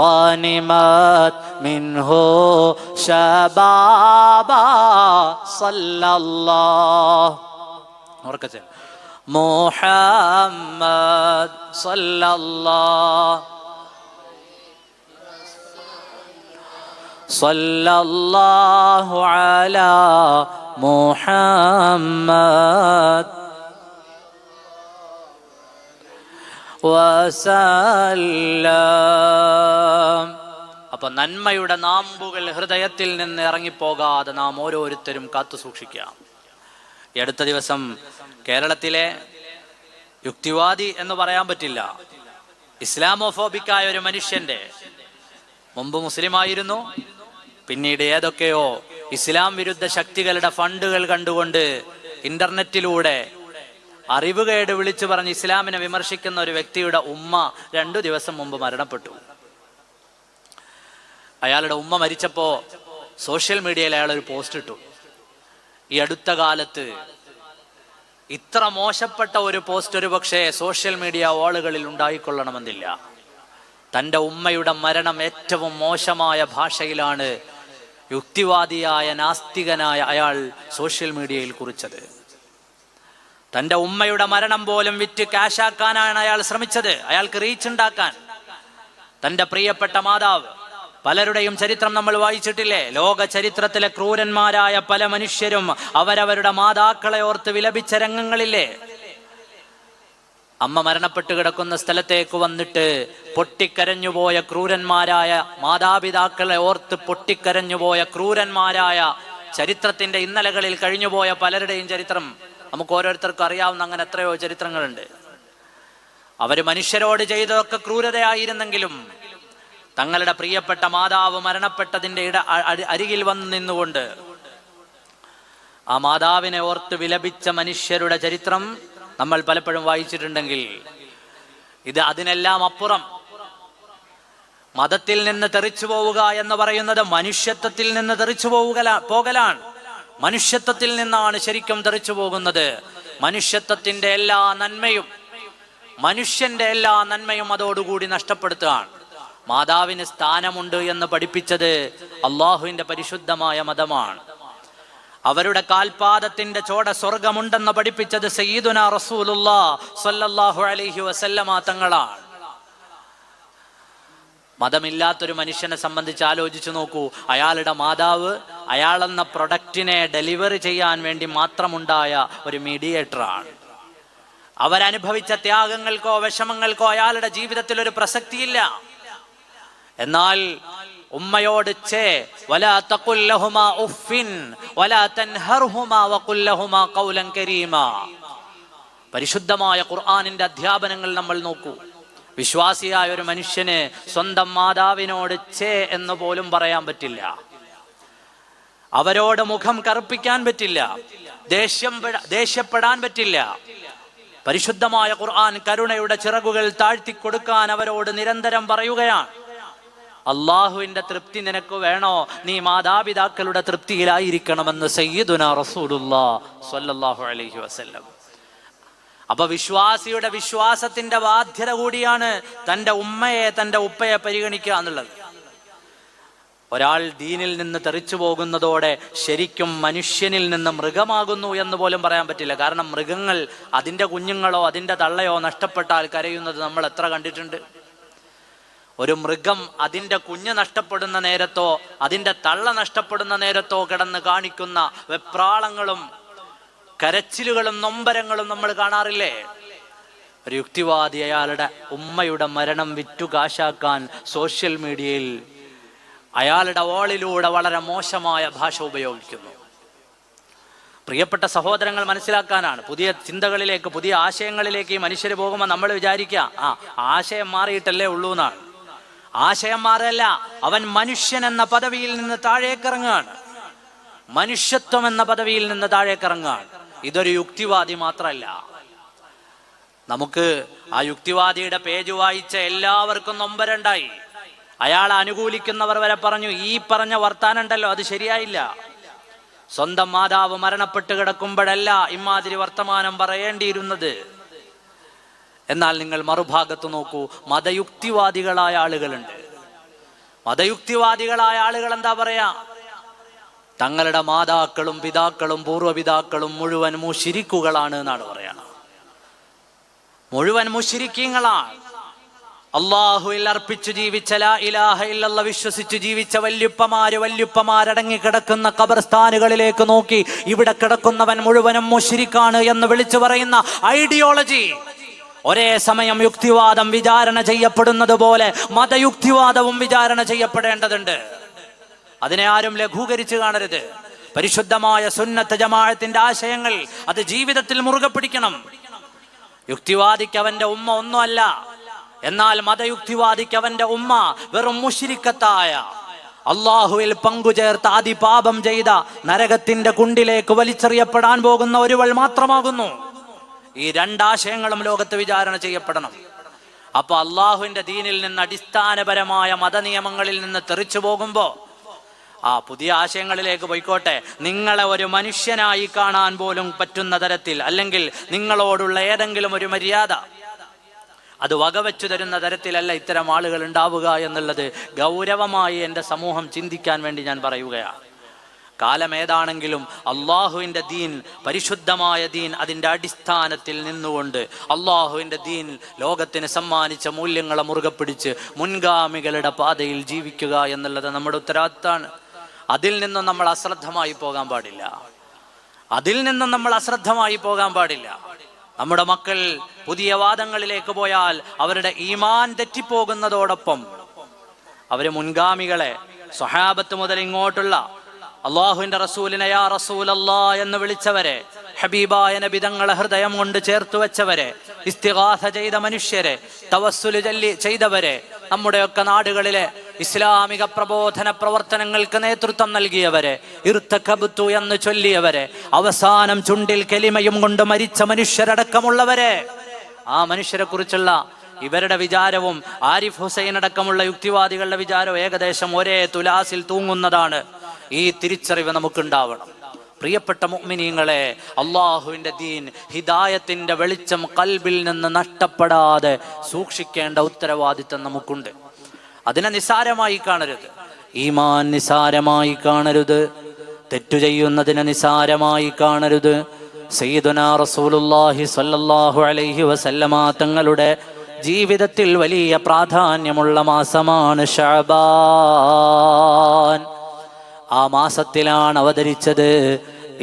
غنمت منه شبابا صلى الله محمد صلى الله صلى الله على محمد വസല്ലം. അപ്പൊ നന്മയുടെ നാമ്പുകൾ ഹൃദയത്തിൽ നിന്ന് ഇറങ്ങിപ്പോകാതെ നാം ഓരോരുത്തരും കാത്തു സൂക്ഷിക്കാം. ഈ അടുത്ത ദിവസം കേരളത്തിലെ യുക്തിവാദി എന്ന് പറയാൻ പറ്റില്ല, ഇസ്ലാമോഫോബിക്കായ ഒരു മനുഷ്യന്റെ, മുമ്പ് മുസ്ലിമായിരുന്നു, പിന്നീട് ഏതൊക്കെയോ ഇസ്ലാം വിരുദ്ധ ശക്തികളുടെ ഫണ്ടുകൾ കണ്ടുകൊണ്ട് ഇന്റർനെറ്റിലൂടെ അറിവുകേട് വിളിച്ചു പറഞ്ഞ് ഇസ്ലാമിനെ വിമർശിക്കുന്ന ഒരു വ്യക്തിയുടെ ഉമ്മ 2 ദിവസം മുമ്പ് മരണപ്പെട്ടു. അയാളുടെ ഉമ്മ മരിച്ചപ്പോ സോഷ്യൽ മീഡിയയിൽ അയാൾ ഒരു പോസ്റ്റ് ഇട്ടു. ഈ അടുത്ത കാലത്ത് ഇത്ര മോശപ്പെട്ട ഒരു പോസ്റ്റ് ഒരു പക്ഷേ സോഷ്യൽ മീഡിയ വാളുകളിൽ ഉണ്ടായിക്കൊള്ളണമെന്നില്ല. തൻ്റെ ഉമ്മയുടെ മരണം ഏറ്റവും മോശമായ ഭാഷയിലാണ് യുക്തിവാദിയായ നാസ്തികനായ അയാൾ സോഷ്യൽ മീഡിയയിൽ കുറിച്ചത്. തൻ്റെ ഉമ്മയുടെ മരണം പോലും വിറ്റ് ക്യാഷാക്കാനാണ് അയാൾ ശ്രമിച്ചത്, അയാൾക്ക് റീച്ച് ഉണ്ടാക്കാൻ. തൻ്റെ പ്രിയപ്പെട്ട മാതാവ്, പലരുടെയും ചരിത്രം നമ്മൾ വായിച്ചിട്ടില്ലേ? ലോക ചരിത്രത്തിലെ ക്രൂരന്മാരായ പല മനുഷ്യരും അവരവരുടെ മാതാക്കളെ ഓർത്ത് വിലപിച്ച രംഗങ്ങളില്ലേ? അമ്മ മരണപ്പെട്ട് കിടക്കുന്ന സ്ഥലത്തേക്ക് വന്നിട്ട് പൊട്ടിക്കരഞ്ഞുപോയ ക്രൂരന്മാരായ മാതാപിതാക്കളെ ഓർത്ത് പൊട്ടിക്കരഞ്ഞുപോയ ക്രൂരന്മാരായ ചരിത്രത്തിന്റെ ഇന്നലകളിൽ കഴിഞ്ഞുപോയ പലരുടെയും ചരിത്രം നമുക്ക് ഓരോരുത്തർക്കും അറിയാവുന്ന അങ്ങനെ എത്രയോ ചരിത്രങ്ങളുണ്ട്. അവര് മനുഷ്യരോട് ചെയ്തതൊക്കെ ക്രൂരതയായിരുന്നെങ്കിലും തങ്ങളുടെ പ്രിയപ്പെട്ട മാതാവ് മരണപ്പെട്ടതിൻ്റെ അരികിൽ വന്ന് നിന്നുകൊണ്ട് ആ മാതാവിനെ ഓർത്ത് വിലപിച്ച മനുഷ്യരുടെ ചരിത്രം നമ്മൾ പലപ്പോഴും വായിച്ചിട്ടുണ്ടെങ്കിൽ, ഇത് അതിനെല്ലാം അപ്പുറം മതത്തിൽ നിന്ന് തെറിച്ചു പോവുക എന്ന് പറയുന്നത് മനുഷ്യത്വത്തിൽ നിന്ന് തെറിച്ചു പോകലാണ്. മനുഷ്യത്വത്തിൽ നിന്നാണ് ശരിക്കും തെറിച്ചു പോകുന്നത്. മനുഷ്യത്വത്തിന്റെ എല്ലാ നന്മയും, മനുഷ്യന്റെ എല്ലാ നന്മയും അതോടുകൂടി നഷ്ടപ്പെടുത്തുകയാണ്. മാതാവിന് സ്ഥാനമുണ്ട് എന്ന് പഠിപ്പിച്ചത് അള്ളാഹുവിന്റെ പരിശുദ്ധമായ മതമാണ്. അവരുടെ കാൽപാദത്തിന്റെ ചോട സ്വർഗമുണ്ടെന്ന് പഠിപ്പിച്ചത് സയ്യിദുനാ റസൂലുള്ളാഹി സ്വല്ലല്ലാഹു അലൈഹി വസല്ലമ തങ്ങളാണ്. മതമില്ലാത്തൊരു മനുഷ്യനെ സംബന്ധിച്ച് ആലോചിച്ചു നോക്കൂ. അയാളുടെ മാതാവ് അയാളെന്ന പ്രൊഡക്റ്റിനെ ഡെലിവറി ചെയ്യാൻ വേണ്ടി മാത്രമുണ്ടായ ഒരു മീഡിയേറ്ററാണ്. അവരനുഭവിച്ച ത്യാഗങ്ങൾക്കോ വിഷമങ്ങൾക്കോ അയാളുടെ ജീവിതത്തിൽ ഒരു പ്രസക്തിയില്ല. എന്നാൽ ഉമ്മയോട് വലാ തഖുൽ ലഹുമാ ഉഫിൻ വലാ തൻഹർഹുമാ വഖുൽ ലഹുമാ ഖൗലൻ കരീമാ. പരിശുദ്ധമായ ഖുർആനിന്റെ അധ്യാപനങ്ങൾ നമ്മൾ നോക്കൂ. വിശ്വാസിയായ ഒരു മനുഷ്യന് സ്വന്തം മാതാവിനോട് എന്ന് പോലും പറയാൻ പറ്റില്ല. അവരോട് മുഖം കറുപ്പിക്കാൻ പറ്റില്ല, ദേഷ്യപ്പെടാൻ പറ്റില്ല. പരിശുദ്ധമായ ഖുർആൻ കരുണയുടെ ചിറകുകൾ താഴ്ത്തിക്കൊടുക്കാൻ അവരോട് നിരന്തരം പറയുകയാണ്. അള്ളാഹുവിന്റെ തൃപ്തി നിനക്ക് വേണോ? നീ മാതാപിതാക്കളുടെ തൃപ്തിയിലായിരിക്കണമെന്ന് സയ്യിദുനാ റസൂലുള്ളാഹി സ്വല്ലല്ലാഹു അലൈഹി വസല്ലം. അപ്പൊ വിശ്വാസിയുടെ വിശ്വാസത്തിന്റെ ബാധ്യത കൂടിയാണ് തൻ്റെ ഉമ്മയെ തൻ്റെ ഉപ്പയെ പരിഗണിക്കുക എന്നുള്ളത്. ഒരാൾ ദീനിൽ നിന്ന് തെറിച്ചു പോകുന്നതോടെ ശരിക്കും മനുഷ്യനിൽ നിന്ന് മൃഗമാകുന്നു എന്ന് പോലും പറയാൻ പറ്റില്ല. കാരണം മൃഗങ്ങൾ അതിൻ്റെ കുഞ്ഞുങ്ങളോ അതിൻ്റെ തള്ളയോ നഷ്ടപ്പെട്ടാൽ കരയുന്നത് നമ്മൾ എത്ര കണ്ടിട്ടുണ്ട്. ഒരു മൃഗം അതിൻ്റെ കുഞ്ഞ് നഷ്ടപ്പെടുന്ന നേരത്തോ അതിൻ്റെ തള്ള നഷ്ടപ്പെടുന്ന നേരത്തോ കിടന്ന് കാണിക്കുന്ന വെപ്രാളങ്ങളും കരച്ചിലുകളും നൊമ്പരങ്ങളും നമ്മൾ കാണാറില്ലേ? ഒരു യുക്തിവാദി അയാളുടെ ഉമ്മയുടെ മരണം വിറ്റു കാശാക്കാൻ സോഷ്യൽ മീഡിയയിൽ അയാളുടെ വാളിലൂടെ വളരെ മോശമായ ഭാഷ ഉപയോഗിക്കുന്നു. പ്രിയപ്പെട്ട സഹോദരങ്ങൾ, മനസ്സിലാക്കാനാണ്. പുതിയ ചിന്തകളിലേക്ക് പുതിയ ആശയങ്ങളിലേക്ക് ഈ മനുഷ്യർ പോകുമ്പോൾ നമ്മൾ വിചാരിക്കുക ആശയം മാറിയിട്ടല്ലേ ഉള്ളൂ എന്നാണ്. ആശയം മാറല്ല, അവൻ മനുഷ്യൻ എന്ന പദവിയിൽ നിന്ന് താഴേക്കിറങ്ങാണ്. മനുഷ്യത്വം എന്ന പദവിയിൽ നിന്ന് താഴേക്കിറങ്ങാണ്. ഇതൊരു യുക്തിവാദി മാത്രമല്ല. നമുക്ക് ആ യുക്തിവാദിയുടെ പേജ് വായിച്ച എല്ലാവർക്കും നൊമ്പരണ്ടായി. അയാളെ അനുകൂലിക്കുന്നവർ വരെ പറഞ്ഞു, ഈ പറഞ്ഞ വർത്താനം ഉണ്ടല്ലോ അത് ശരിയായില്ല. സ്വന്തം മാതാവ് മരണപ്പെട്ട് കിടക്കുമ്പോഴല്ല ഇമാതിരി വർത്തമാനം പറയേണ്ടിയിരുന്നത്. എന്നാൽ നിങ്ങൾ മറുഭാഗത്ത് നോക്കൂ, മതയുക്തിവാദികളായ ആളുകളുണ്ട്. മതയുക്തിവാദികളായ ആളുകൾ എന്താ പറയാ? തങ്ങളുടെ മാതാക്കളും പിതാക്കളും പൂർവ്വപിതാക്കളും മുഴുവൻ മുശ്രിക്കുകളാണ് എന്നാണ് പറയണത്. മുഴുവൻ മുശ്രിക്കീങ്ങളാണ്. അള്ളാഹുവിൽ അർപ്പിച്ചു ജീവിച്ച, ലാ ഇലാഹ ഇല്ലല്ലാഹ് വിശ്വസിച്ചു ജീവിച്ച വല്യുപ്പമാരടങ്ങി കിടക്കുന്ന ഖബർസ്ഥാനുകളിലേക്ക് നോക്കി ഇവിടെ കിടക്കുന്നവൻ മുഴുവനും മുശ്രിക്കാണ് എന്ന് വിളിച്ചു പറയുന്ന ഐഡിയോളജി ഒരേ സമയം യുക്തിവാദം വിചാരണ ചെയ്യപ്പെടുന്നത് പോലെ മതയുക്തിവാദവും വിചാരണ ചെയ്യപ്പെടേണ്ടതുണ്ട്. അതിനെ ആരും ലഘൂകരിച്ച് കാണരുത്. പരിശുദ്ധമായ സുന്നത്ത് ജമാഅത്തിന്റെ ആശയങ്ങൾ അത് ജീവിതത്തിൽ മുറുകെ പിടിക്കണം. യുക്തിവാദിക്ക് അവന്റെ ഉമ്മ ഒന്നുമല്ല, എന്നാൽ മതയുക്തിവാദിക്ക് അവന്റെ ഉമ്മ വെറും മുശ്രിക്കത്തായ, അള്ളാഹുവിൽ പങ്കുചേർത്ത് അതിപാപം ചെയ്ത നരകത്തിന്റെ കുണ്ടിലേക്ക് വലിച്ചെറിയപ്പെടാൻ പോകുന്ന ഒരുവൾ മാത്രമാകുന്നു. ഈ രണ്ടാശയങ്ങളും ലോകത്ത് വിചാരണ ചെയ്യപ്പെടണം. അപ്പൊ അള്ളാഹുവിന്റെ ദീനിൽ നിന്ന് അടിസ്ഥാനപരമായ മതനിയമങ്ങളിൽ നിന്ന് തെറിച്ചു പോകുമ്പോ പുതിയ ആശയങ്ങളിലേക്ക് പോയിക്കോട്ടെ, നിങ്ങളെ ഒരു മനുഷ്യനായി കാണാൻ പോലും പറ്റുന്ന തരത്തിൽ, അല്ലെങ്കിൽ നിങ്ങളോടുള്ള ഏതെങ്കിലും ഒരു മര്യാദ അത് വകവെച്ചു തരുന്ന തരത്തിലല്ല ഇത്തരം ആളുകൾ ഉണ്ടാവുക എന്നുള്ളത് ഗൗരവമായി എൻ്റെ സമൂഹം ചിന്തിക്കാൻ വേണ്ടി ഞാൻ പറയുകയാണ്. കാലം ഏതാണെങ്കിലും അള്ളാഹുവിൻ്റെ ദീൻ, പരിശുദ്ധമായ ദീൻ, അതിൻ്റെ അടിസ്ഥാനത്തിൽ നിന്നുകൊണ്ട് അള്ളാഹുവിൻ്റെ ദീൻ ലോകത്തിന് സമ്മാനിച്ച മൂല്യങ്ങളെ മുറുകെ പിടിച്ച് മുൻഗാമികളുടെ പാതയിൽ ജീവിക്കുക എന്നുള്ളത് നമ്മുടെ ഉത്തരവാദിത്തമാണ്. അതിൽ നിന്നും നമ്മൾ അശ്രദ്ധമായി പോകാൻ പാടില്ല. നമ്മുടെ മക്കൾ പുതിയ വാദങ്ങളിലേക്ക് പോയാൽ അവരുടെ ഈമാൻ തെറ്റിപ്പോകുന്നതോടൊപ്പം അവര് മുൻഗാമികളെ, സ്വഹാബത്ത് മുതൽ ഇങ്ങോട്ടുള്ള അള്ളാഹുവിന്റെ റസൂലിനെ യാ റസൂലല്ലാ എന്ന് വിളിച്ചവരെ, ഹബീബായ നബി തങ്ങളെ ഹൃദയം കൊണ്ട് ചേർത്തു വെച്ചവരെ, ഇസ്തിഗാസ ചെയ്ത മനുഷ്യരെ, തവസ്സുല് ചെയ്തവരെ, നമ്മുടെയൊക്കെ നാടുകളിലെ ഇസ്ലാമിക പ്രബോധന പ്രവർത്തനങ്ങൾക്ക് നേതൃത്വം നൽകിയവരെ, ഇർതകബ്തു എന്ന് ചൊല്ലിയവരെ, അവസാനം ചുണ്ടിൽ കലിമയും കൊണ്ട് മരിച്ച മനുഷ്യരടക്കമുള്ളവരെ, ആ മനുഷ്യരെ കുറിച്ചുള്ള ഇവരുടെ വിചാരവും ആരിഫ് ഹുസൈൻ അടക്കമുള്ള യുക്തിവാദികളുടെ വിചാരവും ഏകദേശം ഒരേ തുലാസിൽ തൂങ്ങുന്നതാണ്. ഈ തിരിച്ചറിവ് നമുക്കുണ്ടാവണം. പ്രിയപ്പെട്ട മുഅ്മിനീങ്ങളെ, അള്ളാഹുവിൻ്റെ ദീൻ, ഹിദായത്തിന്റെ വെളിച്ചം കൽബിൽ നിന്ന് നഷ്ടപ്പെടാതെ സൂക്ഷിക്കേണ്ട ഉത്തരവാദിത്തം നമുക്കുണ്ട്. അതിനെ നിസാരമായി കാണരുത്. ഈമാൻ നിസാരമായി കാണരുത്. തെറ്റു ചെയ്യുന്നതിനെ നിസാരമായി കാണരുത്. സയ്യിദുനാ റസൂലുള്ളാഹി സ്വല്ലല്ലാഹു അലൈഹി വസല്ലമ തങ്ങളുടെ ജീവിതത്തിൽ വലിയ പ്രാധാന്യമുള്ള മാസമാണ് ശഅബാൻ. ആ മാസത്തിലാണ് അവതരിച്ചത്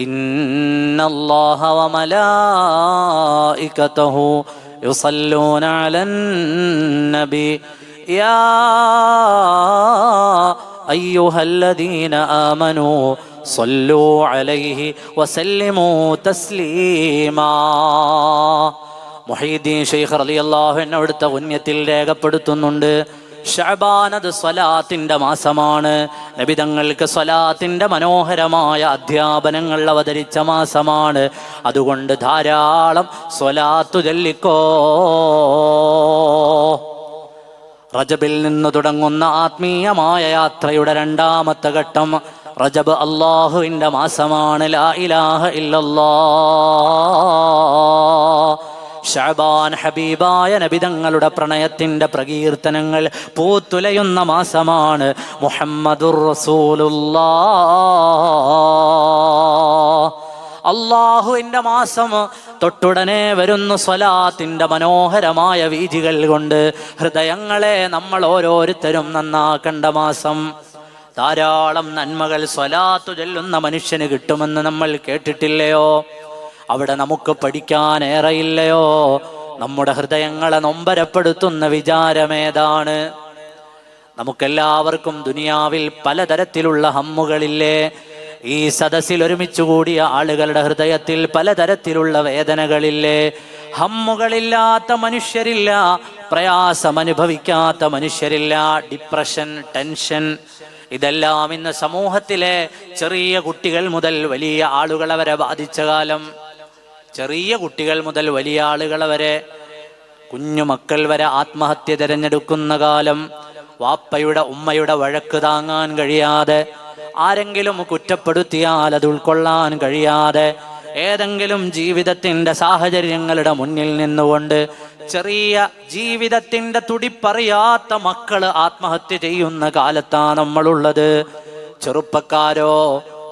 ഇന്നല്ലാഹ വമലായികതഹു യുസല്ലൂന അലൻ നബി യാ അയ്യുഹല്ലദീന ആമനൂ സ്വല്ലൂ അലൈഹി വസല്ലിമൂ തസ്ലീമാ. മുഹയ്യിദ്ദീൻ ശൈഖ് റളിയല്ലാഹു അൻഹു അവിടുത്തെ ഉന്നത്തിൽ രേഖപ്പെടുത്തുന്നുണ്ട്, ശഅബാൻ അത് സ്വലാത്തിന്റെ മാസമാണ്. നബി തങ്ങൾക്ക് സ്വലാത്തിന്റെ മനോഹരമായ അധ്യാപനങ്ങൾ അവതരിച്ച മാസമാണ്. അതുകൊണ്ട് ധാരാളം സ്വലാത്തു ചൊല്ലിക്കോ. റജബിൽ നിന്ന് തുടങ്ങുന്ന ആത്മീയമായ യാത്രയുടെ രണ്ടാമത്തെ ഘട്ടം റജബ് അല്ലാഹുവിന്റെ മാസമാണ്. ലാ ഇലാഹ ഇല്ലല്ലാഹ്. ശഅബാൻ ഹബീബായ നബി തങ്ങളുടെ പ്രണയത്തിന്റെ പ്രകീർത്തനങ്ങൾ പൂത്തുലയുന്ന മാസമാണ്. മുഹമ്മദുർ റസൂലുള്ളാഹ്. അല്ലാഹുവിന്റെ മാസം തൊട്ടുടനെ വരുന്ന സ്വലാത്തിന്റെ മനോഹരമായ വീജികൾ കൊണ്ട് ഹൃദയങ്ങളെ നമ്മൾ ഓരോരുത്തരും നന്നാക്കേണ്ട മാസം. ധാരാളം നന്മകൾ സ്വലാത്തു ചൊല്ലുന്ന മനുഷ്യന് കിട്ടുമെന്ന് നമ്മൾ കേട്ടിട്ടില്ലയോ? അവിടെ നമുക്ക് പഠിക്കാൻ ഏറെയില്ലയോ? നമ്മുടെ ഹൃദയങ്ങളെ നൊമ്പരപ്പെടുത്തുന്ന വിചാരമേതാണ്? നമുക്കെല്ലാവർക്കും ദുനിയാവിൽ പലതരത്തിലുള്ള ഹമ്മുകളില്ലേ? ഈ സദസ്സിൽ ഒരുമിച്ച് കൂടിയ ആളുകളുടെ ഹൃദയത്തിൽ പലതരത്തിലുള്ള വേദനകളില്ലേ? ഹമ്മുകളില്ലാത്ത മനുഷ്യരില്ല, പ്രയാസം അനുഭവിക്കാത്ത മനുഷ്യരില്ല. ഡിപ്രഷൻ, ടെൻഷൻ, ഇതെല്ലാം ഇന്ന് സമൂഹത്തിലെ ചെറിയ കുട്ടികൾ മുതൽ വലിയ ആളുകളെ വരെ ബാധിച്ച കാലം. ചെറിയ കുട്ടികൾ മുതൽ വലിയ ആളുകളെ വരെ, കുഞ്ഞുമക്കൾ വരെ ആത്മഹത്യ തിരഞ്ഞെടുക്കുന്ന കാലം. വാപ്പയുടെ ഉമ്മയുടെ വഴക്ക് താങ്ങാൻ കഴിയാതെ, ആരെങ്കിലും കുറ്റപ്പെടുത്തിയാൽ അത് ഉൾക്കൊള്ളാൻ കഴിയാതെ, ഏതെങ്കിലും ജീവിതത്തിന്റെ സാഹചര്യങ്ങളുടെ മുന്നിൽ നിന്നുകൊണ്ട് ചെറിയ ജീവിതത്തിന്റെ തുടിപ്പറിയാത്ത മക്കള് ആത്മഹത്യ ചെയ്യുന്ന കാലത്താണ് നമ്മളുള്ളത്. ചെറുപ്പക്കാരോ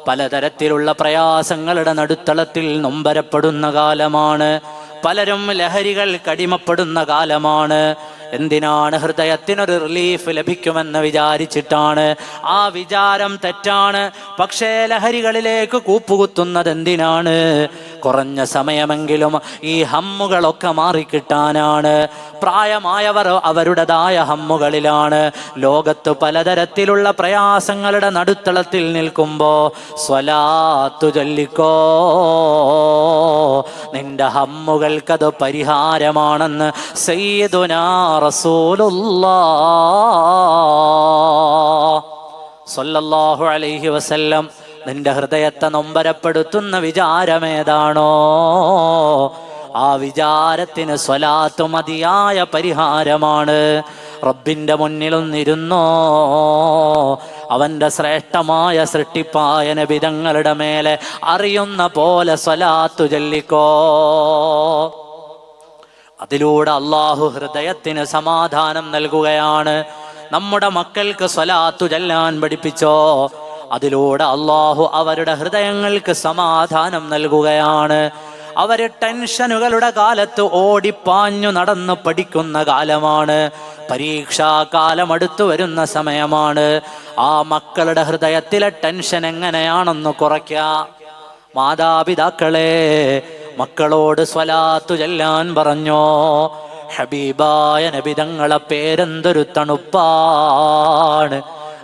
പലതരത്തിലുള്ള പ്രയാസങ്ങളുടെ നടുത്തളത്തിൽ നൊമ്പരപ്പെടുന്ന കാലമാണ്. പലരും ലഹരികൾ കടിമപ്പെടുന്ന കാലമാണ്. എന്തിനാണ്? ഹൃദയത്തിനൊരു റിലീഫ് ലഭിക്കുമെന്ന് വിചാരിച്ചിട്ടാണ്. ആ വിചാരം തെറ്റാണ്. പക്ഷേ ലഹരികളിലേക്ക് കൂപ്പുകുത്തുന്നത് എന്തിനാണ്? കുറഞ്ഞ സമയമെങ്കിലും ഈ ഹമ്മുകളൊക്കെ മാറിക്കിട്ടാനാണ്. പ്രായമായവർ അവരുടേതായ ഹമ്മുകളിലാണ്. ലോകത്ത് പലതരത്തിലുള്ള പ്രയാസങ്ങളുടെ നടുത്തളത്തിൽ നിൽക്കുമ്പോ സ്വലാത്തു ചൊല്ലിക്കോ. നിന്റെ ഹമ്മുകൾക്കത് പരിഹാരമാണെന്ന് സയ്യിദുനാ റസൂലുള്ളാഹ് സ്വല്ലല്ലാഹു അലൈഹി വസല്ലം നിന്റെ ഹൃദയത്തെ നൊമ്പരപ്പെടുത്തുന്ന വിചാരമേതാണോ ആ വിചാരത്തിന് സ്വലാത്ത് മതിയായ പരിഹാരമാണ്. റബ്ബിന്റെ മുന്നിലൊന്നിരുന്നോ, അവന്റെ ശ്രേഷ്ഠമായ സൃഷ്ടിപ്പായ നബി തങ്ങളുടെ മേലെ അറിയുന്ന പോലെ സ്വലാത്തു ചൊല്ലിക്കോ. അതിലൂടെ അള്ളാഹു ഹൃദയത്തിന് സമാധാനം നൽകുകയാണ്. നമ്മുടെ മക്കൾക്ക് സ്വലാത്തു ചൊല്ലാൻ പഠിപ്പിച്ചോ, അതിലൂടെ അള്ളാഹു അവരുടെ ഹൃദയങ്ങൾക്ക് സമാധാനം നൽകുകയാണ്. അവര് ടെൻഷനുകളുടെ കാലത്ത് ഓടിപ്പാഞ്ഞു നടന്ന് പഠിക്കുന്ന കാലമാണ്. പരീക്ഷാകാലം അടുത്തു വരുന്ന സമയമാണ്. ആ മക്കളുടെ ഹൃദയത്തിലെ ടെൻഷൻ എങ്ങനെയാണെന്ന് കുറയ്ക്കാം. മാതാപിതാക്കളെ, മക്കളോട് സ്വലാത്തു ചൊല്ലാൻ പറഞ്ഞോ. ഹബീബായ നബി തങ്ങളെ പേരെന്തൊരു തണുപ്പാണ്.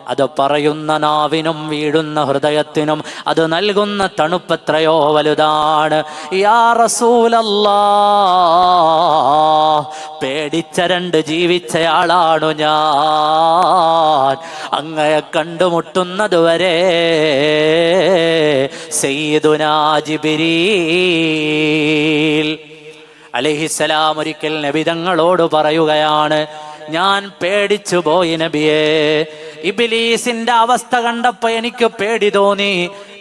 അത് പറയുന്ന നാവിനും വീഴുന്ന ഹൃദയത്തിനും അത് നൽകുന്ന തണുപ്പെത്രയോ വലുതാണ്. യാ റസൂലല്ലാഹ്, പേടിച്ചരണ്ട് ജീവിച്ചയാളാണു ഞാൻ. അങ്ങയെ കണ്ടുമുട്ടുന്നത് വരെ സയ്യിദുനാ ജിബ്രീൽ അലൈഹിസ്സലാം ഒരിക്കൽ നബി തങ്ങളോട് പറയുകയാണ്, ഞാൻ പേടിച്ചു പോയി നബിയേ. ഇബ്ലീസിന്റെ അവസ്ഥ കണ്ടപ്പോ എനിക്ക് പേടി തോന്നി.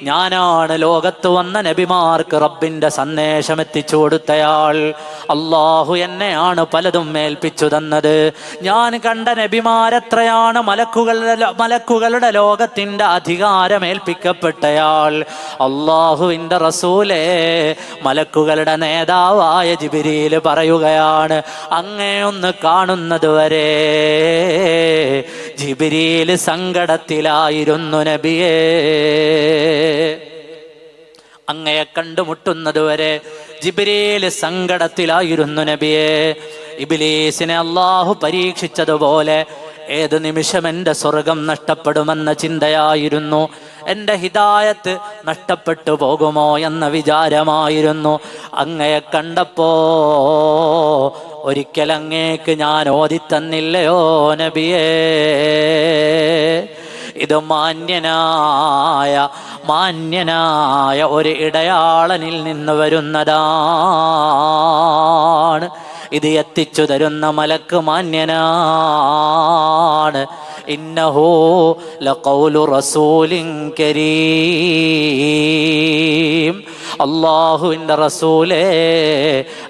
ഞാനാണ് ലോകത്ത് വന്ന നബിമാർക്ക് റബ്ബിന്റെ സന്ദേശം എത്തിച്ചു കൊടുത്തയാൾ. അള്ളാഹു എന്നെയാണ് പലതും ഏൽപ്പിച്ചു തന്നത്. ഞാൻ കണ്ട നബിമാരെത്രയാണ് മലക്കുകളുടെ ലോകത്തിന്റെ അധികാരം ഏൽപ്പിക്കപ്പെട്ടയാൾ. അള്ളാഹുവിന്റെ റസൂലേ, മലക്കുകളുടെ നേതാവായ ജിബ്രീൽ പറയുകയാണ്, അങ്ങയൊന്ന് കാണുന്നത് വരെ ജിബ്രീൽ സങ്കടത്തിലായിരുന്നു നബിയേ. അങ്ങയെ കണ്ടുമുട്ടുന്നത് വരെ ജിബ്രീൽ സങ്കടത്തിലായിരുന്നു നബിയേ. ഇബ്ലീസിനെ അള്ളാഹു പരീക്ഷിച്ചതുപോലെ ഏത് നിമിഷം എൻ്റെ സ്വർഗം നഷ്ടപ്പെടുമെന്ന ചിന്തയായിരുന്നു. എൻ്റെ ഹിദായത്ത് നഷ്ടപ്പെട്ടു പോകുമോ എന്ന വിചാരമായിരുന്നു. അങ്ങയെ കണ്ടപ്പോ ഒരിക്കൽ അങ്ങേക്ക് ഞാൻ ഓതിത്തന്നില്ലയോ നബിയേ? ഇത് മാന്യനായ ഒരു ഇടയാളനിൽ നിന്ന് വരുന്നതാണ്. ഇത് എത്തിച്ചു തരുന്ന മലക്ക് മാന്യനാണ്. ഇന്നഹു ലഖൗലു റസൂലിൻ കരീം. അല്ലാഹുവിൻ്റെ റസൂലേ,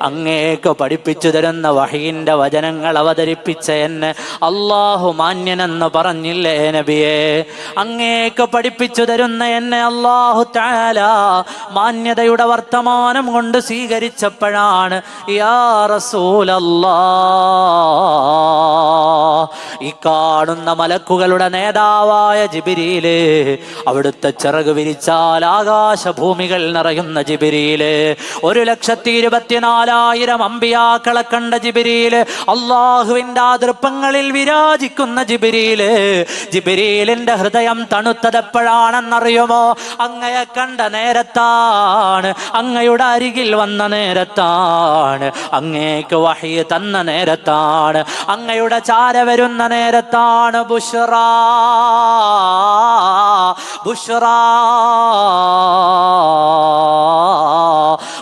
അങ്ങേക്ക് പഠിപ്പിച്ചു തരുന്ന വഹയിൻ്റെ വചനങ്ങൾ അവതരിപ്പിച്ച എന്നെ അല്ലാഹു മാന്യനെന്ന് പറഞ്ഞില്ലേ നബിയേ? അങ്ങേക്ക് പഠിപ്പിച്ചു തരുന്ന എന്നെ അല്ലാഹു തആല മാന്യതയുടെ വർത്തമാനം കൊണ്ട് സ്വീകരിച്ചപ്പോഴാണ് യാ റസൂലല്ലാഹ്, ഈ കാണുന്ന മലക്കുകളുടെ നേതാവായ ജിബ്രീല്, അവിടുത്തെ ചിറക് വിരിച്ചാൽ ആകാശഭൂമികൾ നിറയുന്ന ജിബ്രീല്, 1,24,000 അമ്പിയാക്കളെ കണ്ട ജിബ്രീല്, അള്ളാഹുവിൻ്റെ ആ ദൃപ്പങ്ങളിൽ വിരാജിക്കുന്ന ജിബ്രീല്, ജിബ്രീലിന്റെ ഹൃദയം തണുത്തതെപ്പോഴാണെന്നറിയുമോ? അങ്ങയെ കണ്ട നേരത്താണ്, അങ്ങയുടെ അരികിൽ വന്ന നേരത്താണ്, അങ്ങേക്ക് വഹി തന്ന നേരത്താണ്, അങ്ങയുടെ ചാര വരുന്ന നേരത്താണ്. ബുശ്റാ ബുശ്റാ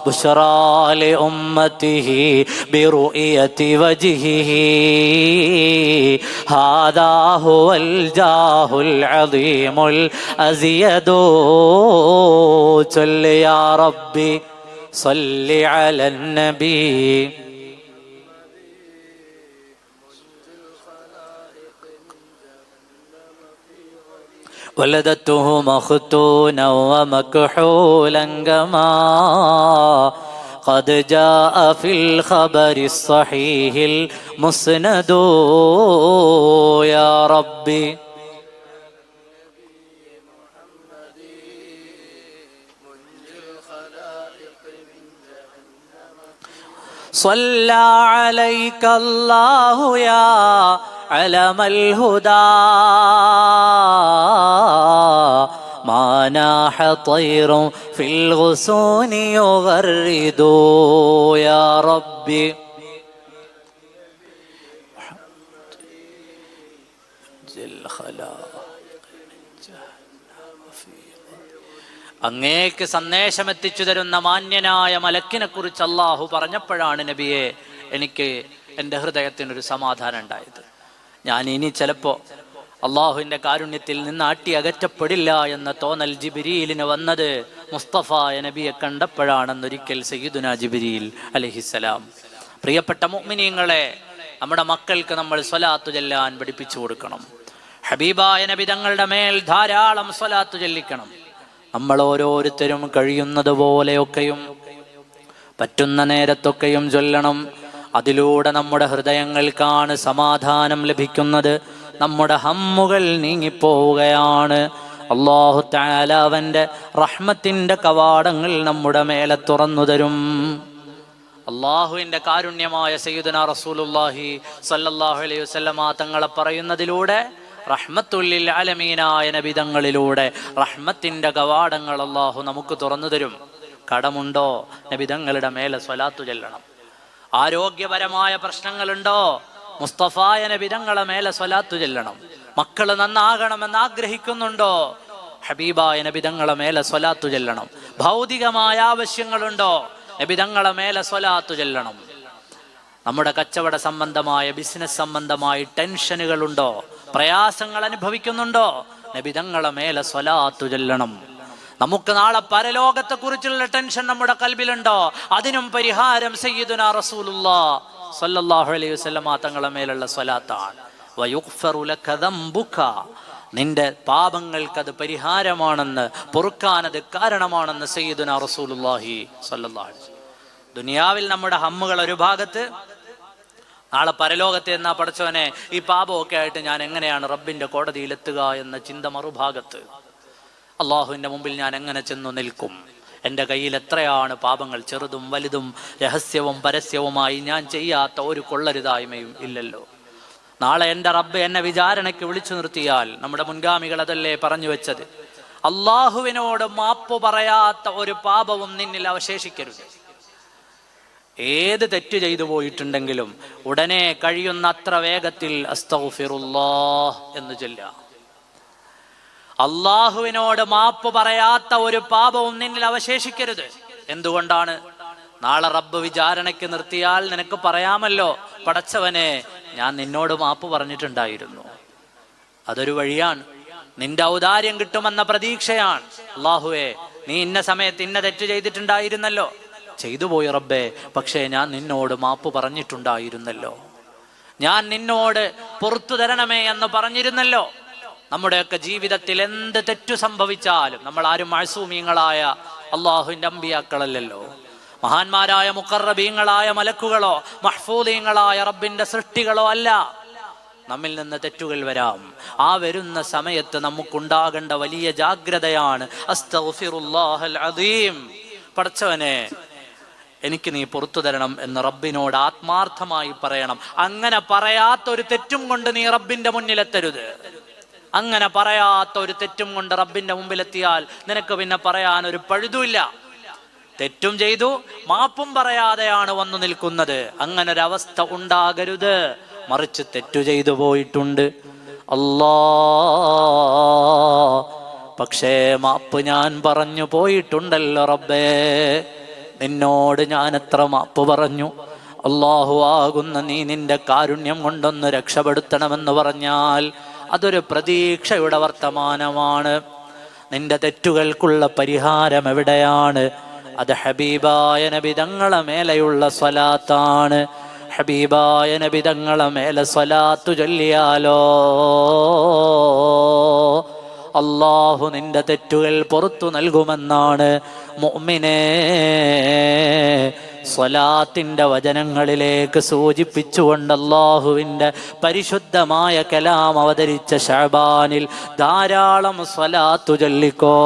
ബുശ്റാ ലി ഉമ്മത്തിഹി ബിറുഇയതി വജ്ഹിഹി ഹാദാ ഹുവൽ ജാഹുൽ അദീമുൽ അസിയദു സല്ലി യാ റബ്ബി സല്ലി അലൻ നബി. ولدته مختونا ومكحولا كما قد جاء في الخبر الصحيح المسند يا ربي. صلى عليك الله يا علم الهدى ما ناح طير في الغصون يغرد يا ربي. അങ്ങേക്ക് സന്ദേശം എത്തിച്ചു തരുന്ന മാന്യനായ മലക്കിനെ കുറിച്ച് അള്ളാഹു പറഞ്ഞപ്പോഴാണ് നബിയെ എനിക്ക് എൻ്റെ ഹൃദയത്തിനൊരു സമാധാനം ഉണ്ടായത്. ഞാൻ ഇനി ചിലപ്പോൾ അള്ളാഹുവിൻ്റെ കാരുണ്യത്തിൽ നിന്ന് അകറ്റപ്പെടില്ല എന്ന തോന്നൽ ജിബ്രീലിന് വന്നത് മുസ്തഫായ നബിയെ കണ്ടപ്പോഴാണെന്നൊരിക്കൽ സയ്യിദുനാ ജിബ്രീൽ അലൈഹിസ്സലാം. പ്രിയപ്പെട്ട മുഅ്മിനീങ്ങളെ, നമ്മുടെ മക്കൾക്ക് നമ്മൾ സ്വലാത്തു ചൊല്ലാൻ പഠിപ്പിച്ചു കൊടുക്കണം. ഹബീബായ നബി തങ്ങളുടെ മേൽ ധാരാളം സ്വലാത്തു ചൊല്ലിക്കണം. നമ്മൾ ഓരോരുത്തരും കഴിയുന്നത് പോലെയൊക്കെയും പറ്റുന്ന നേരത്തൊക്കെയും ചൊല്ലണം. അതിലൂടെ നമ്മുടെ ഹൃദയങ്ങൾക്കാണ് സമാധാനം ലഭിക്കുന്നത്, നമ്മുടെ ഹമ്മുകൾ നീങ്ങിപ്പോവുകയാണ്. അല്ലാഹു തആല അവൻ്റെ റഹ്മത്തിൻ്റെ കവാടങ്ങൾ നമ്മുടെ മേലെ തുറന്നു തരും. അള്ളാഹുവിൻ്റെ കാരുണ്യമായ സയ്യിദുനാ റസൂലുള്ളാഹി സ്വല്ലല്ലാഹു അലൈഹി വസല്ലമ തങ്ങളെ പറയുന്നതിലൂടെ, റഹ്മത്തുല്ലിൽ ആലമീനായ നബി തങ്ങളിലൂടെ റഹ്മത്തിൻ്റെ കവാടങ്ങൾ അള്ളാഹു നമുക്ക് തുറന്നു തരും. കടമുണ്ടോ? നബി തങ്ങളുടെ മേലെ സ്വലാത്തു ചൊല്ലണം. ആരോഗ്യപരമായ പ്രശ്നങ്ങളുണ്ടോ? മുസ്തഫായ നബി തങ്ങളെ മേലെ സ്വലാത്തു ചൊല്ലണം. മക്കൾ നന്നാകണമെന്ന് ആഗ്രഹിക്കുന്നുണ്ടോ? ഹബീബായ നബി തങ്ങളെ മേലെ സ്വലാത്തു ചൊല്ലണം. ഭൗതികമായ ആവശ്യങ്ങളുണ്ടോ? നബി തങ്ങളെ മേലെ സ്വലാത്തു ചൊല്ലണം. നമ്മുടെ കച്ചവട സംബന്ധമായ, ബിസിനസ് സംബന്ധമായി ടെൻഷനുകളുണ്ടോ? പ്രയാസങ്ങൾ അനുഭവിക്കുന്നുണ്ടോ? നബി തങ്ങളെ മേലെ സ്വലാത്തു ചൊല്ലണം. നമുക്ക് നാളെ പരലോകത്തെ കുറിച്ചുള്ള ടെൻഷൻ നമ്മുടെ കൽബിലുണ്ടോ? അതിനും പരിഹാരം സയ്യിദുനാ റസൂലുള്ളാഹി സ്വല്ലല്ലാഹു അലൈഹി വസല്ലമ തങ്ങളെ മേലുള്ള സ്വലാത്താണ്. വയുഗ്ഫറു ലക ദംബുക, നിന്റെ പാപങ്ങൾക്കത് പരിഹാരമാണെന്ന്, പൊറുക്കാനത് കാരണമാണെന്ന് സയ്യിദുനാ റസൂലുള്ളാഹി സ്വല്ലല്ലാഹു അലൈഹി വസല്ലം. ദുനിയാവിൽ നമ്മുടെ ഹമ്മുകൾ ഒരു ഭാഗത്ത്, നാളെ പരലോകത്തെ എന്നാ പടച്ചവനെ ഈ പാപമൊക്കെ ആയിട്ട് ഞാൻ എങ്ങനെയാണ് റബ്ബിന്റെ കോടതിയിലെത്തുക എന്ന ചിന്ത മറുഭാഗത്ത്. അള്ളാഹുവിൻ്റെ മുമ്പിൽ ഞാൻ എങ്ങനെ ചെന്നു നിൽക്കും? എൻ്റെ കയ്യിൽ എത്രയാണ് പാപങ്ങൾ, ചെറുതും വലുതും രഹസ്യവും പരസ്യവുമായി ഞാൻ ചെയ്യാത്ത ഒരു കൊള്ളരുതായ്മയും ഇല്ലല്ലോ. നാളെ എൻ്റെ റബ്ബ് എന്നെ വിചാരണയ്ക്ക് വിളിച്ചു നിർത്തിയാൽ, നമ്മുടെ മുൻഗാമികൾ അതല്ലേ പറഞ്ഞു വെച്ചത്, അള്ളാഹുവിനോട് മാപ്പ് പറയാത്ത ഒരു പാപവും നിന്നിൽ അവശേഷിക്കരുത്. ഏത് തെറ്റ് ചെയ്തു പോയിട്ടുണ്ടെങ്കിലും ഉടനെ കഴിയുന്ന അത്ര വേഗത്തിൽ അസ്തഗ്ഫിറുല്ലാഹ് എന്ന് ചൊല്ലുക. അള്ളാഹുവിനോട് മാപ്പ് പറയാത്ത ഒരു പാപവും നിന്നിൽ അവശേഷിക്കരുത്. എന്തുകൊണ്ടാണ്? നാളെ റബ്ബ് വിചാരണയ്ക്ക് നിർത്തിയാൽ നിനക്ക് പറയാമല്ലോ, പടച്ചവനെ ഞാൻ നിന്നോട് മാപ്പ് പറഞ്ഞിട്ടുണ്ടായിരുന്നു. അതൊരു വഴിയാണ്. നിന്റെ ഔദാര്യം കിട്ടുമെന്ന പ്രതീക്ഷയാണ്. അള്ളാഹുവേ, നീ ഇന്ന സമയത്ത് ഇന്ന തെറ്റ് ചെയ്തിട്ടുണ്ടായിരുന്നല്ലോ, ചെയ്തു പോയി റബ്ബേ, പക്ഷേ ഞാൻ നിന്നോട് മാപ്പ് പറഞ്ഞിട്ടുണ്ടായിരുന്നല്ലോ, ഞാൻ നിന്നോട് പുറത്തു തരണമേ എന്ന് പറഞ്ഞിരുന്നല്ലോ. നമ്മുടെയൊക്കെ ജീവിതത്തിൽ എന്ത് തെറ്റു സംഭവിച്ചാലും നമ്മൾ ആരും മഅ്സൂമീങ്ങളായ അള്ളാഹുവിൻ്റെ അമ്പിയാക്കളല്ലല്ലോ. മഹാന്മാരായ മുഖറബീങ്ങളായ മലക്കുകളോ മഹ്ഫൂദീങ്ങളായ റബ്ബിന്റെ സൃഷ്ടികളോ അല്ല. നമ്മിൽ നിന്ന് തെറ്റുകൾ വരാം. ആ വരുന്ന സമയത്ത് നമുക്കുണ്ടാകേണ്ട വലിയ ജാഗ്രതയാണ് അസ്തഗ്ഫിറുല്ലാഹൽ അദീം. പടച്ചവനെ, എനിക്ക് നീ പുറത്തു തരണം എന്ന് റബ്ബിനോട് ആത്മാർത്ഥമായി പറയണം. അങ്ങനെ പറയാത്ത ഒരു തെറ്റും കൊണ്ട് നീ റബ്ബിന്റെ മുന്നിലെത്തരുത്. അങ്ങനെ പറയാത്ത ഒരു തെറ്റും കൊണ്ട് റബ്ബിന്റെ മുമ്പിലെത്തിയാൽ നിനക്ക് പിന്നെ പറയാൻ ഒരു പഴുതുമില്ല. തെറ്റും ചെയ്തു മാപ്പും പറയാതെയാണ് വന്നു നിൽക്കുന്നത്. അങ്ങനെ ഒരവസ്ഥ ഉണ്ടാകരുത്. മറിച്ച് തെറ്റു ചെയ്തു പോയിട്ടുണ്ട് അല്ലാ, പക്ഷേ മാപ്പ് ഞാൻ പറഞ്ഞു പോയിട്ടുണ്ടല്ലോ റബ്ബേ, നിന്നോട് ഞാൻ എത്ര മാപ്പ് പറഞ്ഞു. അല്ലാഹു ആകുന്ന നീ നിന്റെ കാരുണ്യം കൊണ്ടൊന്ന് രക്ഷപ്പെടുത്തണമെന്ന് പറഞ്ഞാൽ അതൊരു പ്രതീക്ഷയുടെ വർത്തമാനമാണ്. നിന്റെ തെറ്റുകൾക്കുള്ള പരിഹാരം എവിടെയാണ്? അത് ഹബീബായ നബി തങ്ങളെ മേലെയുള്ള സ്വലാത്താണ്. ഹബീബായ നബി തങ്ങളെ മേലെ സ്വലാത്തു ചൊല്ലിയാലോ അല്ലാഹു നിന്റെ തെറ്റുകൾ പുറത്തു നൽകുമെന്നാണ് മുഅ്മിനേ സ്വലാത്തിന്റെ വചനങ്ങളിലേക്ക് സൂചിപ്പിച്ചുകൊണ്ട് അല്ലാഹുവിൻ്റെ പരിശുദ്ധമായ കലാം അവതരിച്ച ശഅബാനിൽ ധാരാളം സ്വലാത്തു ചൊല്ലിക്കോ.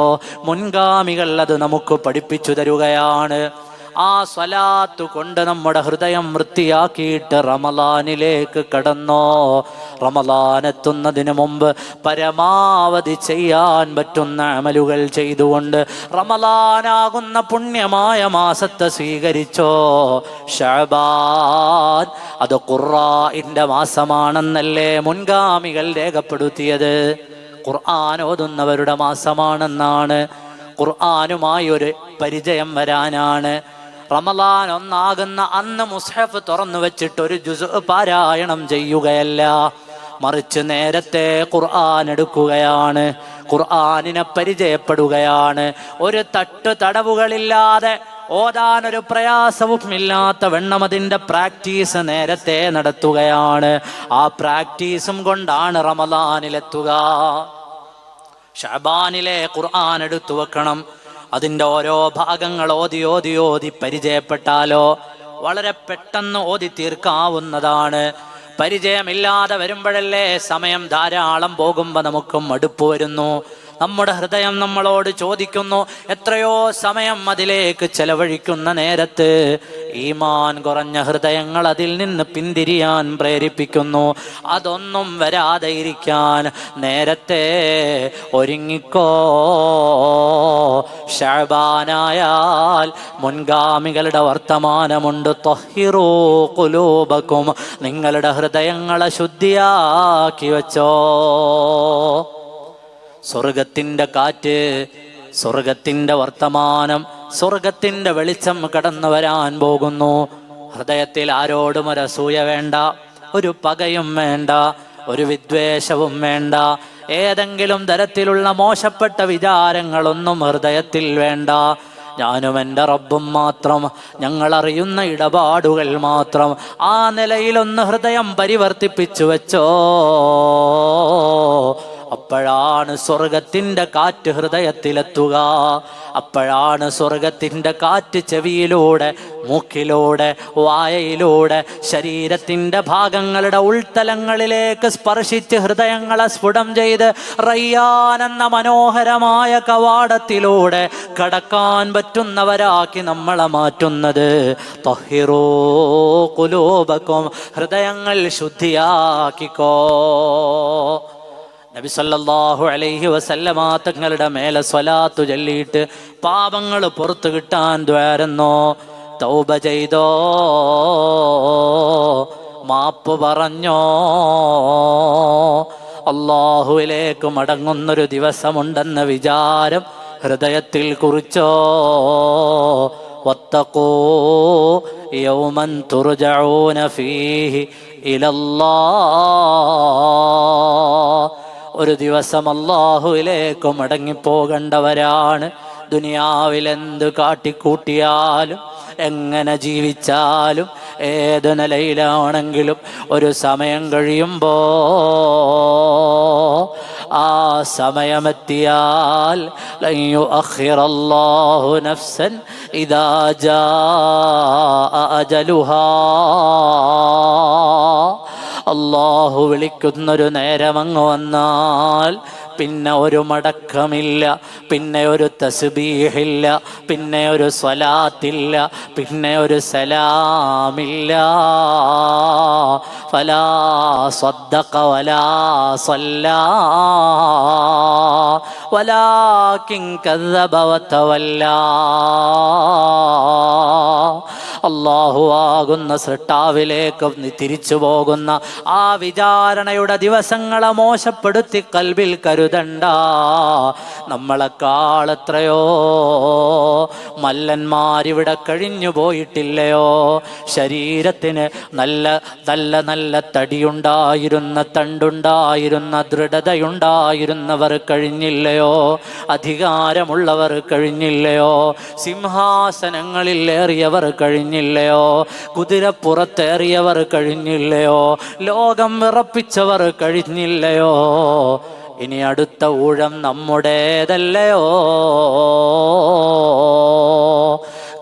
മുൻഗാമികൾ അത് നമുക്ക് പഠിപ്പിച്ചു തരുകയാണ്. ആ സ്വലാത്ത് കൊണ്ട് നമ്മുടെ ഹൃദയം വൃത്തിയാക്കിയിട്ട് റമളാനിലേക്ക് കടന്നോ. റമളാൻ എത്തുന്നതിന് മുമ്പ് പരമാവധി ചെയ്യാൻ പറ്റുന്ന അമലുകൾ ചെയ്തുകൊണ്ട് റമളാനാകുന്ന പുണ്യമായ മാസത്തെ സ്വീകരിച്ചോ. ശഅബാൻ അത് ഖുർആന്റെ മാസമാണെന്നല്ലേ മുൻഗാമികൾ രേഖപ്പെടുത്തിയത്. ഖുർആൻ ഓതുന്നവരുടെ മാസമാണെന്നാണ്. ഖുർആനുമായി ഒരു പരിചയം വരാനാണ്. റമളാൻ ഒന്നാകുന്ന അന്ന് മുസ്ഹഫ് തുറന്നു വെച്ചിട്ട് ഒരു ജുസ് പാരായണം ചെയ്യുകയല്ല, മറിച്ച് നേരത്തെ ഖുർആൻ എടുക്കുകയാണ്, ഖുർആനിനെ പരിചയപ്പെടുകയാണ്. ഒരു തടവുകളില്ലാതെ ഓതാനൊരു പ്രയാസവും ഇല്ലാത്ത വണ്ണം അതിൻ്റെ പ്രാക്ടീസ് നേരത്തെ നടത്തുകയാണ്. ആ പ്രാക്ടീസും കൊണ്ടാണ് റമളാനിലെത്തുക. ശഅബാനിലെ ഖുർആൻ എടുത്തു വെക്കണം. അതിൻ്റെ ഓരോ ഭാഗങ്ങൾ ഓതി പരിചയപ്പെട്ടാലോ വളരെ പെട്ടെന്ന് ഓതി തീർക്കാവുന്നതാണ്. പരിചയമില്ലാതെ വരുമ്പോഴല്ലേ സമയം ധാരാളം പോകുമ്പോൾ നമുക്ക് മടുപ്പ് വരുന്നു. നമ്മുടെ ഹൃദയം നമ്മളോട് ചോദിക്കുന്നു, എത്രയോ സമയം അതിലേക്ക് ചെലവഴിക്കുന്ന നേരത്ത് ഈമാൻ കുറഞ്ഞ ഹൃദയങ്ങൾ അതിൽ നിന്ന് പിന്തിരിയാൻ പ്രേരിപ്പിക്കുന്നു. അതൊന്നും വരാതെ ഇരിക്കാൻ നേരത്തെ ഒരുങ്ങിക്കോ. ശഅബാനായാൽ മുൻഗാമികളുടെ വർത്തമാനമുണ്ട്, ത്വഹിറൂ ഖുലൂബക്കും, നിങ്ങളുടെ ഹൃദയങ്ങളെ ശുദ്ധിയാക്കി വെച്ചോ. സ്വർഗത്തിൻ്റെ കാറ്റ്, സ്വർഗത്തിൻ്റെ വർത്തമാനം, സ്വർഗത്തിൻ്റെ വെളിച്ചം കടന്നു വരാൻ പോകുന്നു. ഹൃദയത്തിൽ ആരോടും ഒരു അസൂയ വേണ്ട, ഒരു പകയും വേണ്ട, ഒരു വിദ്വേഷവും വേണ്ട, ഏതെങ്കിലും തരത്തിലുള്ള മോശപ്പെട്ട വിചാരങ്ങളൊന്നും ഹൃദയത്തിൽ വേണ്ട. ഞാനും എൻ്റെ റബ്ബും മാത്രം, ഞങ്ങളറിയുന്ന ഇടപാടുകൾ മാത്രം. ആ നിലയിലൊന്ന് ഹൃദയം പരിവർത്തിപ്പിച്ചു വെച്ചോ. അപ്പോഴാണ് സ്വർഗത്തിൻ്റെ കാറ്റ് ഹൃദയത്തിലെത്തുക. അപ്പോഴാണ് സ്വർഗത്തിൻ്റെ കാറ്റ് ചെവിയിലൂടെ, മൂക്കിലൂടെ, വായയിലൂടെ ശരീരത്തിൻ്റെ ഭാഗങ്ങളുടെ ഉൾത്തലങ്ങളിലേക്ക് സ്പർശിച്ച് ഹൃദയങ്ങളെ സ്ഫുടം ചെയ്ത് റയ്യാൻ എന്ന മനോഹരമായ കവാടത്തിലൂടെ കടക്കാൻ പറ്റുന്നവരാക്കി നമ്മളെ മാറ്റുന്നത്. ത്വഹിറൂ ഖുലൂബക്കും, ഹൃദയങ്ങൾ ശുദ്ധിയാക്കിക്കോ. നബി സല്ലല്ലാഹു അലൈഹി വസല്ലമ തങ്ങളുടെ മേലെ സ്വലാത്തു ചൊല്ലിയിട്ട് പാപങ്ങൾ പുറത്തു കിട്ടാൻ ദ്വാരുന്നോ. തൗബ ചെയ്തോ, മാപ്പ് പറഞ്ഞോ, അല്ലാഹുവിലേക്ക് മടങ്ങുന്നൊരു ദിവസമുണ്ടെന്ന വിചാരം ഹൃദയത്തിൽ കുറിച്ചോ. വത്തഖൂ യൗമൻ തുർജഊന ഫീഹി ഇലല്ലാഹ്. ഒരു ദിവസം അല്ലാഹുവിലേക്ക് മടങ്ങിപ്പോകേണ്ടവരാണ്. ദുനിയാവിലെന്ത് കാട്ടിക്കൂട്ടിയാലും എങ്ങനെ ജീവിച്ചാലും ഏത് നിലയിലാണെങ്കിലും ഒരു സമയം കഴിയുമ്പോൾ ആ സമയമെത്തിയാൽ ലൻ യുഅഖിറല്ലാഹു നഫ്സൻ ഇദാ ജാഅ അജലുഹാ. അല്ലാഹു വിളിക്കുന്നൊരു നേരമങ്ങ് വന്നാൽ പിന്നെ ഒരു മടക്കമില്ല, പിന്നെ ഒരു തസ്ബീഹില്ല, പിന്നെ ഒരു സ്വലാത്തില്ല, പിന്നെ ഒരു സലാമില്ല. ഫലാ സ്വദ്ദഖ വലാ സ്വല്ലാ വലാകിൻ കദ്ദബ വതവല്ലാ. അല്ലാഹു ആകുന്ന സൃഷ്ടാവിലേക്ക് തിരിച്ചു പോകുന്ന ആ വിചാരണയുടെ ദിവസങ്ങളെ മോശപ്പെടുത്തി കൽബിൽ കരുതണ്ട. നമ്മളെക്കാളെത്രയോ മല്ലന്മാരിവിടെ കഴിഞ്ഞു പോയിട്ടില്ലയോ? ശരീരത്തിന് നല്ല നല്ല നല്ല തടിയുണ്ടായിരുന്ന, തണ്ടുണ്ടായിരുന്ന, ദൃഢതയുണ്ടായിരുന്നവർ കഴിഞ്ഞില്ലയോ? അധികാരമുള്ളവർ കഴിഞ്ഞില്ലയോ? സിംഹാസനങ്ങളിൽ ഏറിയവർ കഴിഞ്ഞില്ലയോ? കുതിരപ്പുറത്തേറിയവർ കഴിഞ്ഞില്ലയോ? ലോകം വിറപ്പിച്ചവർ കഴിഞ്ഞില്ലയോ? ഇനി അടുത്ത ഊഴം നമ്മുടേതല്ലയോ?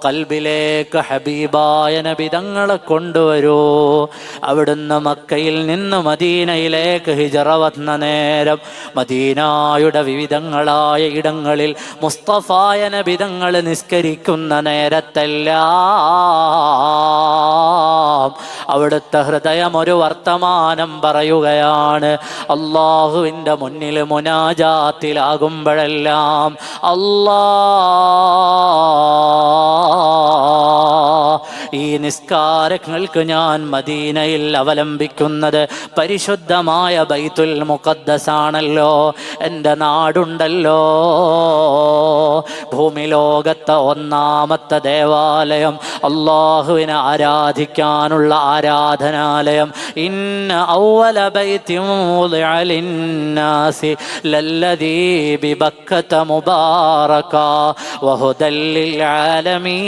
കൽബിലേക്ക് ഹബീബായ നബി തങ്ങളെ കൊണ്ടുവരൂ. അവിടുന്ന് മക്കയിൽ നിന്ന് മദീനയിലേക്ക് ഹിജറ വന്ന നേരം മദീനായുടെ വിവിധങ്ങളായ ഇടങ്ങളിൽ മുസ്തഫായ നബി തങ്ങൾ നിസ്കരിക്കുന്ന നേരത്തെല്ലാം അവിടുത്തെ ഹൃദയം ഒരു വർത്തമാനം പറയുകയാണ്. അള്ളാഹുവിൻ്റെ മുന്നിൽ മുനാജാത്തിലാകുമ്പോഴെല്ലാം ഈ നിസ്കാരങ്ങൾക്ക് ഞാൻ മദീനയിൽ അവലംബിക്കുന്നത് പരിശുദ്ധമായ ബൈത്തുൽ മുഖദ്ദസാണല്ലോ, എൻ്റെ നാടുണ്ടല്ലോ. ഭൂമി ലോകത്തെ ഒന്നാമത്തെ ദേവാലയം, അള്ളാഹുവിനെ ആരാധിക്കാനുള്ള ആരാധനാലയം. ഇന്ന ഔവല ബൈത്തിൻ വുദിഅ ലിന്നാസി ലല്ലദീ ബിബക്കത മുബാറകാ വഹുദൽ ലിൽ ആലമീൻ.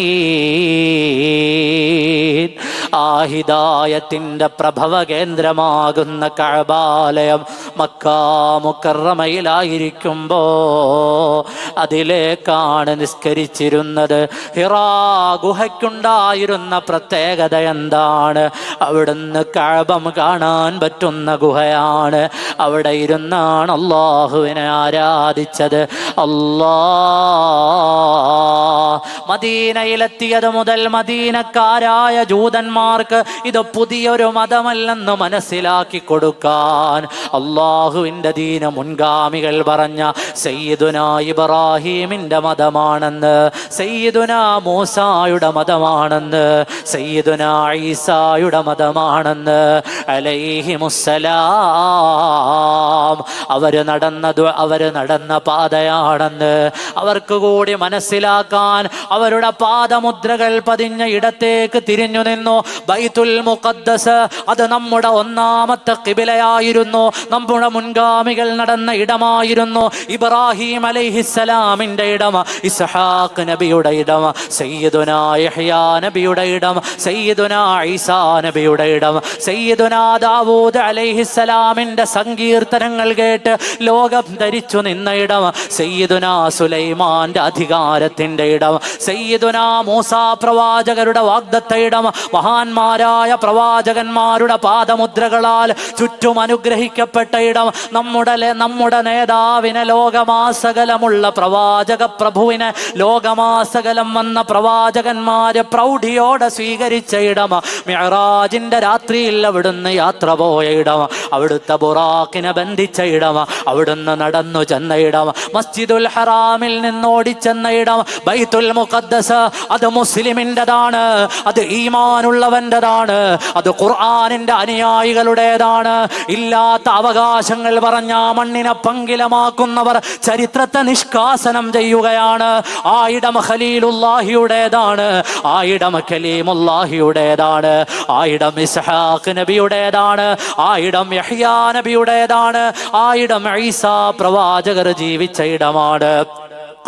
ആ ഹിദായത്തിൻ്റെ പ്രഭവ കേന്ദ്രമാകുന്ന കഅബാലയം മക്കാ മുക്കറമയിലായിരിക്കുമ്പോ അതിലേക്കാണ് നിസ്കരിച്ചിരുന്നത്. ഹിറാ ഗുഹയ്ക്കുണ്ടായിരുന്ന പ്രത്യേകത എന്താണ്? അവിടുന്ന് കഅബം കാണാൻ പറ്റുന്ന ഗുഹയാണ്. അവിടെ ഇരുന്നാണ് അല്ലാഹുവിനെ ആരാധിച്ചത്. മദീനയിലെത്തിയത് മുതൽ മദീനക്കാരായ ജൂതന്മാർക്ക് ഇത് പുതിയൊരു മതമല്ലെന്ന് മനസ്സിലാക്കി കൊടുക്കാൻ അള്ളാഹുവിൻ്റെ ദീന മുൻഗാമികൾ പറഞ്ഞ സയ്യിദുനാ ഇബ്രാഹീമിൻ്റെ മതമാണെന്ന്, സയ്യിദുനാ മൂസായുടെ മതമാണെന്ന്, സയ്യിദുനാ ഈസായുടെ മതമാണെന്ന് അലൈഹിമുസ്സലാം അവര് നടന്ന പാതയാണെന്ന് അവർക്ക് കൂടി മനസ്സിലാക്കാൻ അവരുടെ പാദമുദ്രകൾ പതിഞ്ഞ ഇടത്തേക്ക് തിരിഞ്ഞു നിന്നു. ബൈത്തുൽ മുഖദ്ദസ് അത് നമ്മുടെ ഒന്നാമത്തെ ഖിബിലയായിരുന്നു, നമ്മുടെ മുൻഗാമികൾ നടന്ന ഇടമായിരുന്നു. ഇബ്രാഹിം അലൈഹിസ്സലാമിൻ്റെ ഇടം, ഇസ്ഹാഖ് നബിയുടെ ഇടം, സയ്യിദുനാ യഹ്യാ നബിയുടെ ഇടം, സയ്യിദുനാ ഈസാ നബിയുടെ ഇടം, സയ്യിദുനാ ദാവൂദ് അലൈഹിസ്സലാമിൻ്റെ സങ്കീർത്തനങ്ങൾ കേട്ട് ലോകം ധരിച്ചു നിന്ന ഇടം, സയ്യിദുനാ സുലൈമാന്റെ അധികാരത്തിൻ്റെ ഇടം, സയ്യിദുനാ മൂസാ പ്രവാചകരുടെ വാഗ്ദത്ത ഇടം, മഹാ മഹാന്മാരായ പ്രവാചകന്മാരുടെ പാദമുദ്രകളാൽ ചുറ്റും അനുഗ്രഹിക്കപ്പെട്ട ഇടം, നമ്മുടെ നേതാവിനെ, ലോകമാസകലമുള്ള പ്രവാചക പ്രഭുവിനെ, ലോകമാസകലം വന്ന പ്രവാചകന്മാരെ പ്രൗഢിയോടെ സ്വീകരിച്ച ഇടം, മിഅ്റാജിന്റെ രാത്രിയിൽ അവിടുന്ന് യാത്ര പോയ ഇടം, അവിടുത്തെ ബുറാഖിനെ ബന്ധിച്ച ഇടം, അവിടുന്ന് നടന്നു ചെന്ന ഇടം, മസ്ജിദുൽ ഹറാമിൽ നിന്ന് ഓടിച്ചെന്ന ഇടം, ബൈത്തുൽ മുഖദ്ദസ്, അത് മുസ്ലിമിൻ്റെതാണ്, അത് ഈമാനുള്ളവൻ്റെതാണ്, അത് ഖുർആനിന്റെ അനുയായികളുടേതാണ്. ഇല്ലാത്ത അവകാശങ്ങൾ പറഞ്ഞ മണ്ണിനെ പങ്കിലമാക്കുന്നവർ ചരിത്രത്തെ നിഷ്കാസനം ചെയ്യുകയാണ്. ആ ഇടം ഖലീലുല്ലാഹിയുടേതാണ്, ആ ഇടം കലീമുല്ലാഹിയുടേതാണ്, ആ ഇടം ഇസ്ഹാഖ് നബിയുടേതാണ്, ആ ഇടം യഹ്യാ നബിയുടേതാണ്, ആ ഇടം ഈസാ പ്രവാചകർ ജീവിച്ച ഇടമാണ്.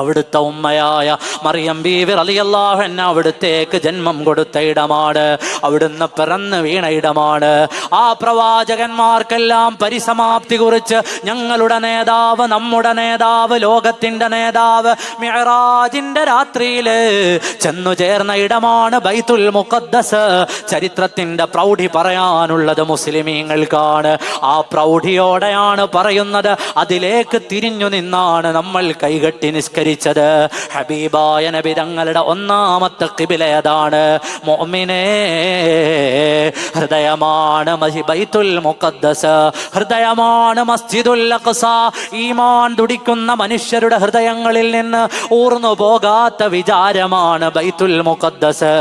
അവിടുത്തെ ഉമ്മയായ മറിയം ബീവി റളിയല്ലാഹു അൻഹ അവിടുത്തേക്ക് ജന്മം കൊടുത്ത ഇടമാണ്, അവിടുന്ന് പിറന്ന് വീണ ഇടമാണ്. ആ പ്രവാചകന്മാർക്കെല്ലാം പരിസമാപ്തി കുറിച്ച് ഞങ്ങളുടെ നേതാവ്, നമ്മുടെ നേതാവ്, ലോകത്തിന്റെ നേതാവ് മിഅ്റാജിന്റെ രാത്രിയിൽ ചെന്നു ചേർന്ന ഇടമാണ് ബൈത്തുൽ മുഖദ്ദസ്. ചരിത്രത്തിന്റെ പ്രൗഢി പറയാനുള്ളത് മുസ്ലിമീങ്ങൾക്കാണ്. ആ പ്രൗഢിയോടെയാണ് പറയുന്നത്. അതിലേക്ക് തിരിഞ്ഞു നിന്നാണ് നമ്മൾ കൈകെട്ടി നിസ്കരിച്ചത്. ഹബീബായ നബി തങ്ങളുടെ ഒന്നാമത്തെ ഖിബിലയാണ്. മുഅ്മിനേ, ഹൃദയമാണ് ബൈത്തുൽ മുഖദ്ദസ്, ഹൃദയമാണ് മസ്ജിദുൽ അഖ്സ. ഈമാൻ തുടിക്കുന്ന മനുഷ്യരുടെ ഹൃദയങ്ങളിൽ നിന്ന് ഊർന്നു പോകാത്ത വിചാരമാണ് ബൈത്തുൽ മുഖദ്ദസ്.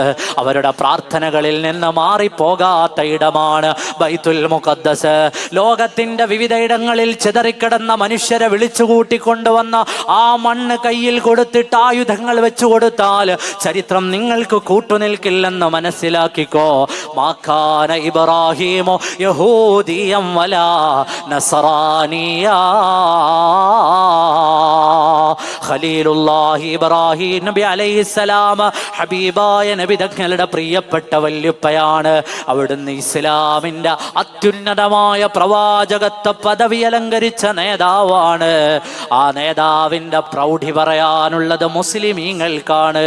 അവരുടെ പ്രാർത്ഥനകളിൽ നിന്ന് മാറിപ്പോകാത്ത ഇടമാണ് ബൈത്തുൽ മുഖദ്ദസ്. ലോകത്തിന്റെ വിവിധ ഇടങ്ങളിൽ ചിതറിക്കിടന്ന മനുഷ്യരെ വിളിച്ചുകൂട്ടിക്കൊണ്ടുവന്ന ആ മണ്ണ് കയ്യിൽ കൊടുത്തിട്ട് ആയുധങ്ങൾ വെച്ചു കൊടുത്താൽ ചരിത്രം നിങ്ങൾക്ക് കൂട്ടുനിൽക്കില്ലെന്ന് മനസ്സിലാക്കിക്കോ. മാഖാന ഇബ്രാഹീമോ യഹൂദിയം വലാ നസ്റാനിയ. ഖലീലുല്ലാഹി ഇബ്രാഹിം നബി അലൈഹിസ്സലാം ഹബീബായ നബി തങ്ങളുടെ പ്രിയപ്പെട്ട വല്യുപ്പയാണ്. അവിടുന്ന് ഇസ്ലാമിന്റെ അത്യുന്നതമായ പ്രവാചകത്വ പദവി അലങ്കരിച്ച നേതാവാണ്. ആ നേതാവിന്റെ പ്രൗഢി പറയാനുള്ളത് മുസ്ലിമീങ്ങൾക്കാണ്.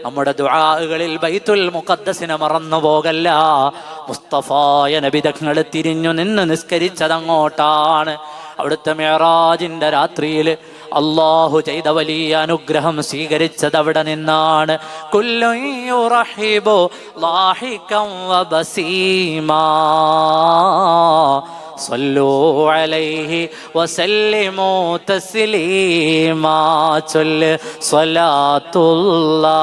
നമ്മുടെ ദുആകളിൽ ബൈത്തുൽ മുഖദ്ദസിനെ മറന്നു പോകല്ല. മുസ്തഫായ നബി തങ്ങൾ തിരിഞ്ഞു നിന്ന് നിസ്കരിച്ചതങ്ങോട്ടാണ്. അവിടുത്തെ മിഅ്റാജിന്റെ രാത്രിയിൽ അല്ലാഹു ചെയ്ത വലിയ അനുഗ്രഹം സ്വീകരിച്ചത് അവിടെ നിന്നാണ്. കുല്ലു യുറഹിബു ളാഹികം വബസീമാ സല്ലു അലൈഹി വസല്ലിമു തസ്ലീമാ. ചൊല്ല് സ്വലാത്തുല്ലാഹ്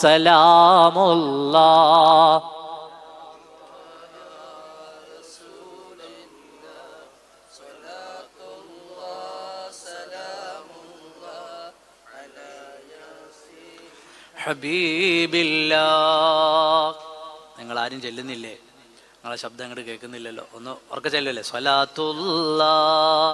സലാമുല്ലാഹ്. ഹബീബില്ലാഹ്. നിങ്ങൾ ആരും ചെല്ലുന്നില്ലേ? നിങ്ങളെ ശബ്ദം അങ്ങോട്ട് കേൾക്കുന്നില്ലല്ലോ. ഒന്ന് ഉറക്കെ ചെല്ലല്ലേ? സ്വലാത്തുല്ലാഹ്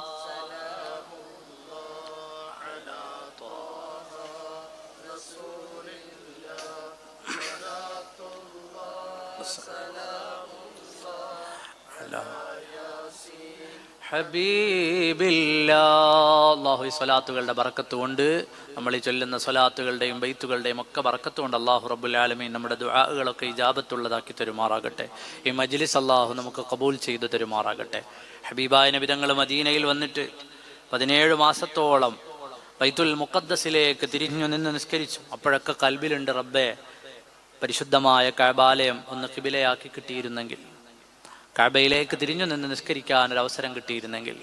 ഹബീബില്ലാഹ്. ഈ സ്വലാത്തുകളുടെ ബറക്കത്ത് കൊണ്ട്, നമ്മൾ ഈ ചൊല്ലുന്ന സ്വലാത്തുകളുടെയും ബൈത്തുകളുടെയും ഒക്കെ ബറക്കത്ത് കൊണ്ട് അല്ലാഹു റബ്ബുൽ ആലമീൻ നമ്മുടെ ദുആകളൊക്കെ ഇജാബത്തുള്ളതാക്കി തരുമാറാകട്ടെ. ഈ മജ്ലിസ് അല്ലാഹു നമുക്ക് ഖബൂൽ ചെയ്തു തരുമാറാകട്ടെ. ഹബീബായ നബി തങ്ങൾ മദീനയിൽ വന്നിട്ട് 17 മാസത്തോളം ബൈത്തുൽ മുഖദ്ദസിലേക്ക് തിരിഞ്ഞു നിന്ന് നിസ്കരിച്ചു. അപ്പോഴൊക്കെ കൽബിലുണ്ട്, റബ്ബേ, പരിശുദ്ധമായ കഅബാലയം ഒന്ന് ഖിബിലയാക്കി കിട്ടിയിരുന്നെങ്കിൽ, കഅബയിലേക്ക് തിരിഞ്ഞു നിന്ന് നിസ്കരിക്കാൻ ഒരു അവസരം കിട്ടിയിരുന്നെങ്കിൽ.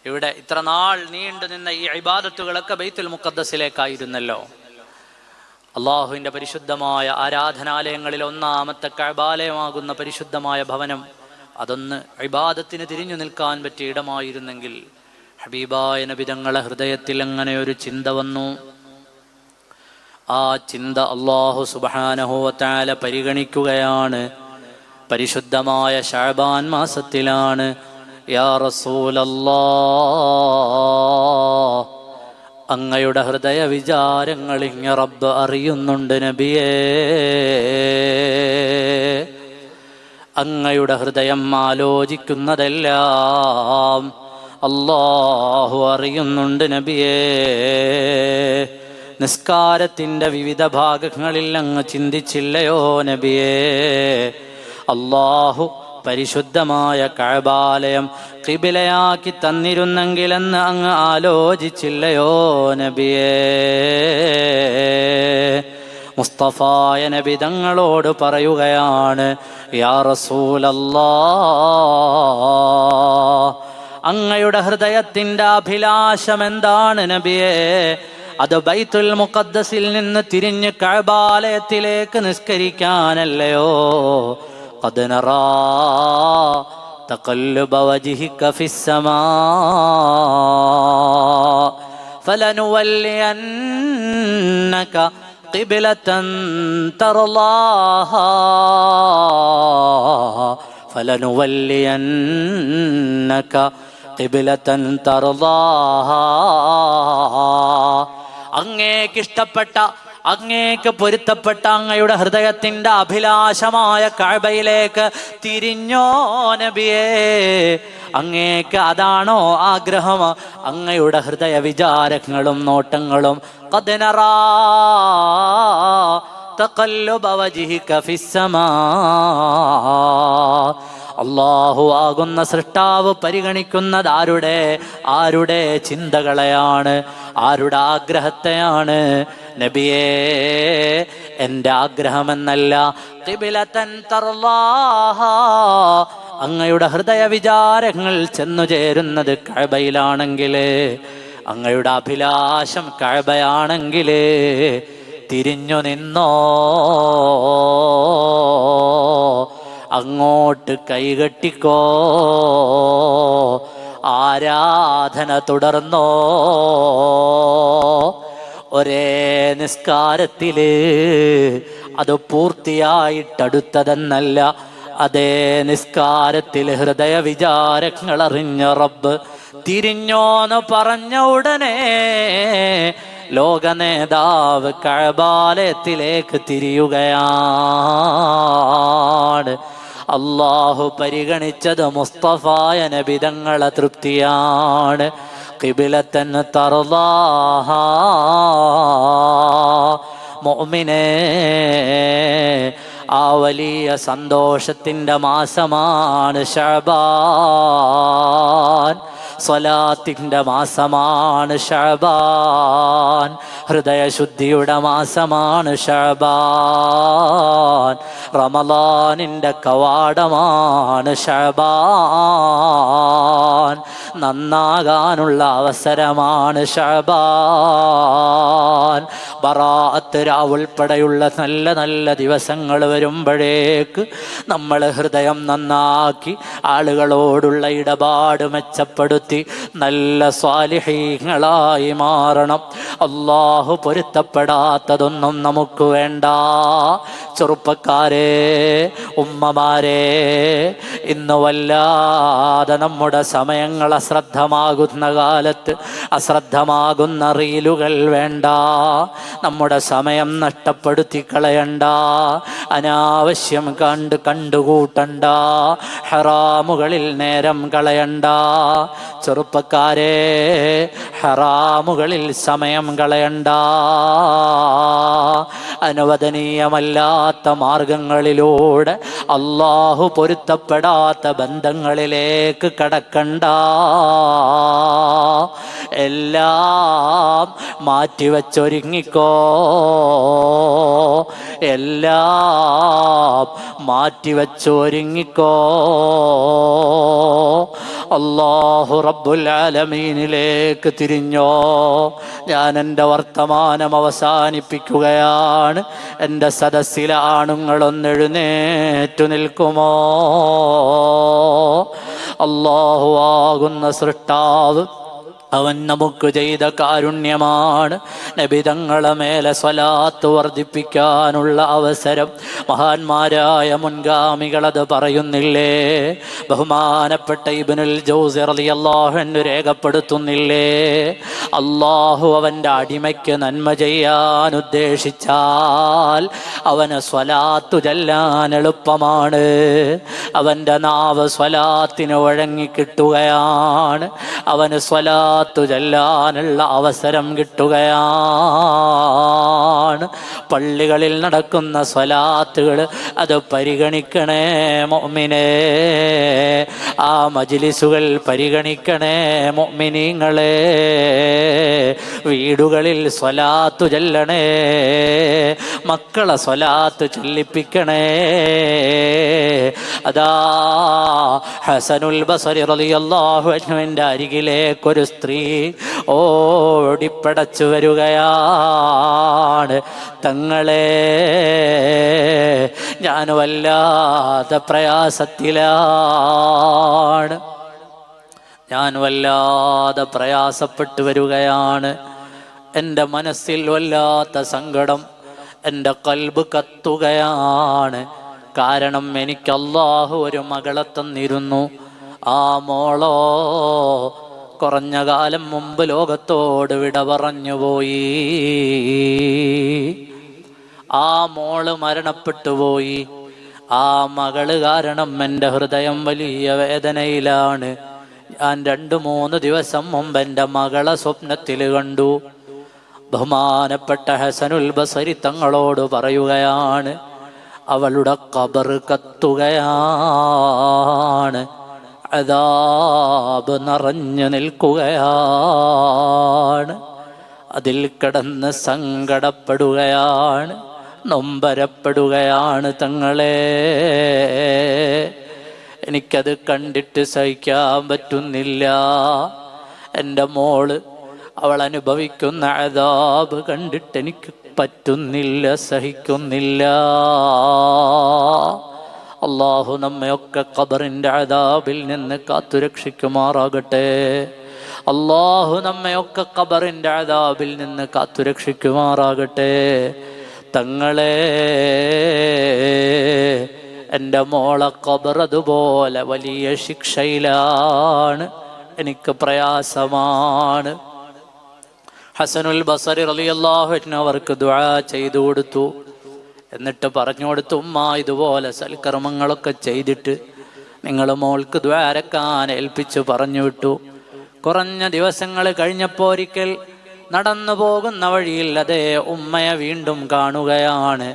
ഇവിടെ ഇത്ര നാൾ നീണ്ടു നിന്ന ഈ ഇബാദത്തുകളൊക്കെ ബൈത്തുൽ മുഖദ്ദസിലേക്കായിരുന്നല്ലോ. അള്ളാഹുവിൻ്റെ പരിശുദ്ധമായ ആരാധനാലയങ്ങളിൽ ഒന്നാമത്തെ കഅബാലയമാകുന്ന പരിശുദ്ധമായ ഭവനം, അതൊന്ന് ഇബാദത്തിന് തിരിഞ്ഞു നിൽക്കാൻ പറ്റിയ ഇടമായിരുന്നെങ്കിൽ. ഹബീബായ നബി തങ്ങളുടെ ഹൃദയത്തിൽ അങ്ങനെ ഒരു ചിന്ത വന്നു. ആ ചിന്ത അല്ലാഹു സുബ്ഹാനഹു വ തആല പരിഗണിക്കുകയാണ്. പരിശുദ്ധമായ ശഅബാൻ മാസത്തിലാണ്. യാ റസൂലല്ലാഹ്, അങ്ങയുടെ ഹൃദയ വിചാരങ്ങൾ ഇങ്ങ റബ്ബ് അറിയുന്നുണ്ട് നബിയേ. അങ്ങയുടെ ഹൃദയം ആലോചിക്കുന്നതെല്ലാം അല്ലാഹു അറിയുന്നുണ്ട് നബിയേ. നിസ്കാരത്തിൻ്റെ വിവിധ ഭാഗങ്ങളിൽ അങ്ങ് ചിന്തിച്ചില്ലയോ നബിയേ? അല്ലാഹു പരിശുദ്ധമായ കഅബാലയം ഖിബിലയാക്കി തന്നിരുന്നെങ്കിലെന്ന് അങ്ങ് ആലോചിച്ചില്ലയോ നബിയേ? മുസ്തഫായ നബി തങ്ങളോട് പറയുകയാണ്, യാ റസൂലല്ലാഹ്, അങ്ങയുടെ ഹൃദയത്തിൻ്റെ അഭിലാഷം എന്താണ് നബിയേ? അത് ബൈത്തുൽ മുഖദ്ദസിൽ നിന്ന് തിരിഞ്ഞ് കഅബാലയത്തിലേക്ക് നിസ്കരിക്കാനല്ലയോ? ഖദ് നറാ തഖല്ലുബ വജ്ഹിക ഫിസ്സമാ ഫലനുവല്ലിയന്നക ഖിബ്ലതൻ തർളാഹാ ഫലനുവല്ലിയന്നക ഖിബ്ലതൻ തർളാഹാ. അങ്ങേക്കിഷ്ടപ്പെട്ട, അങ്ങേക്ക് പൊരുത്തപ്പെട്ട അങ്ങയുടെ ഹൃദയത്തിൻ്റെ അഭിലാഷമായ കഅബയിലേക്ക് തിരിഞ്ഞോ നബിയേ? അങ്ങേക്ക് അതാണോ ആഗ്രഹം? അങ്ങയുടെ ഹൃദയ വിചാരങ്ങളും നോട്ടങ്ങളും ഖദ് നറാ തഖല്ലുബ വജ്ഹിക ഫിസ്സമാ. അല്ലാഹു ആകുന്ന സൃഷ്ടാവ് പരിഗണിക്കുന്നത് ആരുടെ ചിന്തകളെയാണ്, ആരുടെ ആഗ്രഹത്തെയാണ്? നബിയേ, എൻ്റെ ആഗ്രഹമെന്നല്ല, ഖിബ്ലതൻ തർളാഹാ, അങ്ങയുടെ ഹൃദയ വിചാരങ്ങൾ ചെന്നു ചേരുന്നത് കഅബയിലാണെങ്കിൽ, അങ്ങയുടെ അഭിലാഷം കഅബയാണെങ്കിൽ തിരിഞ്ഞു നിന്നോ, അങ്ങോട്ട് കൈകെട്ടിക്കോ, ആരാധന തുടർന്നോ. ഒരേ നിസ്കാരത്തില് അത് പൂർത്തിയായിട്ടടുത്തതെന്നല്ല, അതേ നിസ്കാരത്തിൽ ഹൃദയ വിചാരങ്ങൾ അറിഞ്ഞ റബ്ബ് തിരിഞ്ഞോന്ന് പറഞ്ഞ ഉടനെ ലോക നേതാവ് കഅബാലയത്തിലേക്ക് തിരിയുകയാണ്. അല്ലാഹു പരിഗണിച്ചത് മുസ്തഫായ നബി തങ്ങളെ തൃപ്തിയാണ്. ഖിബ്ലതൻ തർളാഹാ. മുഅ്മിനേ, ആ വലിയ സന്തോഷത്തിൻ്റെ മാസമാണ് ശഅബാൻ. സ്വലാത്തിൻ്റെ മാസമാണ് ശഅബാൻ. ഹൃദയശുദ്ധിയുടെ മാസമാണ് ശഅബാൻ. റമളാനിൻ്റെ കവാടമാണ് ശഅബാൻ. നന്നാകാനുള്ള അവസരമാണ് ശഅബാൻ. ബറാഅത്ത് രാവ് ഉൾപ്പെടെയുള്ള നല്ല നല്ല ദിവസങ്ങൾ വരുമ്പോഴേക്ക് നമ്മൾ ഹൃദയം നന്നാക്കി ആളുകളോടുള്ള ഇടപാട് മെച്ചപ്പെടുത്തി നല്ല സ്വാലിഹീങ്ങളായി മാറണം. അല്ലാഹു പൊരുത്തപ്പെടാത്തതൊന്നും നമുക്ക് വേണ്ട. ചെറുപ്പക്കാരെ, ഉമ്മമാരെ, ഇന്ന് വല്ലാതെ നമ്മുടെ സമയങ്ങൾ അശ്രദ്ധമാകുന്ന കാലത്ത് അശ്രദ്ധമാകുന്ന റീലുകൾ വേണ്ട. നമ്മുടെ സമയം നഷ്ടപ്പെടുത്തി കളയണ്ട. അനാവശ്യം കണ്ടുകൂട്ടണ്ട. ഹറാമുകളിൽ നേരം കളയണ്ട. ചെറുപ്പക്കാരെ, ഹറാമുകളിൽ സമയം കളയണ്ട. അനുവദനീയമല്ലാത്ത മാർഗങ്ങളിലൂടെ അല്ലാഹു പൊരുത്തപ്പെടാത്ത ബന്ധങ്ങളിലേക്ക് കടക്കണ്ട. എല്ലാം മാറ്റിവെച്ചൊരുങ്ങിക്കോ. എല്ലാം മാറ്റിവെച്ചൊരുങ്ങിക്കോ. അല്ലാഹു റബ്ബുൽ ആലമീനിലേക്ക് തിരിഞ്ഞോ. ഞാൻ എൻ്റെ വർത്തമാനം അവസാനിപ്പിക്കുകയാണ്. എൻ്റെ സദസ്സിലെ ആണുങ്ങളൊന്നെഴുന്നേറ്റു നിൽക്കുമോ? അല്ലാഹു ആകുന്ന സൃഷ്ടാവ് അവൻ നമുക്ക് ചെയ്ത കാരുണ്യമാണ്. നബി തങ്ങളെ മേലെ സ്വലാത്ത് വർദ്ധിപ്പിക്കാനുള്ള അവസരം മഹാന്മാരായ മുൻഗാമികളത് പറയുന്നില്ലേ? ബഹുമാനപ്പെട്ട ഇബ്നുൽ ജൗസി റളിയല്ലാഹു അൻഹു രേഖപ്പെടുത്തുന്നില്ലേ? അല്ലാഹു അവൻ്റെ അടിമയ്ക്ക് നന്മ ചെയ്യാൻ ഉദ്ദേശിച്ചാൽ അവന് സ്വലാത്തു ചൊല്ലാൻ എളുപ്പമാണ്. അവൻ്റെ നാവ് സ്വലാത്തിന് വഴങ്ങിക്കിട്ടുകയാണ്. അവന് സ്വലാത്ത് സ്വലാത്തു ചൊല്ലാനുള്ള അവസരം കിട്ടുകയാണ്. പള്ളികളിൽ നടക്കുന്ന സ്വലാത്തുകൾ അത് പരിഗണിക്കണേ മുഅ്മിനേ. ആ മജ്ലിസുകൾ പരിഗണിക്കണേ മുഅ്മിനീങ്ങളെ. വീടുകളിൽ സ്വലാത്തു ചൊല്ലണേ, മക്കളെ സ്വലാത്ത് ചൊല്ലിപ്പിക്കണേ. അതാ ഹസനുൽ ബസരി റളിയല്ലാഹു അൻഹുവിന്റെ അരികിലേക്കൊരു സ്ത്രീ ഓടിപ്പടച്ചു വരികയാണ്. തങ്ങളെ, ഞാൻ വല്ലാതെ പ്രയാസത്തിലാണ്, ഞാൻ വല്ലാതെ പ്രയാസപ്പെട്ടു വരികയാണ്. എൻ്റെ മനസ്സിൽ വല്ലാത്ത സങ്കടം, എൻ്റെ ഖൽബ് കത്തുകയാണ്. കാരണം എനിക്ക് അല്ലാഹു ഒരു മകളെ തന്നിരുന്നു. ആ മോളോ കുറഞ്ഞ കാലം മുമ്പ് ലോകത്തോട് വിട പറഞ്ഞുപോയി. ആ മോള് മരണപ്പെട്ടുപോയി. ആ മകള് കാരണം എൻ്റെ ഹൃദയം വലിയ വേദനയിലാണ്. ഞാൻ 2-3 ദിവസം മുമ്പ് എൻ്റെ മകളെ സ്വപ്നത്തിൽ കണ്ടു. ബഹുമാനപ്പെട്ട ഹസനുൽ ബസരി തങ്ങളോട് പറയുകയാണ്, അവളുടെ ഖബർ കത്തുകയാണ്, അദാബ് നിറഞ്ഞു നിൽക്കുകയാണ്. അതിൽ കിടന്ന് സങ്കടപ്പെടുകയാണ്, നൊമ്പരപ്പെടുകയാണ്. തങ്ങളെ, എനിക്കത് കണ്ടിട്ട് സഹിക്കാൻ പറ്റുന്നില്ല. എൻ്റെ മോള് അവൾ അനുഭവിക്കുന്ന അദാബ് കണ്ടിട്ട് എനിക്ക് പറ്റുന്നില്ല, സഹിക്കുന്നില്ല. അല്ലാഹു നമ്മയൊക്കെ ഖബറിൻ്റെ അദാബിൽ നിന്ന് കാത്തുരക്ഷിക്കുമാറാകട്ടെ. അല്ലാഹു നമ്മയൊക്കെ ഖബറിൻ്റെ അദാബിൽ നിന്ന് കാത്തുരക്ഷിക്കുമാറാകട്ടെ. തങ്ങളെ, എൻ്റെ മോളെ ഖബർ അതുപോലെ വലിയ ശിക്ഷയിലാണ്, എനിക്ക് പ്രയാസമാണ്. ഹസനുൽ ബസരി റളിയല്ലാഹു അൻഹു അവർക്ക് ദുആ ചെയ്തു കൊടുത്തു. എന്നിട്ട് പറഞ്ഞു കൊടുത്തു, ഉമ്മ ഇതുപോലെ സൽക്കർമ്മങ്ങളൊക്കെ ചെയ്തിട്ട് നിങ്ങൾ മോൾക്ക് ദ്വാരക്കാൻ ഏൽപ്പിച്ചു പറഞ്ഞു വിട്ടു. കുറഞ്ഞ ദിവസങ്ങൾ കഴിഞ്ഞപ്പോൾ ഒരിക്കൽ നടന്നു പോകുന്ന വഴിയിൽ അതേ ഉമ്മയെ വീണ്ടും കാണുകയാണ്.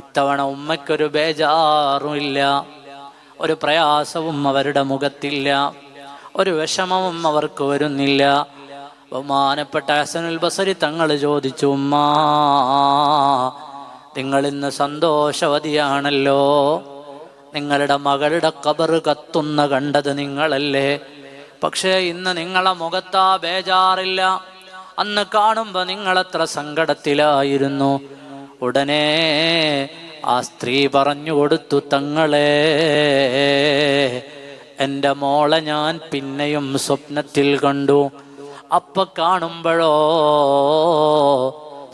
ഇത്തവണ ഉമ്മയ്ക്കൊരു ബേജാറുമില്ല, ഒരു പ്രയാസവും അവരുടെ മുഖത്തില്ല, ഒരു വിഷമവും അവർക്ക് വരുന്നില്ല. ബഹുമാനപ്പെട്ട ഹസനുൽ ബസരി തങ്ങൾ ചോദിച്ചു, ഉമ്മ നിങ്ങൾ ഇന്ന് സന്തോഷവതിയാണല്ലോ, നിങ്ങളുടെ മകളുടെ ഖബർ കത്തുന്ന കണ്ടത് നിങ്ങളല്ലേ, പക്ഷേ ഇന്ന് നിങ്ങളെ മുഖത്താ ബേജാറില്ല. അന്ന് കാണുമ്പോൾ നിങ്ങളെത്ര സങ്കടത്തിലായിരുന്നു. ഉടനെ ആ സ്ത്രീ പറഞ്ഞു കൊടുത്തു, തങ്ങളെ, എൻ്റെ മോളെ ഞാൻ പിന്നെയും സ്വപ്നത്തിൽ കണ്ടു. അപ്പൊ കാണുമ്പോഴോ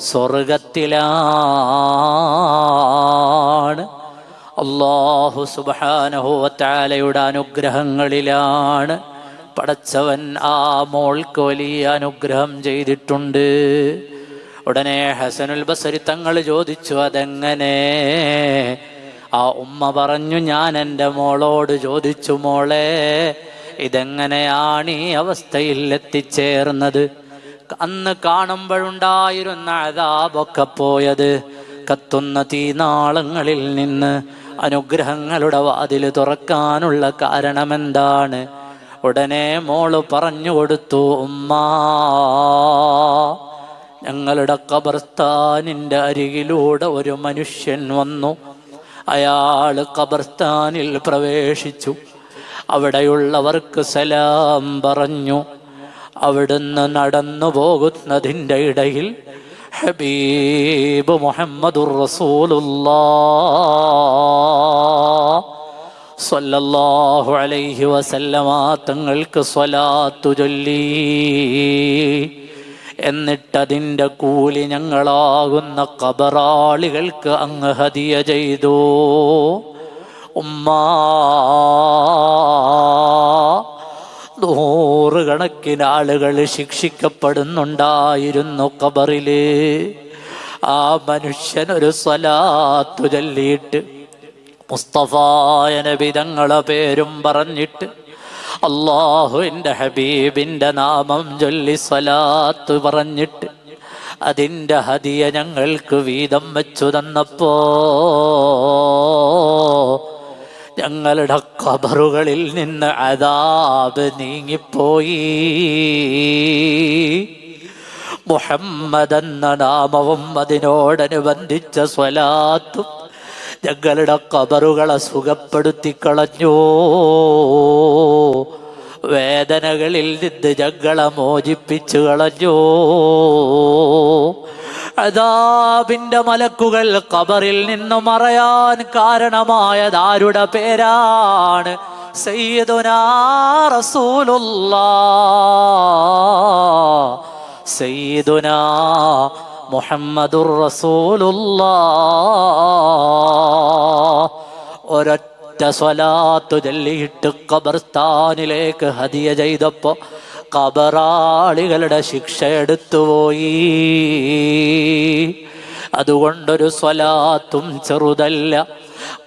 സ്വർഗത്തിലാണ്. അല്ലാഹു സുബ്ഹാനഹു വ തആലയുടെ അനുഗ്രഹങ്ങളിലാണ്. പടച്ചവൻ ആ മോൾക്ക് വലിയ അനുഗ്രഹം ചെയ്തിട്ടുണ്ട്. ഉടനെ ഹസനുൽ ബസരി തങ്ങൾ ചോദിച്ചു, അതെങ്ങനെ? ആ ഉമ്മ പറഞ്ഞു, ഞാൻ എൻ്റെ മോളോട് ചോദിച്ചു, മോളെ ഇതെങ്ങനെയാണ് ഈ അവസ്ഥയിൽ എത്തിച്ചേർന്നത്? അന്ന് കാണുമ്പോഴുണ്ടായിരുന്ന അദാബൊക്കെ പോയത് കത്തുന്ന തീനാളങ്ങളിൽ നിന്ന് അനുഗ്രഹങ്ങളുടെ വാതിൽ തുറക്കാനുള്ള കാരണമെന്താണ്? ഉടനെ മോള് പറഞ്ഞു കൊടുത്തു, ഉമ്മ, ഞങ്ങളുടെ ഖബർസ്ഥാനിൻ്റെ അരികിലൂടെ ഒരു മനുഷ്യൻ വന്നു. അയാൾ ഖബർസ്ഥാനിൽ പ്രവേശിച്ചു, അവിടെയുള്ളവർക്ക് സലാം പറഞ്ഞു. അവിടുന്ന് നടന്നു പോകുന്നതിൻ്റെ ഇടയിൽ ഹബീബ് മുഹമ്മദുർ റസൂലുള്ളാഹ് സ്വല്ലല്ലാഹു അലൈഹി വസല്ലമ തങ്ങൾക്ക് സ്വലാത്തു ചൊല്ലി. എന്നിട്ടതിൻ്റെ കൂലി ഞങ്ങളാകുന്ന ഖബറാളികൾക്ക് അങ്ങ് ഹദിയ ചെയ്തു. ഉമ്മാ, 100 കണക്കിന് ആളുകൾ ശിക്ഷിക്കപ്പെടുന്നുണ്ടായിരുന്നു ഖബറില്. ആ മനുഷ്യനൊരു സ്വലാത്തു ചൊല്ലിയിട്ട് മുസ്തഫായ നബി തങ്ങളെ പേരും പറഞ്ഞിട്ട് അല്ലാഹുവിൻ്റെ ഹബീബിൻ്റെ നാമം ചൊല്ലി സ്വലാത്ത് പറഞ്ഞിട്ട് അതിൻ്റെ ഹദിയ ഞങ്ങൾക്ക് വീതം വെച്ചു തന്നപ്പോ ഞങ്ങളുടെ ഖബറുകളിൽ നിന്ന് അദാബ് നീങ്ങിപ്പോയി. മുഹമ്മദ് എന്ന നാമവും അതിനോടനുബന്ധിച്ച സ്വലാത്തും ഞങ്ങളുടെ ഖബറുകളെ സുഖപ്പെടുത്തി കളഞ്ഞു. വേദനകളിൽ നിന്ന് ഞങ്ങളെ മോചിപ്പിച്ചു കളഞ്ഞു. അദാബിന്റെ മലക്കുകൾ ഖബറിൽ നിന്ന് മറയാൻ കാരണമായതാരുടെ പേരാണ്? സയ്യിദുനാ റസൂലുള്ളാഹ്, സയ്യിദുനാ മുഹമ്മദുർ റസൂലുള്ളാഹ്. ഒരൊറ്റ സ്വലാത്തു ചൊല്ലിയിട്ട് ഖബർസ്ഥാനിലേക്ക് ഹദിയ ചെയ്തപ്പോ ഖബറാളികളുടെ ശിക്ഷ എടുത്തുപോയി. അതുകൊണ്ടൊരു സ്വലാത്തും ചെറുതല്ല.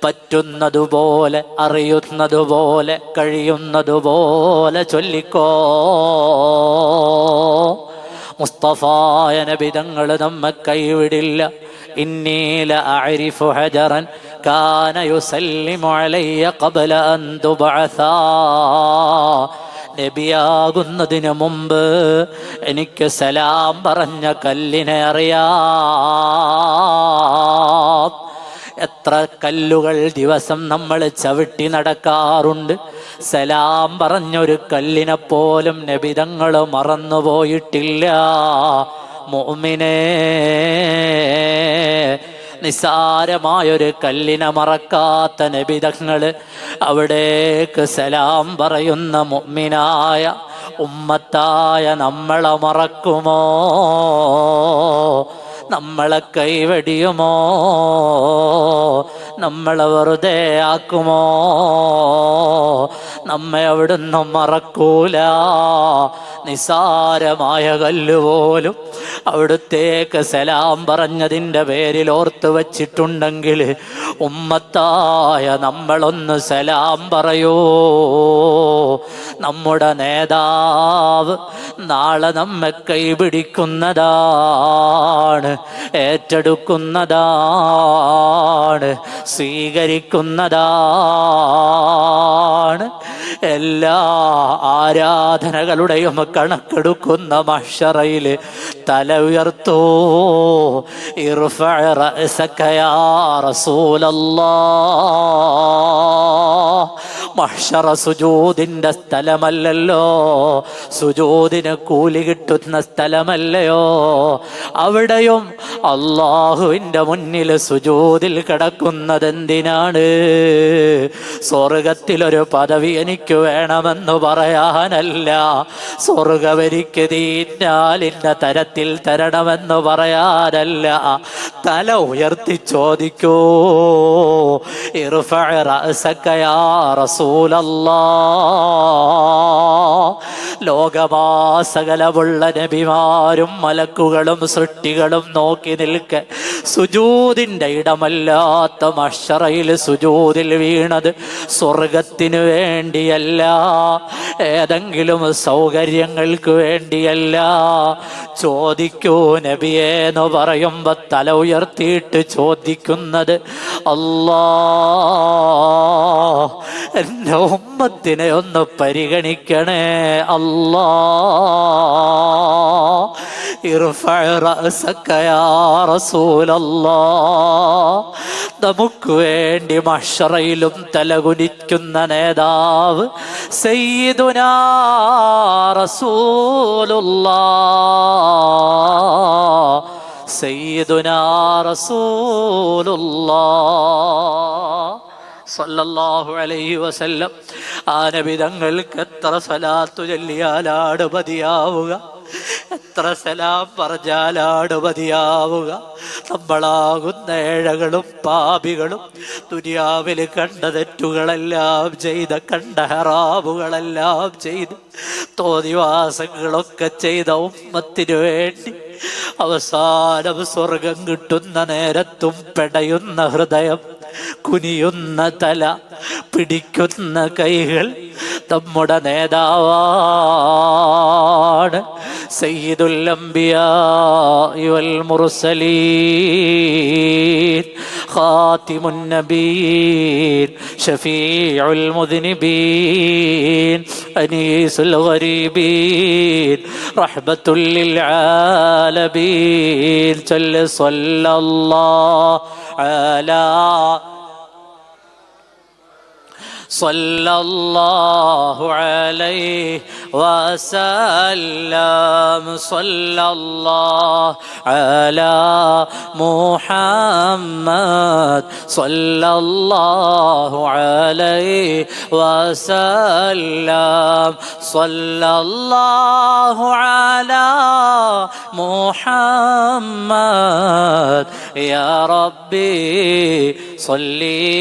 പറ്റുന്നതുപോലെ, അറിയുന്നതുപോലെ, കഴിയുന്നതുപോലെ ചൊല്ലിക്കോ. മുസ്തഫായ നബി തങ്ങൾ നമ്മെ കൈവിടില്ല. ഇന്നീല അഅരിഫു ഹജറൻ കാന യുസല്ലിമു അലയ്യ ഖബ്ല അൻ തുബഅസാ. നബിയാകുന്നതിന് മുമ്പ് എനിക്ക് സലാം പറഞ്ഞ കല്ലിനെ അറിയാം. എത്ര കല്ലുകൾ ദിവസം നമ്മൾ ചവിട്ടി നടക്കാറുണ്ട്. സലാം പറഞ്ഞൊരു കല്ലിനെ പോലും നബിതങ്ങൾ മറന്നുപോയിട്ടില്ല. മുഅ്മിനേ, നിസാരമായൊരു കല്ലിനെ മറക്കാത്ത നബിതങ്ങൾ അവിടേക്ക് സലാം പറയുന്ന മുഅ്മിനായ ഉമ്മത്തായ നമ്മളെ മറക്കുമോ? നമ്മളെ കൈവെടിയുമോ? നമ്മളെ വെറുതെ ആക്കുമോ? നമ്മെ അവിടുന്ന് മറക്കൂല. നിസാരമായ കല്ലുപോലും അവിടുത്തേക്ക് സലാം പറഞ്ഞതിൻ്റെ പേരിൽ ഓർത്ത് വച്ചിട്ടുണ്ടെങ്കിൽ ഉമ്മത്തായ നമ്മളൊന്ന് സലാം പറയൂ. നമ്മുടെ നേതാവ് നാളെ നമ്മെ കൈപിടിക്കുന്നതാണ്, ഏറ്റെടുക്കുന്നതാണ്, സ്വീകരിക്കുന്നതാണ്. എല്ലാ ആരാധനകളുടെയും കണക്കെടുക്കുന്ന മഹ്ശറയിൽ തല ഉയർത്തൂ. ഇർഫഅ റഅസക യാ റസൂലല്ലാഹ്. മഹ്ശറ സുജൂദിന്റെ സ്ഥലമല്ലല്ലോ, സുജൂദിന് കൂലി കിട്ടുന്ന സ്ഥലമല്ലയോ? അവിടെയും അള്ളാഹുവിൻ്റെ മുന്നിൽ സുജൂദിൽ കിടക്കുന്നത് എന്തിനാണ്? സ്വർഗത്തിലൊരു പദവി എനിക്ക് വേണമെന്ന് പറയാനല്ല, സ്വർഗവരിക്ക് തീന്നാലിൻ്റെ തരത്തിൽ തരണമെന്ന് പറയാനല്ല. തല ഉയർത്തി ചോദിക്കൂ. ഇർഫഅ റഅസക യാ റസൂലല്ലാഹ്. ലോകമാസകലമുള്ള നബിമാരും മലക്കുകളും സൃഷ്ടികളും നോക്കി നിൽക്കെ സുജൂദിൻ്റെ ഇടമല്ലാത്ത മഹ്ശറയിൽ സുജൂദിൽ വീണത് സ്വർഗത്തിനു വേണ്ടിയല്ല, ഏതെങ്കിലും സൗകര്യങ്ങൾക്ക് വേണ്ടിയല്ല. ചോദിക്കൂ നബിയേ എന്ന് പറയുമ്പോൾ തല ഉയർത്തിയിട്ട് ചോദിക്കുന്നത്, അല്ലാഹ് എൻ്റെ ഉമ്മത്തിനെ ഒന്ന് പരിഗണിക്കണേ അല്ലാഹ്. ഇർഫഅ റഅസക യാ റസൂലല്ലാഹ്. നമുക്ക് വേണ്ടി മഹ്ശറയിലും തലകുനിക്കുന്ന നേതാവ് സയ്യിദുനാ റസൂലുള്ളാഹ്, സയ്യിദുനാ റസൂലുള്ളാഹ് സല്ലല്ലാഹു അലൈഹി വസല്ലം. ആ നബി തങ്ങൾക്ക് എത്ര സ്വലാത്തു ചൊല്ലിയാലാണ് മതിയാവുക? എത്ര സലാം പറഞ്ഞാലാണ് മതിയാവുക? നമ്മളാകുന്ന ഏഴകളും പാപികളും ദുനിയാവിൽ കണ്ട തെറ്റുകളെല്ലാം ചെയ്ത്, കണ്ട ഹറാമുകളെല്ലാം ചെയ്ത്, തോന്നിവാസങ്ങളൊക്കെ ചെയ്ത ഉമ്മത്തിനു വേണ്ടി അവസാനം സ്വർഗം കിട്ടുന്ന നേരത്തും പെടയുന്ന ഹൃദയം, കുനിയുന്ന തല, പിടിക്കുന്ന കൈകൾ, നമ്മുടെ നേതാവാണ് സയ്യിദുൽ അംബിയാ വൽ മുർസലീൻ ഖാതിമുൻ നബിയ്യീൻ ഷഫീഉൽ മുദ്നിബീൻ അനീസുൽ ഗരീബീൻ റഹ്മത്തുൽ ലിൽ ആലമീൻ സല്ലല്ലാഹു അലാ صلى الله عليه وسلم صلى الله على محمد صلى الله عليه وسلم صلى الله على محمد يا ربي صلي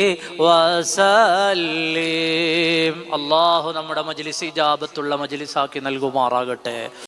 وسلم. അല്ലാഹു നമ്മുടെ മജ്ലിസ് ഇജാബത്തുള്ള മജ്ലിസാക്കി നൽകുമാറാകട്ടെ.